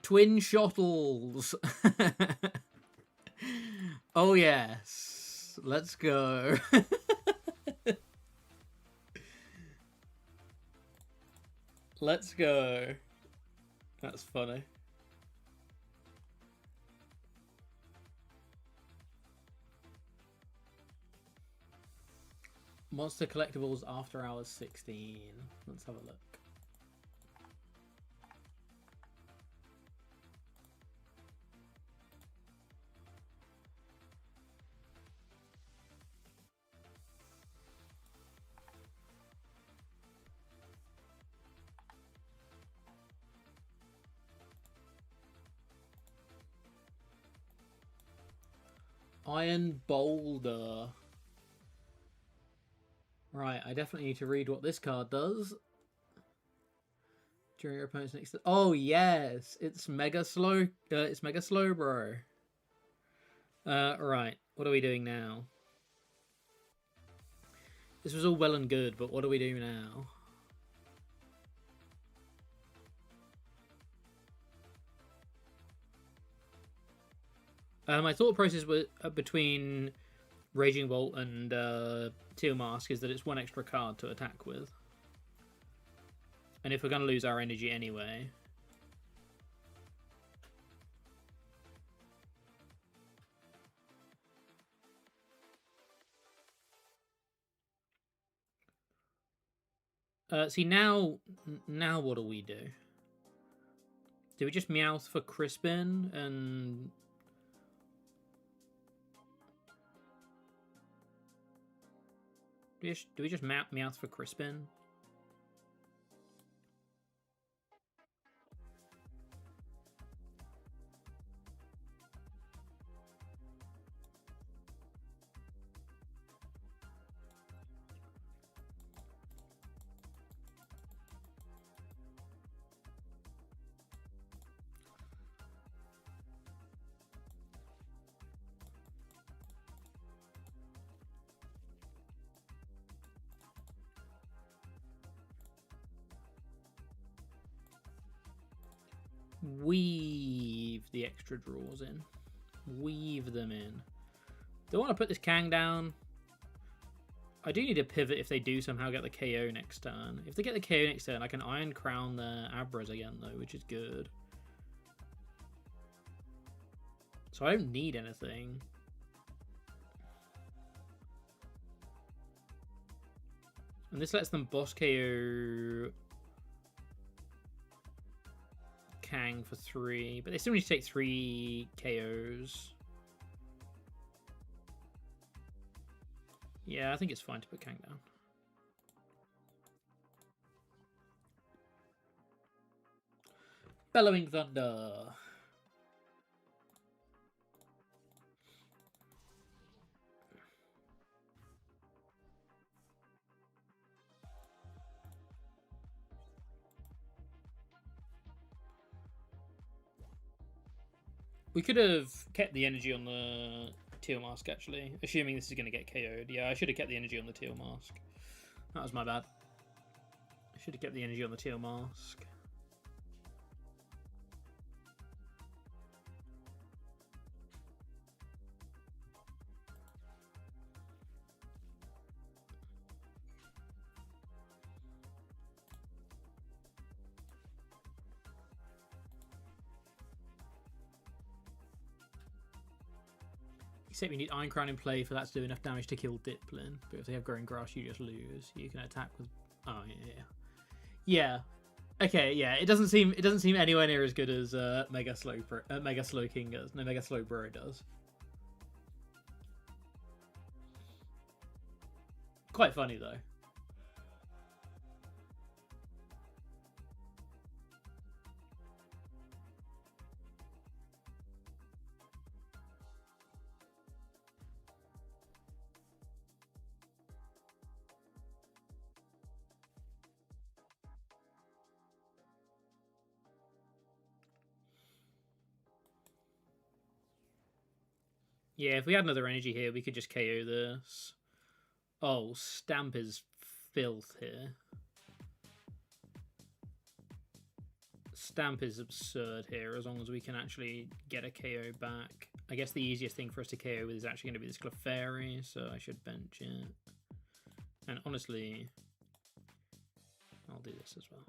S1: Twin Shottles. Oh yes, let's go. Let's go. That's funny. Monster Collectibles After Hours 16. Let's have a look. Iron Boulder. Right, I definitely need to read what this card does. During your opponent's next... Oh, yes! It's Mega Slow... it's Mega Slowbro. Right. What are we doing now? This was all well and good, but what do we do now? My thought process was between Raging Bolt and Teal Mask is that it's one extra card to attack with. And if we're going to lose our energy anyway... see, now what do we do? Do we just Meowth for Crispin and... Do we just Meowth for Crispin? Weave the extra draws in. Weave them in. Do I want to put this Kang down? I do need a pivot if they do somehow get the KO next turn. If they get the KO next turn, I can Iron Crown their Abras again, though, which is good. So I don't need anything. And this lets them boss KO Kang for 3, but they still need to take 3 KOs. Yeah, I think it's fine to put Kang down. Bellowing Thunder. We could have kept the energy on the Teal Mask, actually. Assuming this is going to get KO'd. Yeah, I should have kept the energy on the Teal Mask. That was my bad. I should have kept the energy on the Teal Mask. Except you need Iron Crown in play for that to do enough damage to kill Diplin. But if they have Growing Grass, you just lose. You can attack with... Oh, yeah. Yeah. Okay, yeah. It doesn't seem anywhere near as good as Mega Slow King does. No, Mega Slow Bro does. Quite funny, though. Yeah, if we had another energy here, we could just KO this. Oh, Stamp is filth here. Stamp is absurd here, as long as we can actually get a KO back. I guess the easiest thing for us to KO with is actually going to be this Clefairy, so I should bench it. And honestly, I'll do this as well.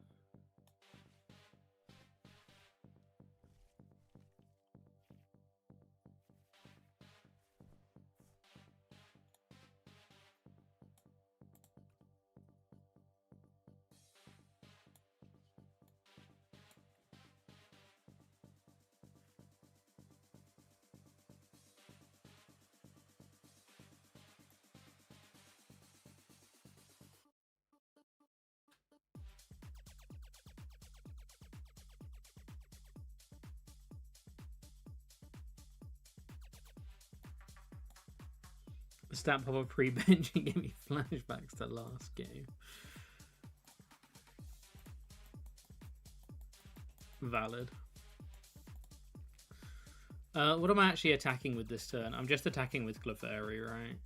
S1: Stamp up a pre-bench and give me flashbacks to last game. Valid. What am I actually attacking with this turn? I'm just attacking with Clefairy, right?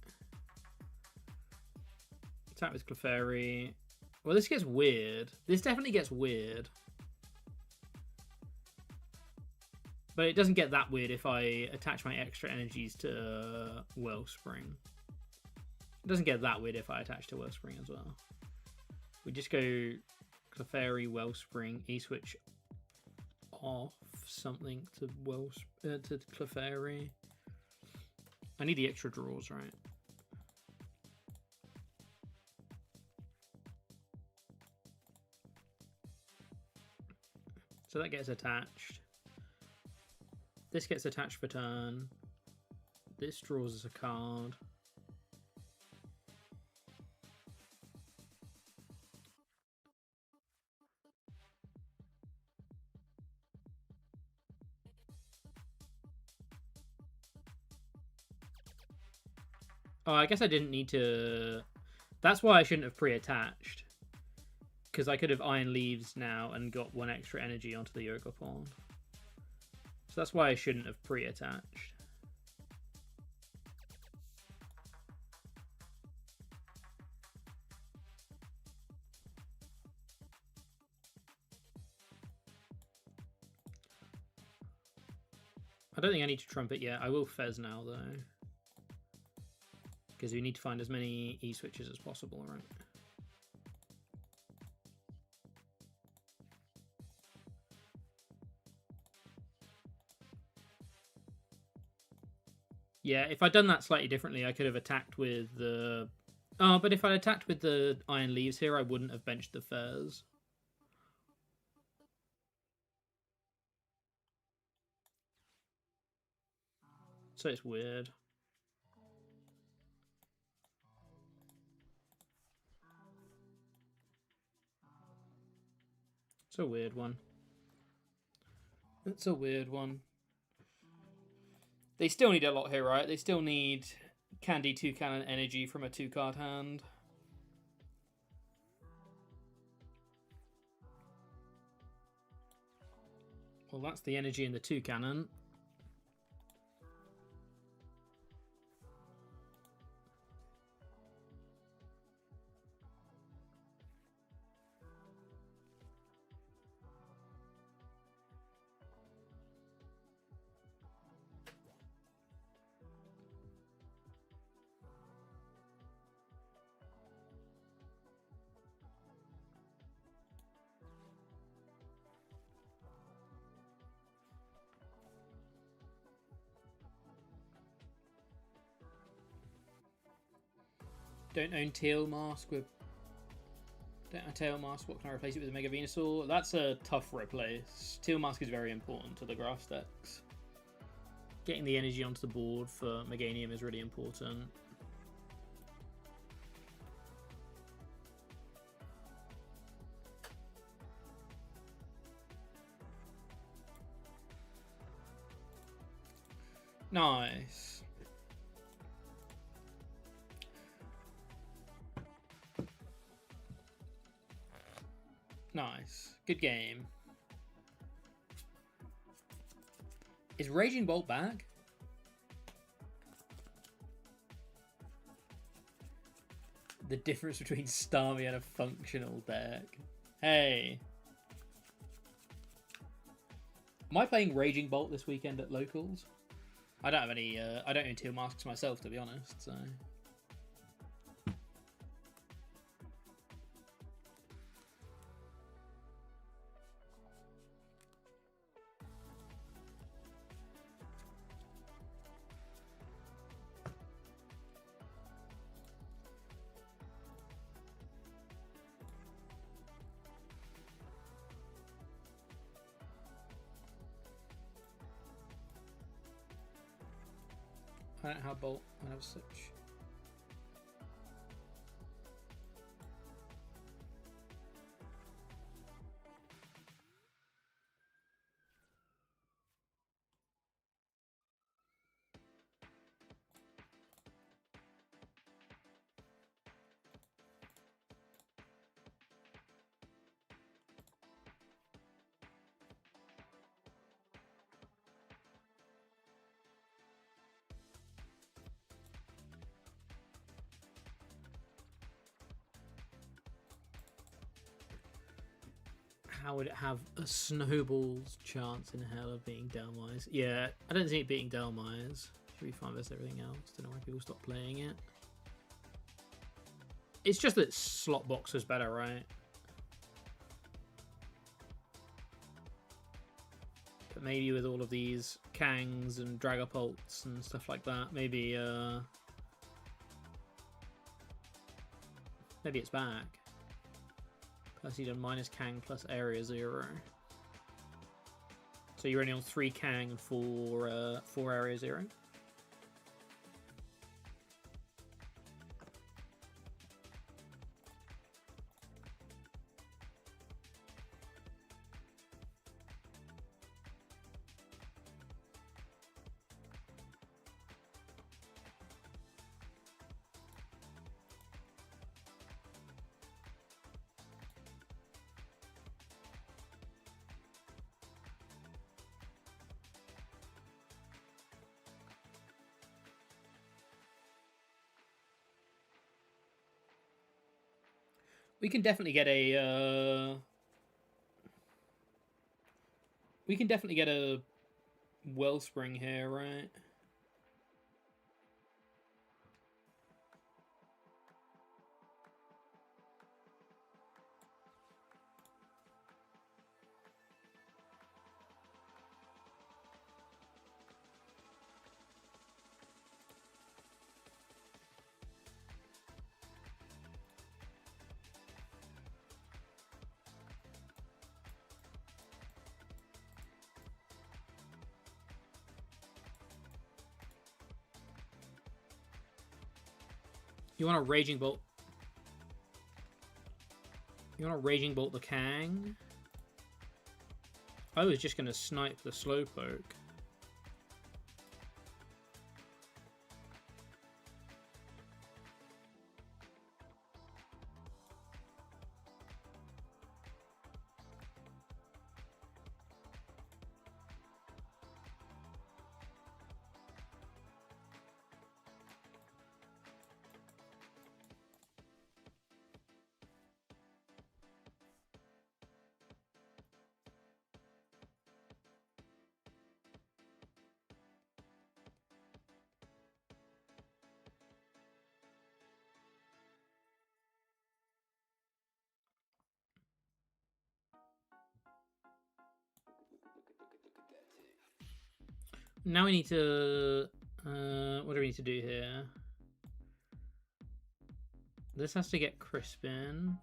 S1: Attack with Clefairy. Well, this gets weird. This definitely gets weird. But it doesn't get that weird if I attach my extra energies to Wellspring. It doesn't get that weird if I attach to Wellspring as well. We just go Clefairy, Wellspring, E-switch off something to to Clefairy. I need the extra draws, right? So that gets attached. This gets attached for turn. This draws as a card. Oh, I guess I didn't need to... That's why I shouldn't have pre-attached. Because I could have Iron Leaves now and got one extra energy onto the Yoga Pond. So that's why I shouldn't have pre-attached. I don't think I need to Trumpet yet. I will Fez now, though. Because we need to find as many E-switches as possible, right? Yeah, if I'd done that slightly differently, I could have attacked with the... Oh, but if I'd attacked with the Iron Leaves here, I wouldn't have benched the Fez. So it's weird. It's a weird one. It's a weird one. They still need a lot here, right? They still need Candy 2-Cannon energy from a 2-card hand. Well, that's the energy in the 2-Cannon. Don't own Tail Mask with... Don't own Tail Mask, what can I replace it with? A Mega Venusaur? That's a tough replace. Tail Mask is very important to the grass decks. Getting the energy onto the board for Meganium is really important. Nice. Nice. Good game. Is Raging Bolt back? The difference between Starmie and a functional deck. Hey. Am I playing Raging Bolt this weekend at locals? I don't have any, I don't own Teal Masks myself, to be honest, so... I don't have Bolt, I have Switch. How would it have a snowball's chance in hell of beating Delmires? Yeah, I don't see it beating Delmires. Should be fine with everything else. Don't know why people stop playing it. It's just that slot box was better, right? But maybe with all of these Kangs and Dragapults and stuff like that, maybe maybe it's back. Plus you done minus Kang plus area 0. So you're only on 3 Kang and 4 area 0. We can definitely get a Wellspring here, right? You want a Raging Bolt? You want a Raging Bolt the Kang? I was just going to snipe the Slowpoke. Now we need to... what do we need to do here? This has to get Crispin.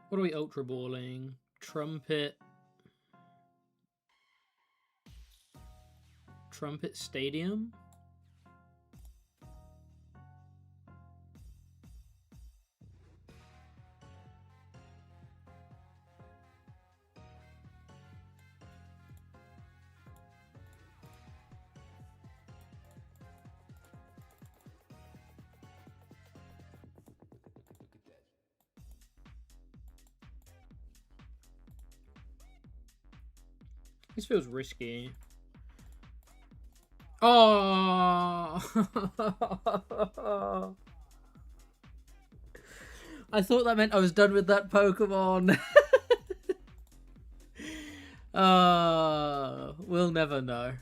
S1: What are we ultra balling? Trumpet Stadium? This feels risky. Oh! I thought that meant I was done with that Pokemon. We'll never know.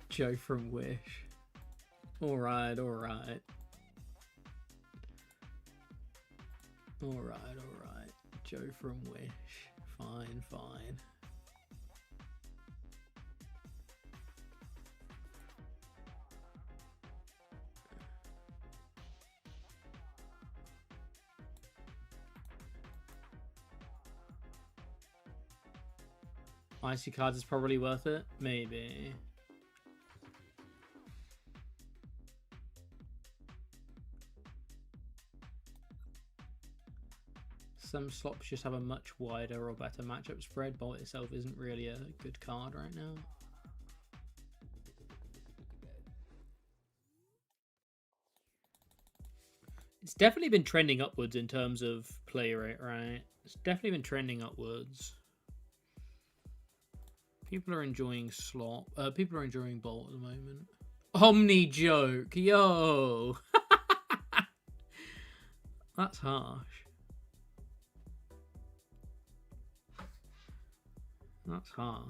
S1: Joe from Wish. Alright, alright. Alright. Joe from Wish. Fine. Icy cards is probably worth it. Maybe. Some slops just have a much wider or better matchup spread. Bolt itself isn't really a good card right now. It's definitely been trending upwards in terms of play rate, right? It's definitely been trending upwards. People are enjoying slop. People are enjoying Bolt at the moment. Omni joke, yo. That's harsh. That's harsh.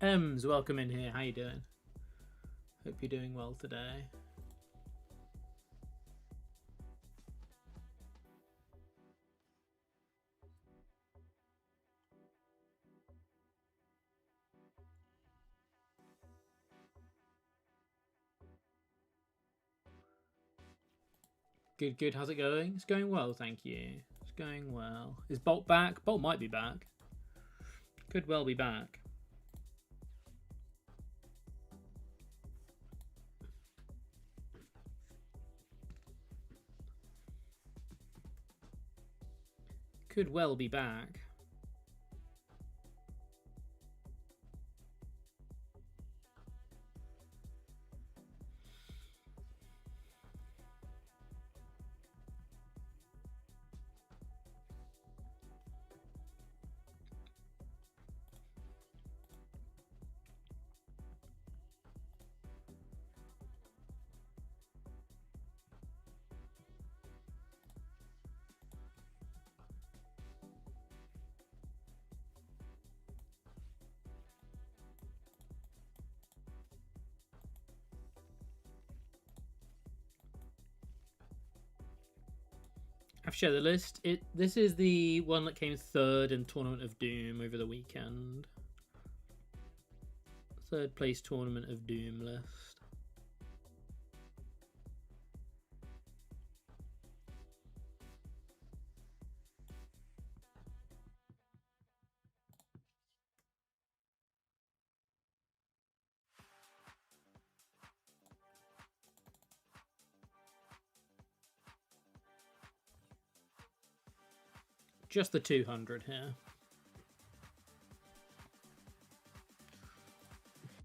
S1: Ems, welcome in here. How you doing? Hope you're doing well today. Good, good. How's it going? It's going well, thank you. It's going well. Is Bolt back? Bolt might be back. Could well be back. Could well be back. I've shared the list. This is the one that came third in Tournament of Doom over the weekend. Third place Tournament of Doom list. Just the 200 here.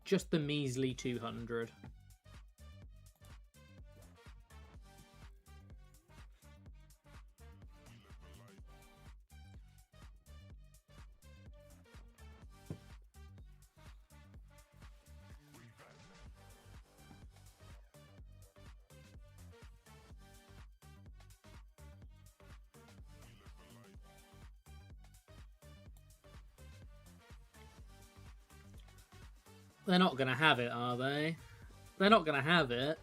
S1: Just the measly 200. They're not going to have it, are they? They're not going to have it.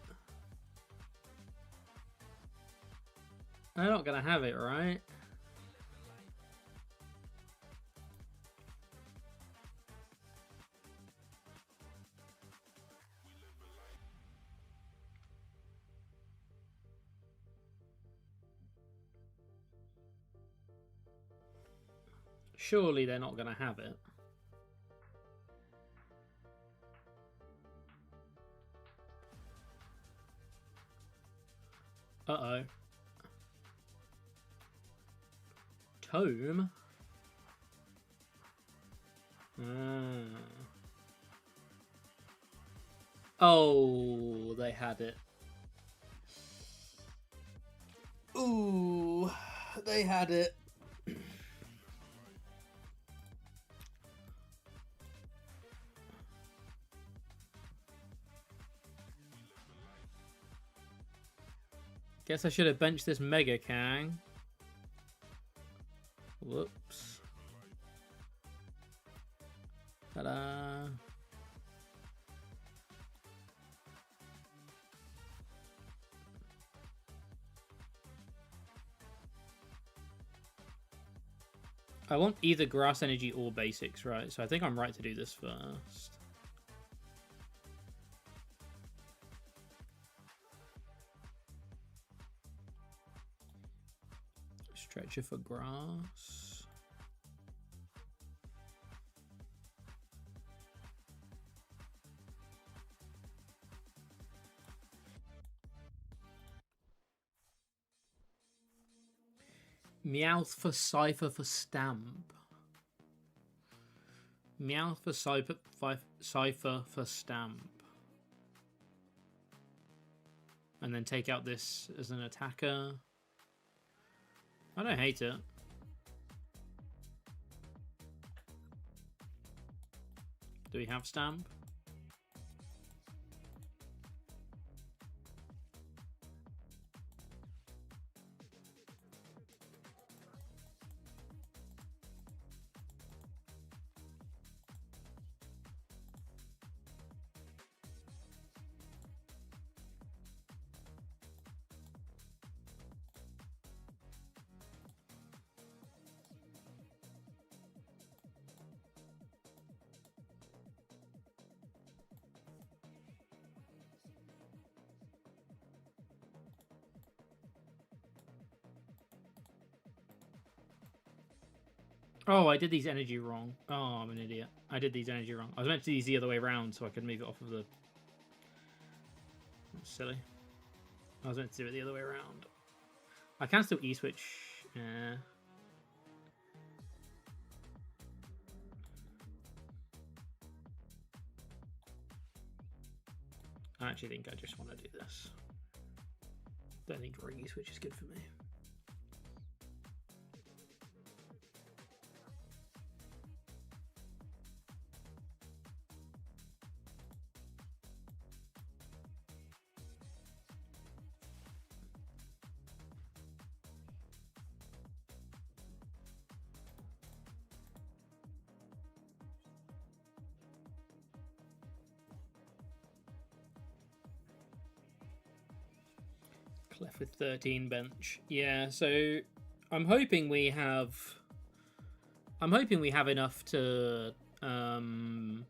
S1: They're not going to have it, right? Surely they're not going to have it. Uh-oh. Tome? Oh, they had it. Ooh, they had it. Guess I should have benched this Mega Kang. Whoops. Ta-da. I want either Grass Energy or Basics, right? So I think I'm right to do this first. Stretcher for Grass. Meowth for Cypher for Stamp. Meowth for Cypher for Stamp. And then take out this as an attacker. I don't hate it. Do we have Stamp? Oh, I did these energy wrong. Oh, I'm an idiot. I did these energy wrong. I was meant to do these the other way around so I could move it off of the... That's silly. I was meant to do it the other way around. I can still E-switch. Yeah. I actually think I just want to do this. Don't think drawing E-switch is good for me. Clef with 13 bench. Yeah, so I'm hoping we have enough to I'm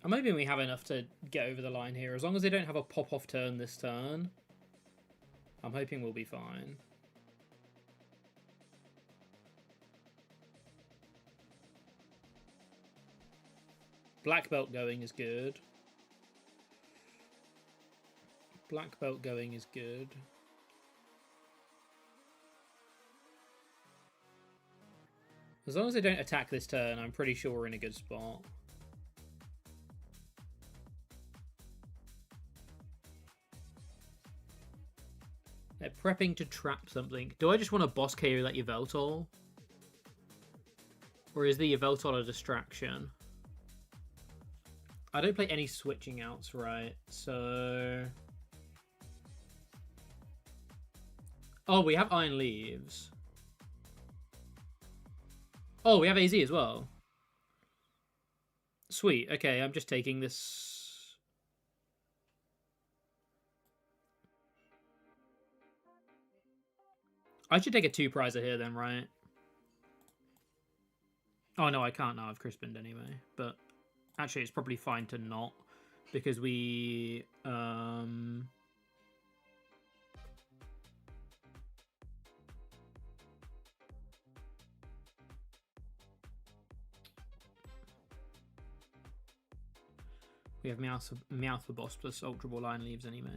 S1: hoping we have enough to get over the line here. As long as they don't have a pop-off turn this turn, I'm hoping we'll be fine. Black belt going is good. Black belt going is good. As long as they don't attack this turn, I'm pretty sure we're in a good spot. They're prepping to trap something. Do I just want to boss KO that Yveltal? Or is the Yveltal a distraction? I don't play any switching outs, right? So... Oh, we have Iron Leaves. Oh, we have AZ as well. Sweet. Okay, I'm just taking this. I should take a 2-prizer here then, right? Oh, no, I can't now. I've Crispined anyway. But actually, it's probably fine to not. Because we... We have Meowth for boss plus Ultra Ball Iron Leaves anyway.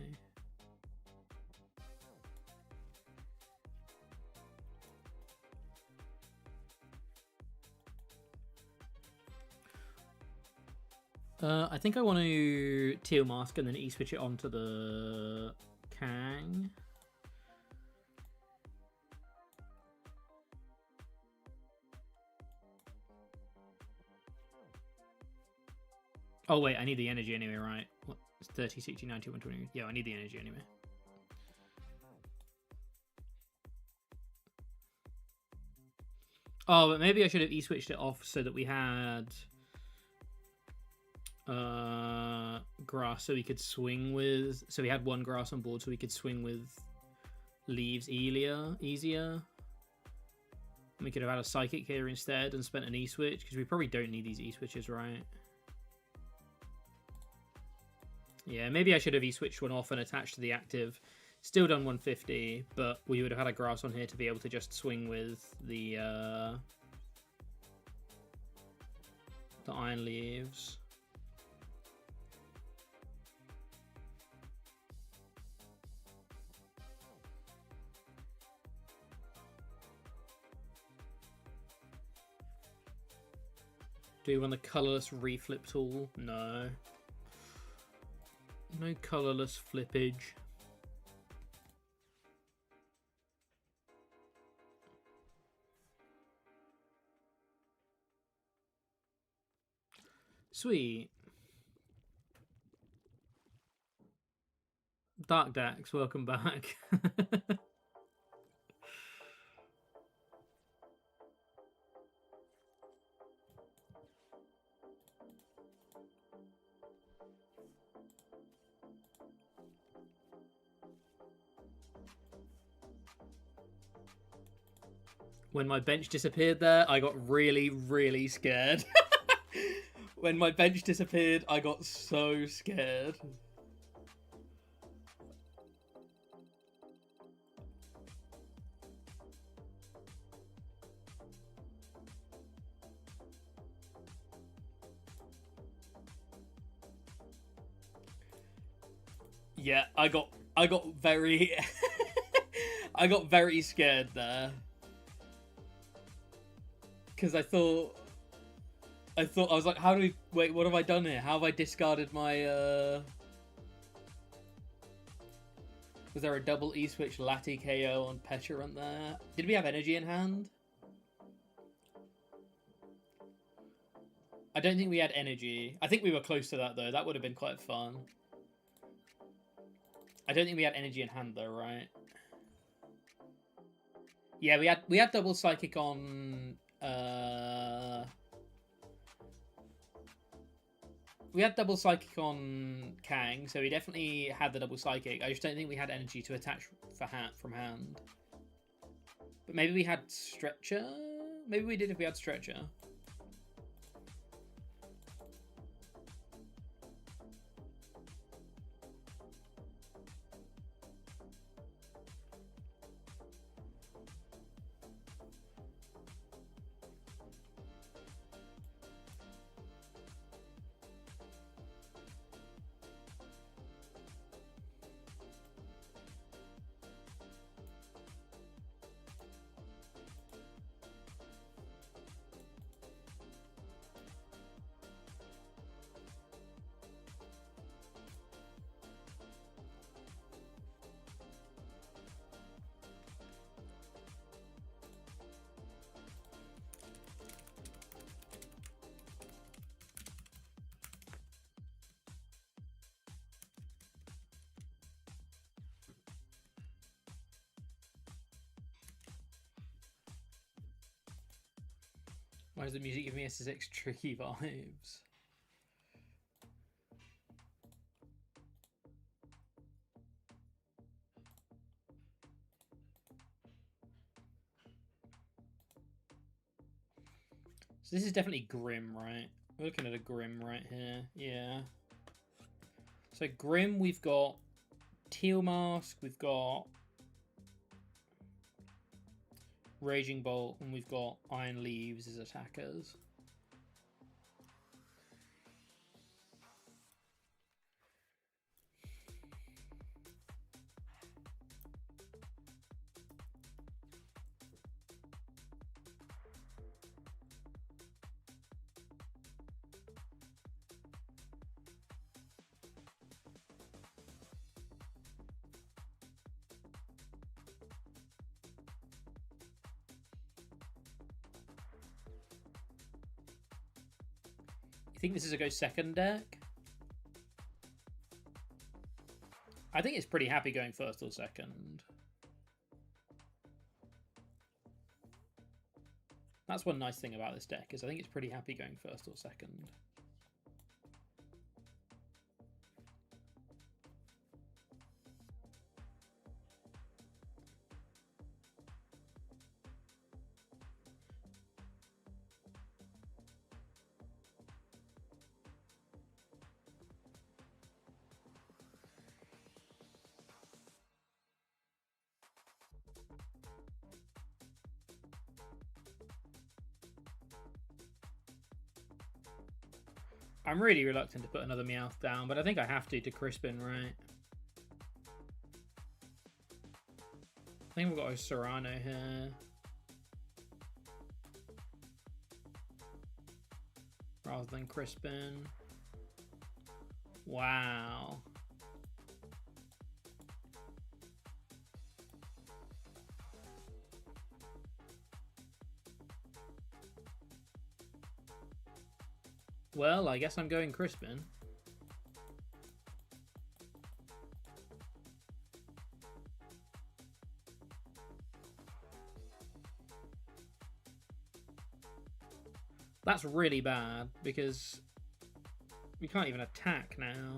S1: I think I want to Teal Mask and then E-switch it onto the Kang. Oh wait, I need the energy anyway, right? What? It's 30, 60, 90, 120. Yeah, I need the energy anyway. Oh, but maybe I should have E-switched it off so that we had grass so we could swing with. So we had one grass on board so we could swing with leaves easier. And we could have had a psychic here instead and spent an E-switch because we probably don't need these E-switches, right? Yeah, maybe I should have E-switched one off and attached to the active. Still done 150, but we would have had a grass on here to be able to just swing with the iron leaves. Do you want the colorless reflip tool? No. No colorless flippage. Sweet. Dark Dax, welcome back. When my bench disappeared there, I got really, really scared. When my bench disappeared, I got so scared. Yeah, I got very I got very scared there. Because I was like, how do we wait, what have I done here? How have I discarded my was there a double E-switch Lati KO on Petulant there? Did we have energy in hand? I don't think we had energy. I think we were close to that though. That would have been quite fun. I don't think we had energy in hand though, right? Yeah, we had double psychic on we had double psychic on Kang, so we definitely had the double psychic. I just don't think we had energy to attach from hand. But maybe we had stretcher? Maybe we did if we had stretcher. Why does the music give me SSX tricky vibes? So this is definitely Grim, right? We're looking at a Grim right here. Yeah. So Grim, we've got Teal Mask, we've got Raging Bolt, and we've got Iron Leaves as attackers. You think this is a go second deck? I think it's pretty happy going first or second. That's one nice thing about this deck, is I think it's pretty happy going first or second. I'm really reluctant to put another Meowth down, but I think I have to Crispin, right? I think we've got a Serrano here. Rather than Crispin. Wow. Well, I guess I'm going Crispin. That's really bad, because we can't even attack now.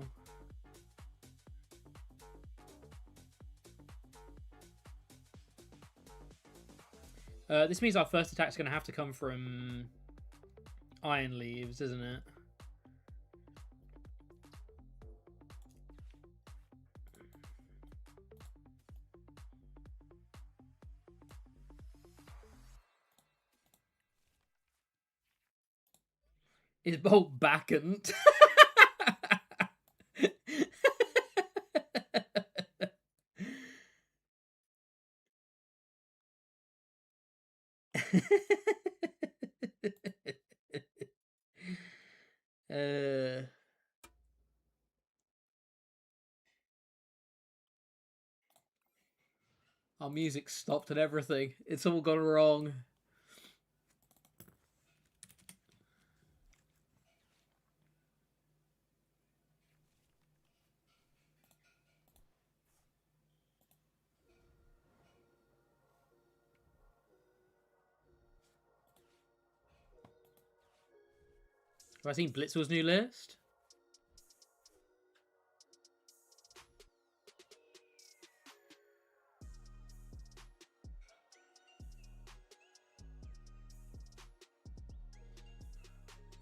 S1: This means our first attack's going to have to come from Iron Leaves, isn't it? Is Bolt vacant? Our music stopped and everything. It's all gone wrong. Have I seen Blitzwell's new list?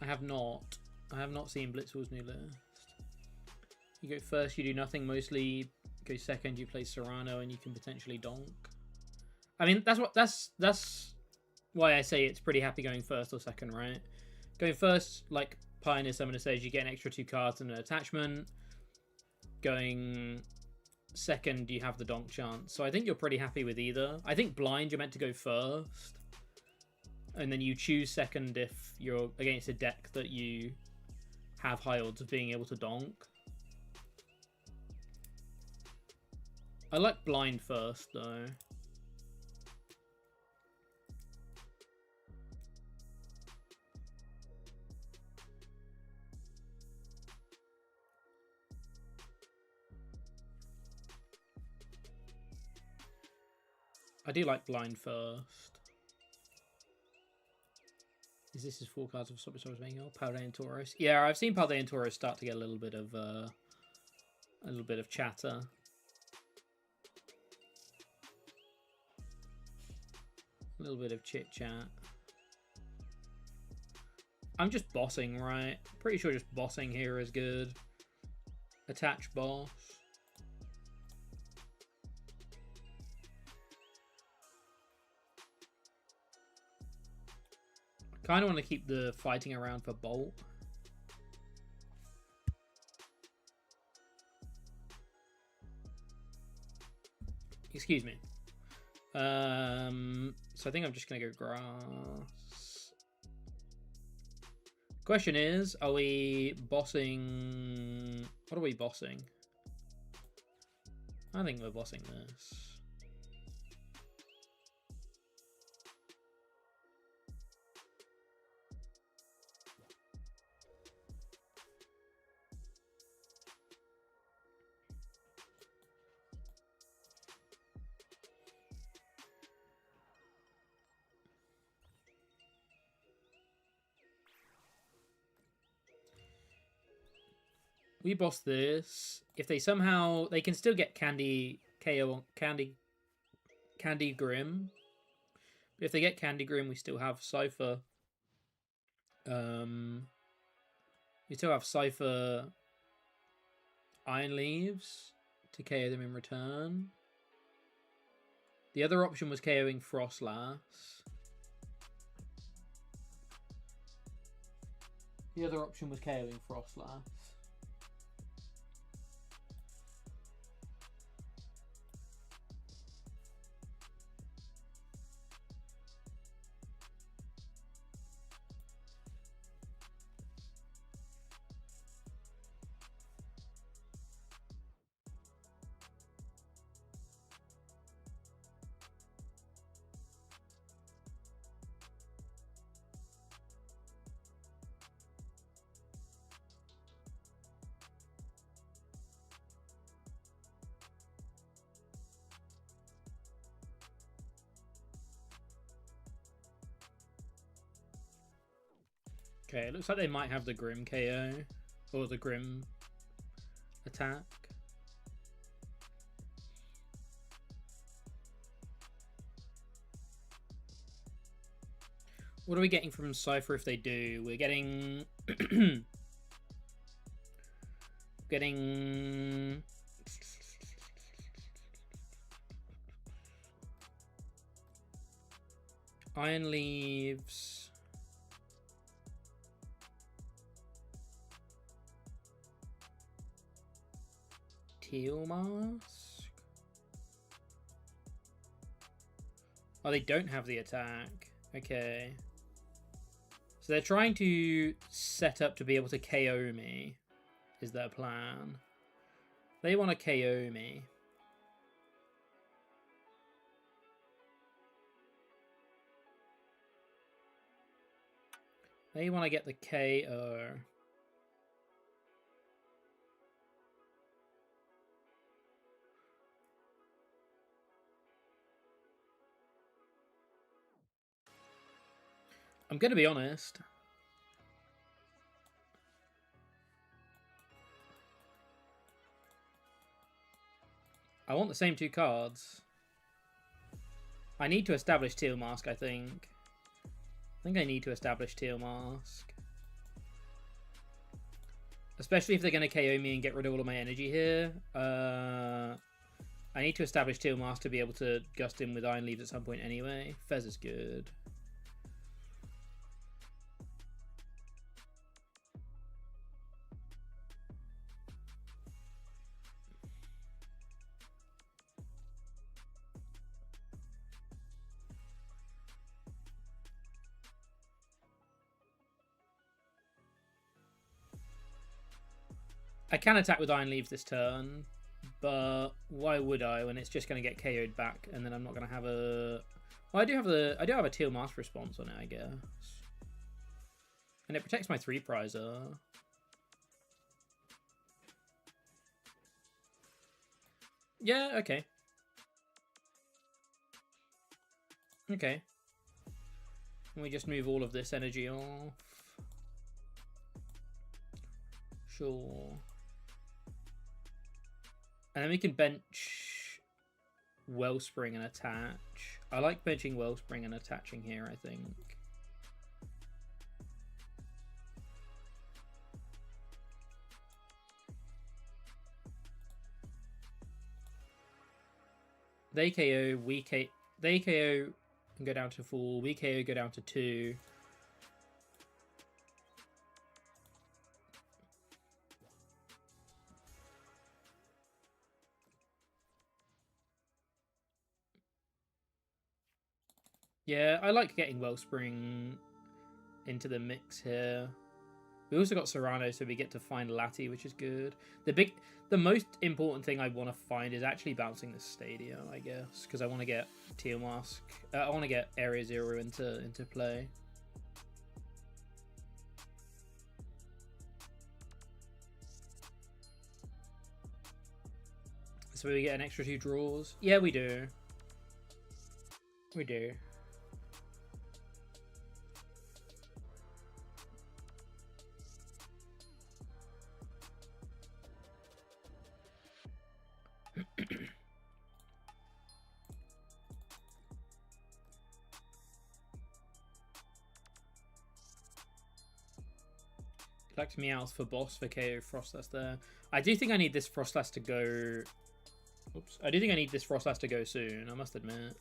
S1: I have not. I have not seen Blitzwell's new list. You go first, you do nothing. Mostly go second, you play Serrano, and you can potentially donk. I mean, that's why I say it's pretty happy going first or second, right? Going first, like Pioneer Summoner says, you get an extra 2 cards and an attachment. Going second, you have the donk chance. So I think you're pretty happy with either. I think blind, you're meant to go first. And then you choose second if you're against a deck that you have high odds of being able to donk. I like blind first, though. I do like blind first. Is this his 4 cards of Sobrasola's making? Oh, Paldean Tauros. Yeah, I've seen Paldean Tauros start to get a little bit of chatter. A little bit of chit chat. I'm just bossing, right? Pretty sure just bossing here is good. Attach boss. Kind of want to keep the fighting around for Bolt. Excuse me. So I think I'm just going to go grass. Question is, are we bossing... What are we bossing? I think we're bossing this. We boss this. If they somehow... They can still get Candy KO... Candy Grim. But if they get Candy Grim, we still have Cypher. We still have Cypher Iron Leaves to KO them in return. The other option was KOing Frostlass. Okay, it looks like they might have the Grim KO. Or the Grim attack. What are we getting from Cypher if they do? We're getting... getting... Iron Leaves... Teal Mask? Oh, they don't have the attack. Okay. So they're trying to set up to be able to KO me, is their plan. They want to KO me. They want to get the KO. I'm going to be honest. I want the same two cards. I need to establish Teal Mask, I think. I think I need to establish Teal Mask. Especially if they're going to KO me and get rid of all of my energy here. I need to establish Teal Mask to be able to gust in with Iron Leaves at some point anyway. Fez is good. I can attack with Iron Leaves this turn, but why would I when it's just going to get KO'd back and then I'm not going to have a... Well, I do have a Teal Mask response on it, I guess. And it protects my 3-prizer. Yeah, okay. Okay. And we just move all of this energy off. Sure. And then we can bench Wellspring and attach. I like benching Wellspring and attaching here, I think. They KO, we KO. They KO and go down to 4. We KO, go down to 2. Yeah, I like getting Wellspring into the mix here. We also got Serrano, so we get to find Lati, which is good. The most important thing I want to find is actually bouncing the Stadium, I guess, because I want to get Teal Mask. I want to get Area Zero into play. So we get an extra 2 draws. Yeah, we do. We do. Collect Meowth for boss for KO Frostlass there. I do think I need this Frostlass to go... Oops. I do think I need this Frostlass to go soon, I must admit.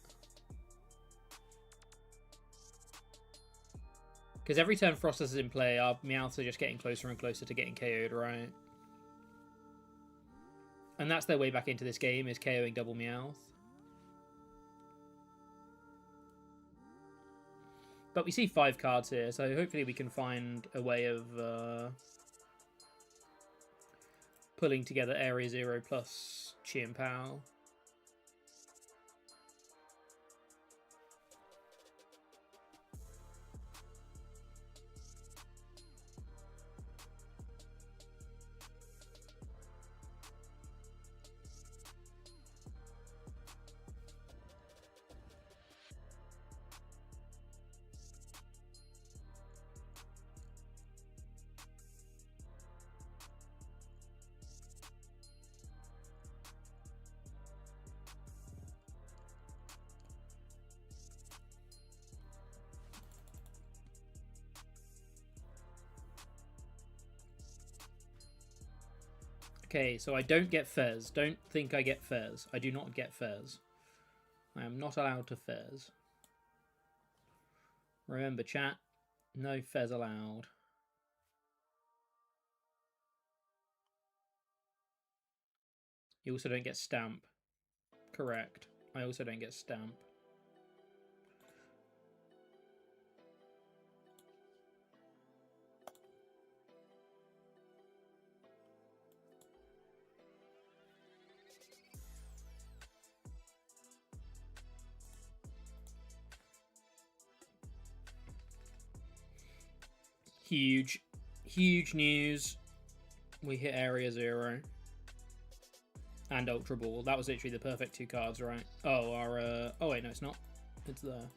S1: Because every turn Frostlass is in play, our Meowths are just getting closer and closer to getting KO'd, right? And that's their way back into this game, is KOing double Meowth. But we see 5 cards here, so hopefully we can find a way of pulling together Area 0 plus Chien-Pao. Okay, so I don't get Fez. Don't think I get Fez. I do not get Fez. I am not allowed to Fez. Remember, chat, no Fez allowed. You also don't get Stamp. Correct. I also don't get Stamp. Huge news. We hit Area 0. And Ultra Ball. That was literally the perfect 2 cards, right? Oh, our... oh, wait, no, it's not. It's there.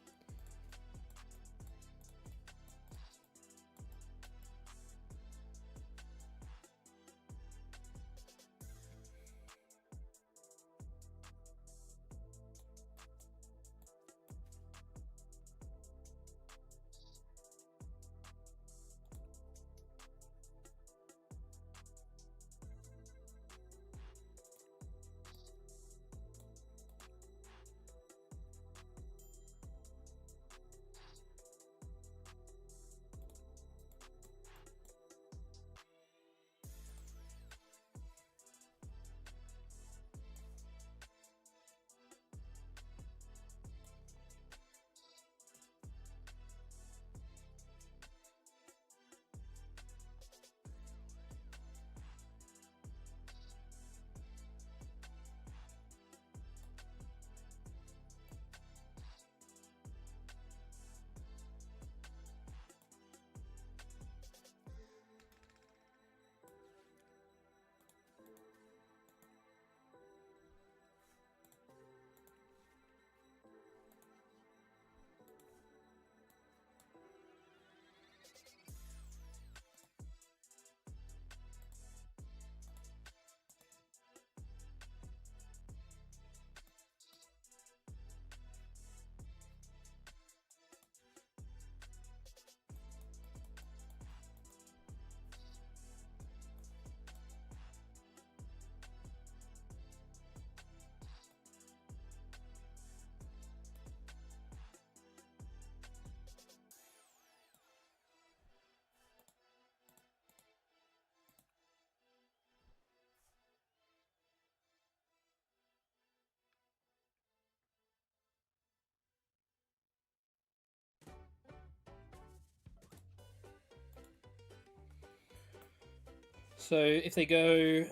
S1: So if they go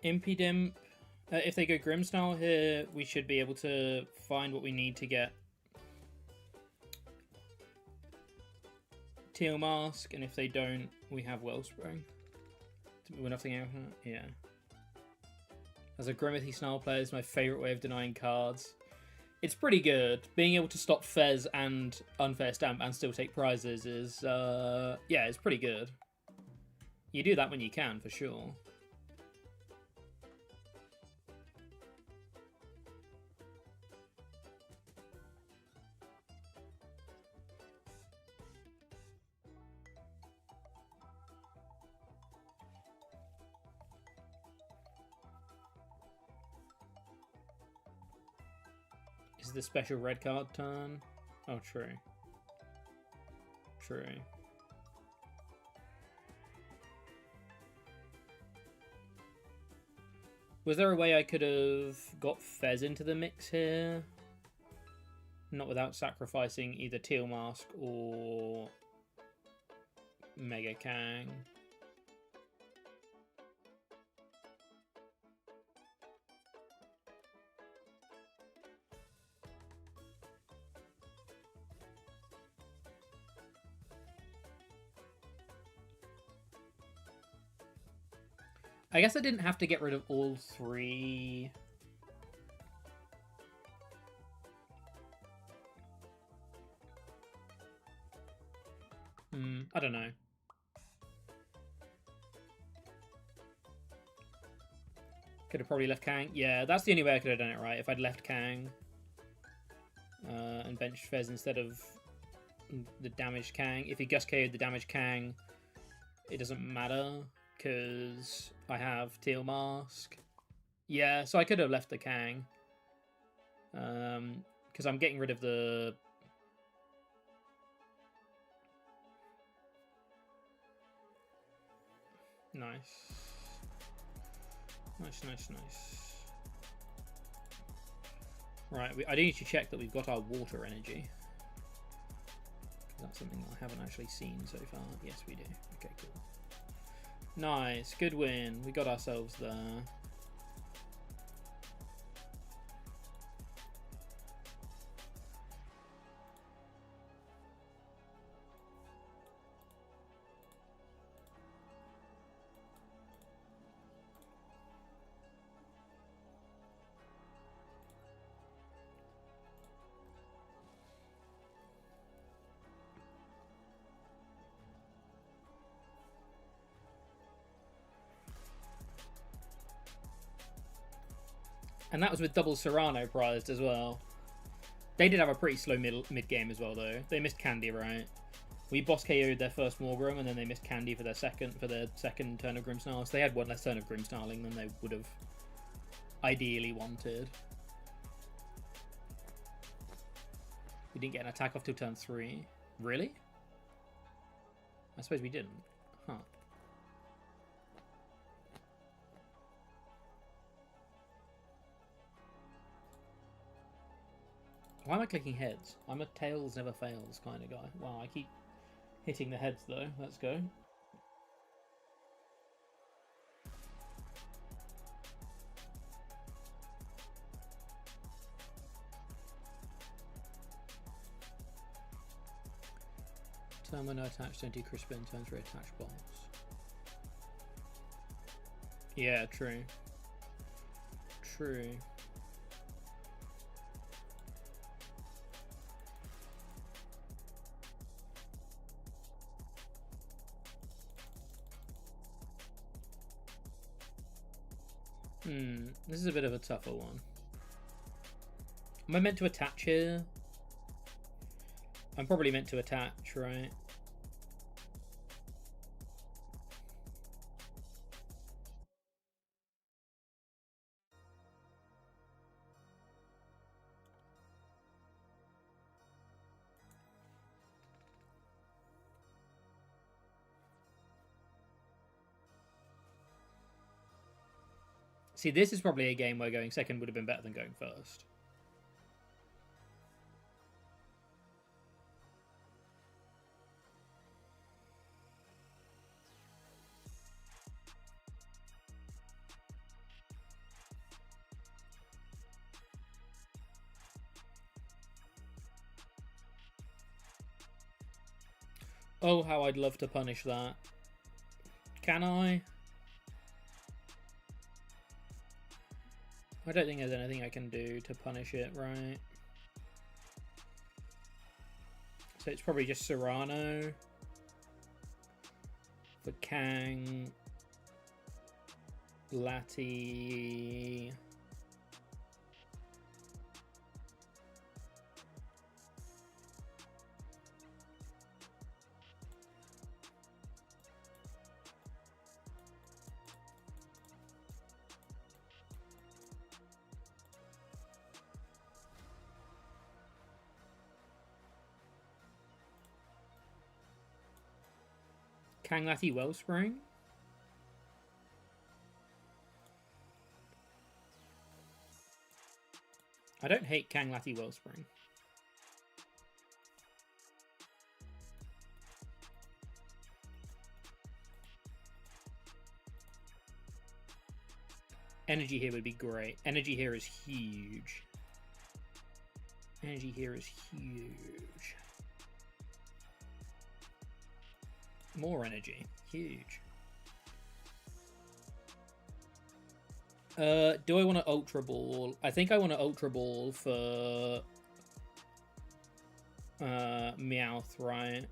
S1: Impidimp, if they go Grimmsnarl here, we should be able to find what we need to get Teal Mask, and if they don't, we have Wellspring. We're nothing out. Yeah. As a Grimothy Snarl player, is my favourite way of denying cards. It's pretty good. Being able to stop Fez and Unfair Stamp and still take prizes is, yeah, it's pretty good. You do that when you can, for sure. Is the special red card turn? Oh, true. True. Was there a way I could have got Fez into the mix here? Not without sacrificing either Teal Mask or Mega Kang. I guess I didn't have to get rid of all three. I don't know. Could have probably left Kang. Yeah, that's the only way I could have done it right. If I'd left Kang and benched Fez instead of the damaged Kang. If he Gust KO'd the damaged Kang, it doesn't matter because I have Teal Mask. Yeah, so I could have left the Kang. Because I'm getting rid of the... Nice. Nice. Right, I do need to check that we've got our water energy. That's something that I haven't actually seen so far. Yes, we do. Okay, cool. Nice, good win. We got ourselves there. And that was with double Serrano prized as well. They did have a pretty slow mid game as well, though. They missed Candy, right? We boss KO'd their first Morgrim, and then they missed Candy for their second turn of Grimmsnarl. So they had one less turn of Grimmsnarling than they would have ideally wanted. We didn't get an attack off till turn 3. Really? I suppose we didn't. Huh. Why am I clicking heads? I'm a tails never fails kind of guy. Wow, I keep hitting the heads though. Let's go. Turn when no attached, don't do crispin, turns reattach balls. Yeah, true. True. This is a bit of a tougher one. Am I meant to attach here? I'm probably meant to attach, right? See, this is probably a game where going second would have been better than going first. Oh, how I'd love to punish that. Can I? I don't think there's anything I can do to punish it, right? So it's probably just Serrano for Kang, Lati. Kangaskhan Wellspring. I don't hate Kangaskhan Wellspring. Energy here would be great. Energy here is huge. Energy here is huge. More energy. Huge. Do I want to Ultra Ball? I think I want to Ultra Ball for Meowth, right?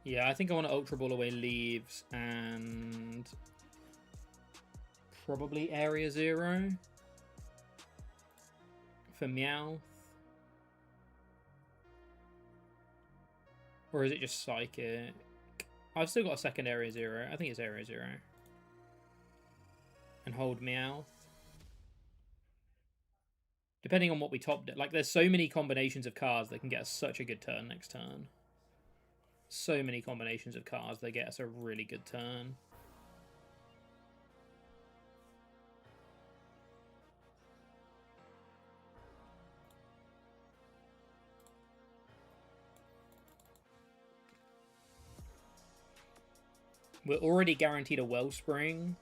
S1: Yeah, I think I want to Ultra Ball away Leaves and probably Area Zero for Meowth. Or is it just Psychic? I've still got a second Area Zero. I think it's Area Zero. And hold Meowth. Depending on what we top... Like, there's so many combinations of cards that can get us such a good turn next turn. So many combinations of cards that get us a really good turn. We're already guaranteed a Wellspring.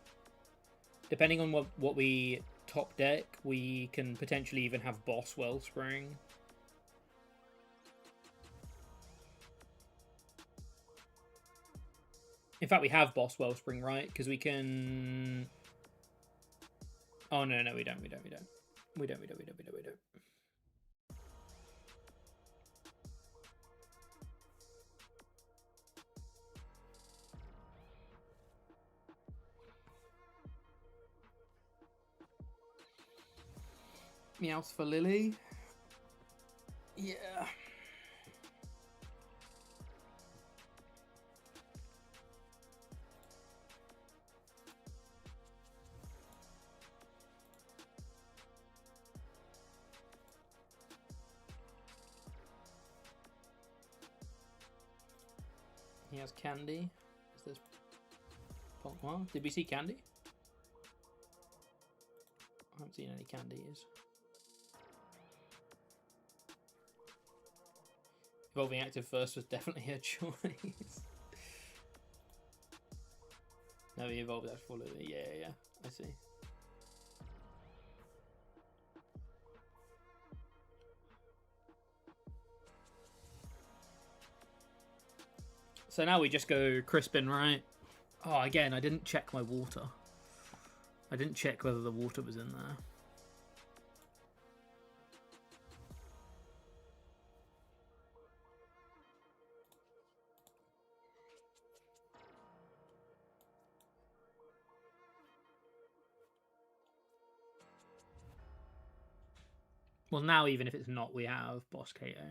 S1: Depending on what we top deck, we can potentially even have Boss Wellspring. In fact, we have Boss Wellspring, right? Because we can... Oh, no, we don't. We don't. Meowth for Lily. Yeah. He has Candy. Is this Pokemon? Did we see Candy? I haven't seen any Candies. Evolving active first was definitely a choice. No, he evolved after full. Yeah, I see. So now we just go Crispin, right? Oh, again, I didn't check my water. I didn't check whether the water was in there. Well, now even if it's not, we have Boss Kato.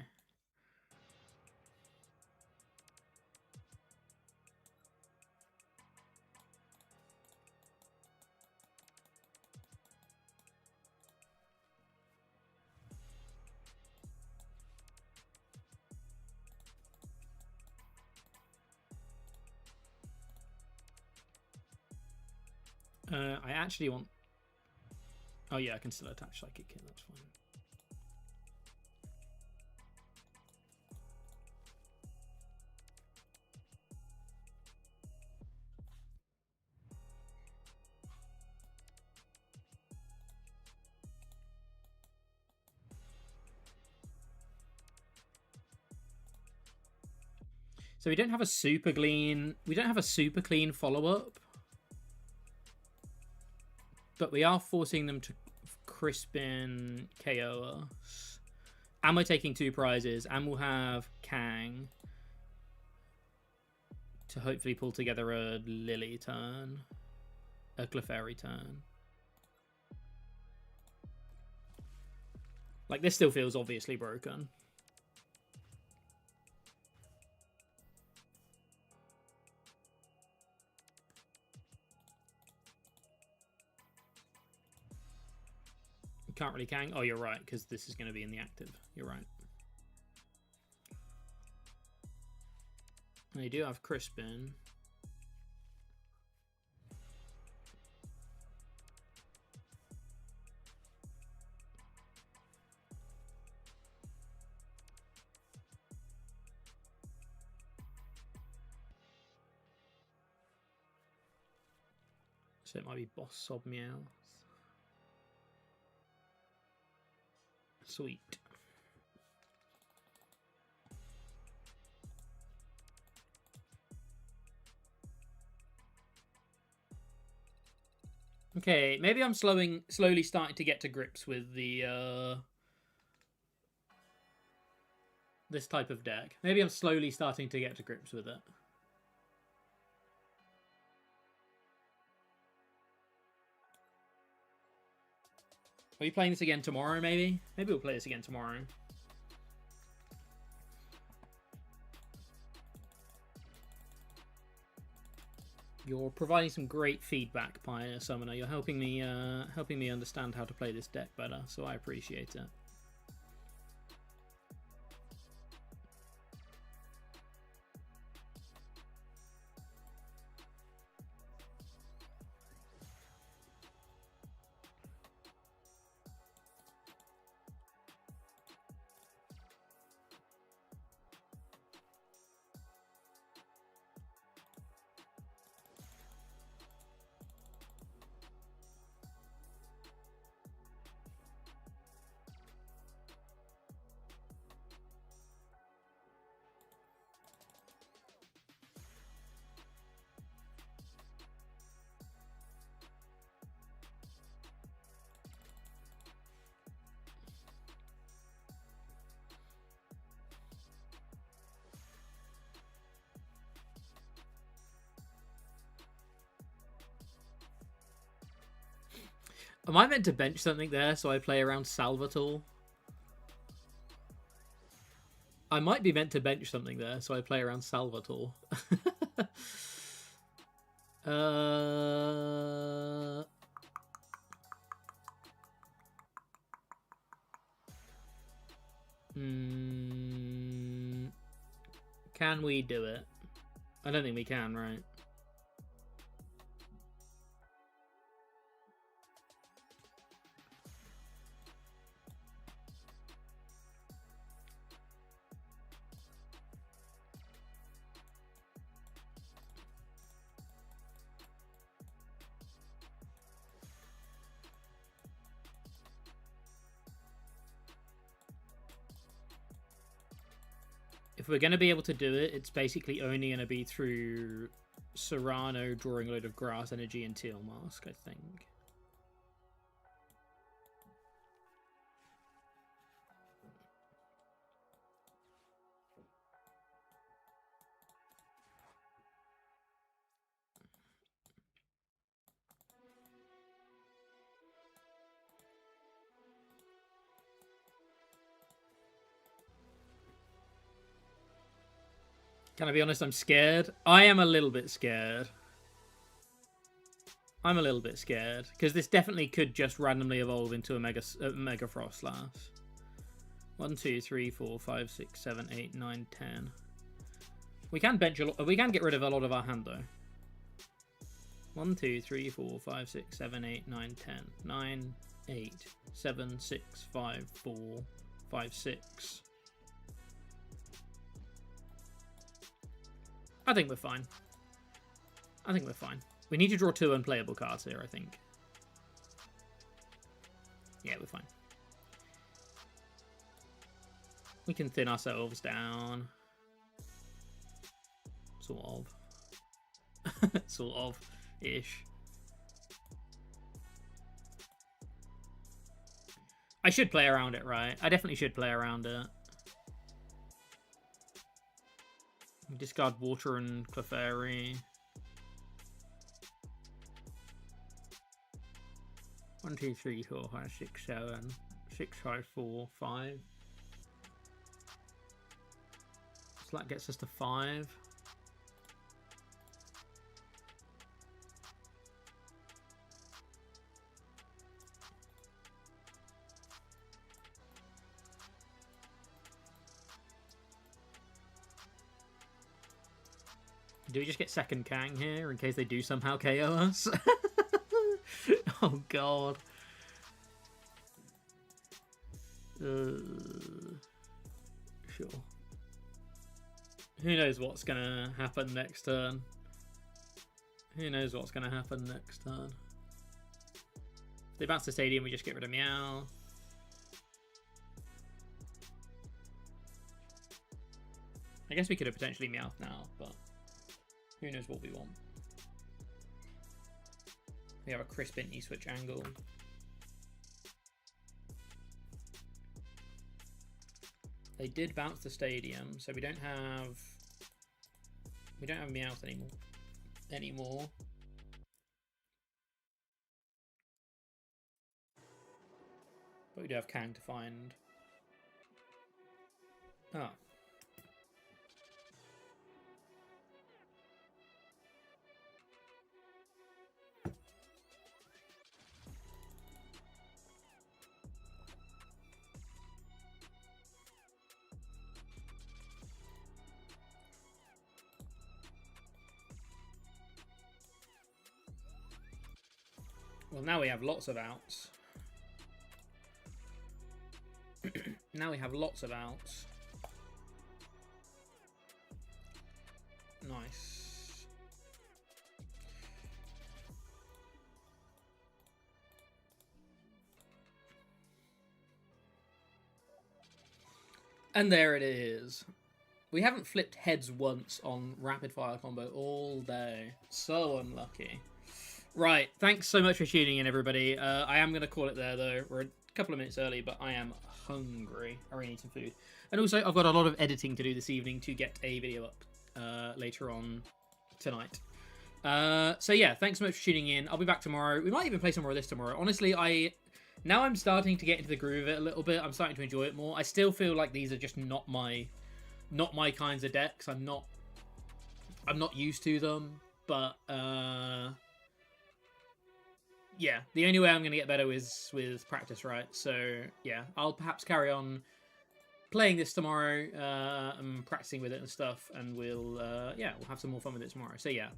S1: I actually want... Oh yeah, I can still attach Psychic Kit, that's fine. So we don't have a super clean... We don't have a super clean follow-up. But we are forcing them to Crispin KO us. And we're taking 2 prizes. And we'll have Kang to hopefully pull together a Lily turn. A Clefairy turn. Like, this still feels obviously broken. can't really Kang. Oh, you're right, because this is going to be in the active. You're right. They do have Crispin. So it might be Boss Sob Meowth. Sweet. Okay, maybe I'm slowly starting to get to grips with the this type of deck. Maybe I'm slowly starting to get to grips with it. Are you playing this again tomorrow, maybe? Maybe we'll play this again tomorrow. You're providing some great feedback, Pioneer Summoner. You're helping me understand how to play this deck better, so I appreciate it. Am I meant to bench something there so I play around Salvatore? I might be meant to bench something there so I play around Salvatore. Can we do it? I don't think we can, right? If we're going to be able to do it, it's basically only going to be through Serrano drawing a load of grass energy and Teal Mask, I think. Can I be honest? I'm scared. I am a little bit scared. I'm a little bit scared because this definitely could just randomly evolve into a Mega Frostlass. 1, 2, 3, 4, 5, 6, 7, 8, 9, 10. We can bench a lot. We can get rid of a lot of our hand though. 1, 2, 3, 4, 5, 6, 7, 8, 9, 10. 9, 8, 7, 6, 5, 4, 5, 6. I think we're fine. I think we're fine. We need to draw 2 unplayable cards here, I think. Yeah, we're fine. We can thin ourselves down. Sort of. Sort of-ish. I should play around it, right? I definitely should play around it. Discard Water and Clefairy. 1, 2, 3, 4, 5, 6, 7. 6, 5, 4, 5. So that gets us to 5. Do we just get second Kang here in case they do somehow KO us? Oh god. Sure. Who knows what's gonna happen next turn? Who knows what's gonna happen next turn? If they bounce the stadium, we just get rid of Meow. I guess we could have potentially Meowth now, but who knows what we want. We have a crisp in E-switch angle. They did bounce the stadium, so we don't have Meowth anymore. But we do have Kang to find. Oh. Well, now we have lots of outs. Now we have lots of outs. Nice. And there it is. We haven't flipped heads once on rapid fire combo all day. So unlucky. Right, thanks so much for tuning in, everybody. I am going to call it there, though. We're a couple of minutes early, but I am hungry. I really need some food. And also, I've got a lot of editing to do this evening to get a video up later on tonight. So yeah, thanks so much for tuning in. I'll be back tomorrow. We might even play some more of this tomorrow. Honestly, now I'm starting to get into the groove of it a little bit. I'm starting to enjoy it more. I still feel like these are just not my kinds of decks. I'm not used to them, but yeah, the only way I'm going to get better is with practice, right? So, yeah, I'll perhaps carry on playing this tomorrow and practicing with it and stuff, and we'll have some more fun with it tomorrow. So, yeah,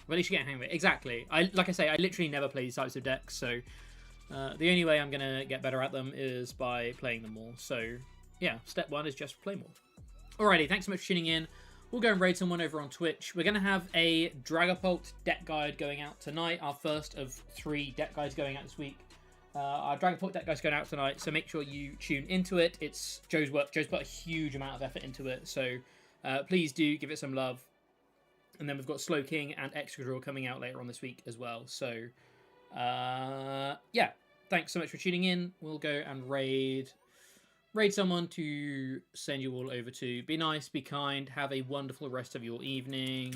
S1: well, at least you get a hang of it. Exactly. Like I say, I literally never play these types of decks, so the only way I'm going to get better at them is by playing them more. So, yeah, step one is just play more. Alrighty, thanks so much for tuning in. We'll go and raid someone over on Twitch. We're going to have a Dragapult deck guide going out tonight. Our first of 3 deck guides going out this week. Our Dragapult deck guide's going out tonight, so make sure you tune into it. It's Joe's work. Joe's put a huge amount of effort into it, so please do give it some love. And then we've got Slow King and Excadrill coming out later on this week as well. So, yeah, thanks so much for tuning in. We'll go and raid someone to send you all over to. Be nice, be kind, have a wonderful rest of your evening.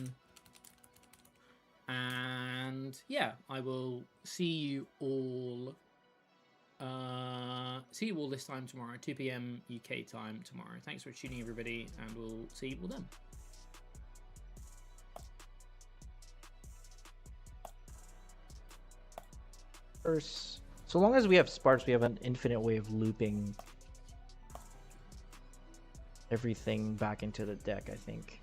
S1: And yeah, I will see you all this time tomorrow, 2 PM UK time tomorrow. Thanks for tuning, everybody, and we'll see you all then.
S2: First, so long as we have Sparks, we have an infinite way of looping everything back into the deck, I think.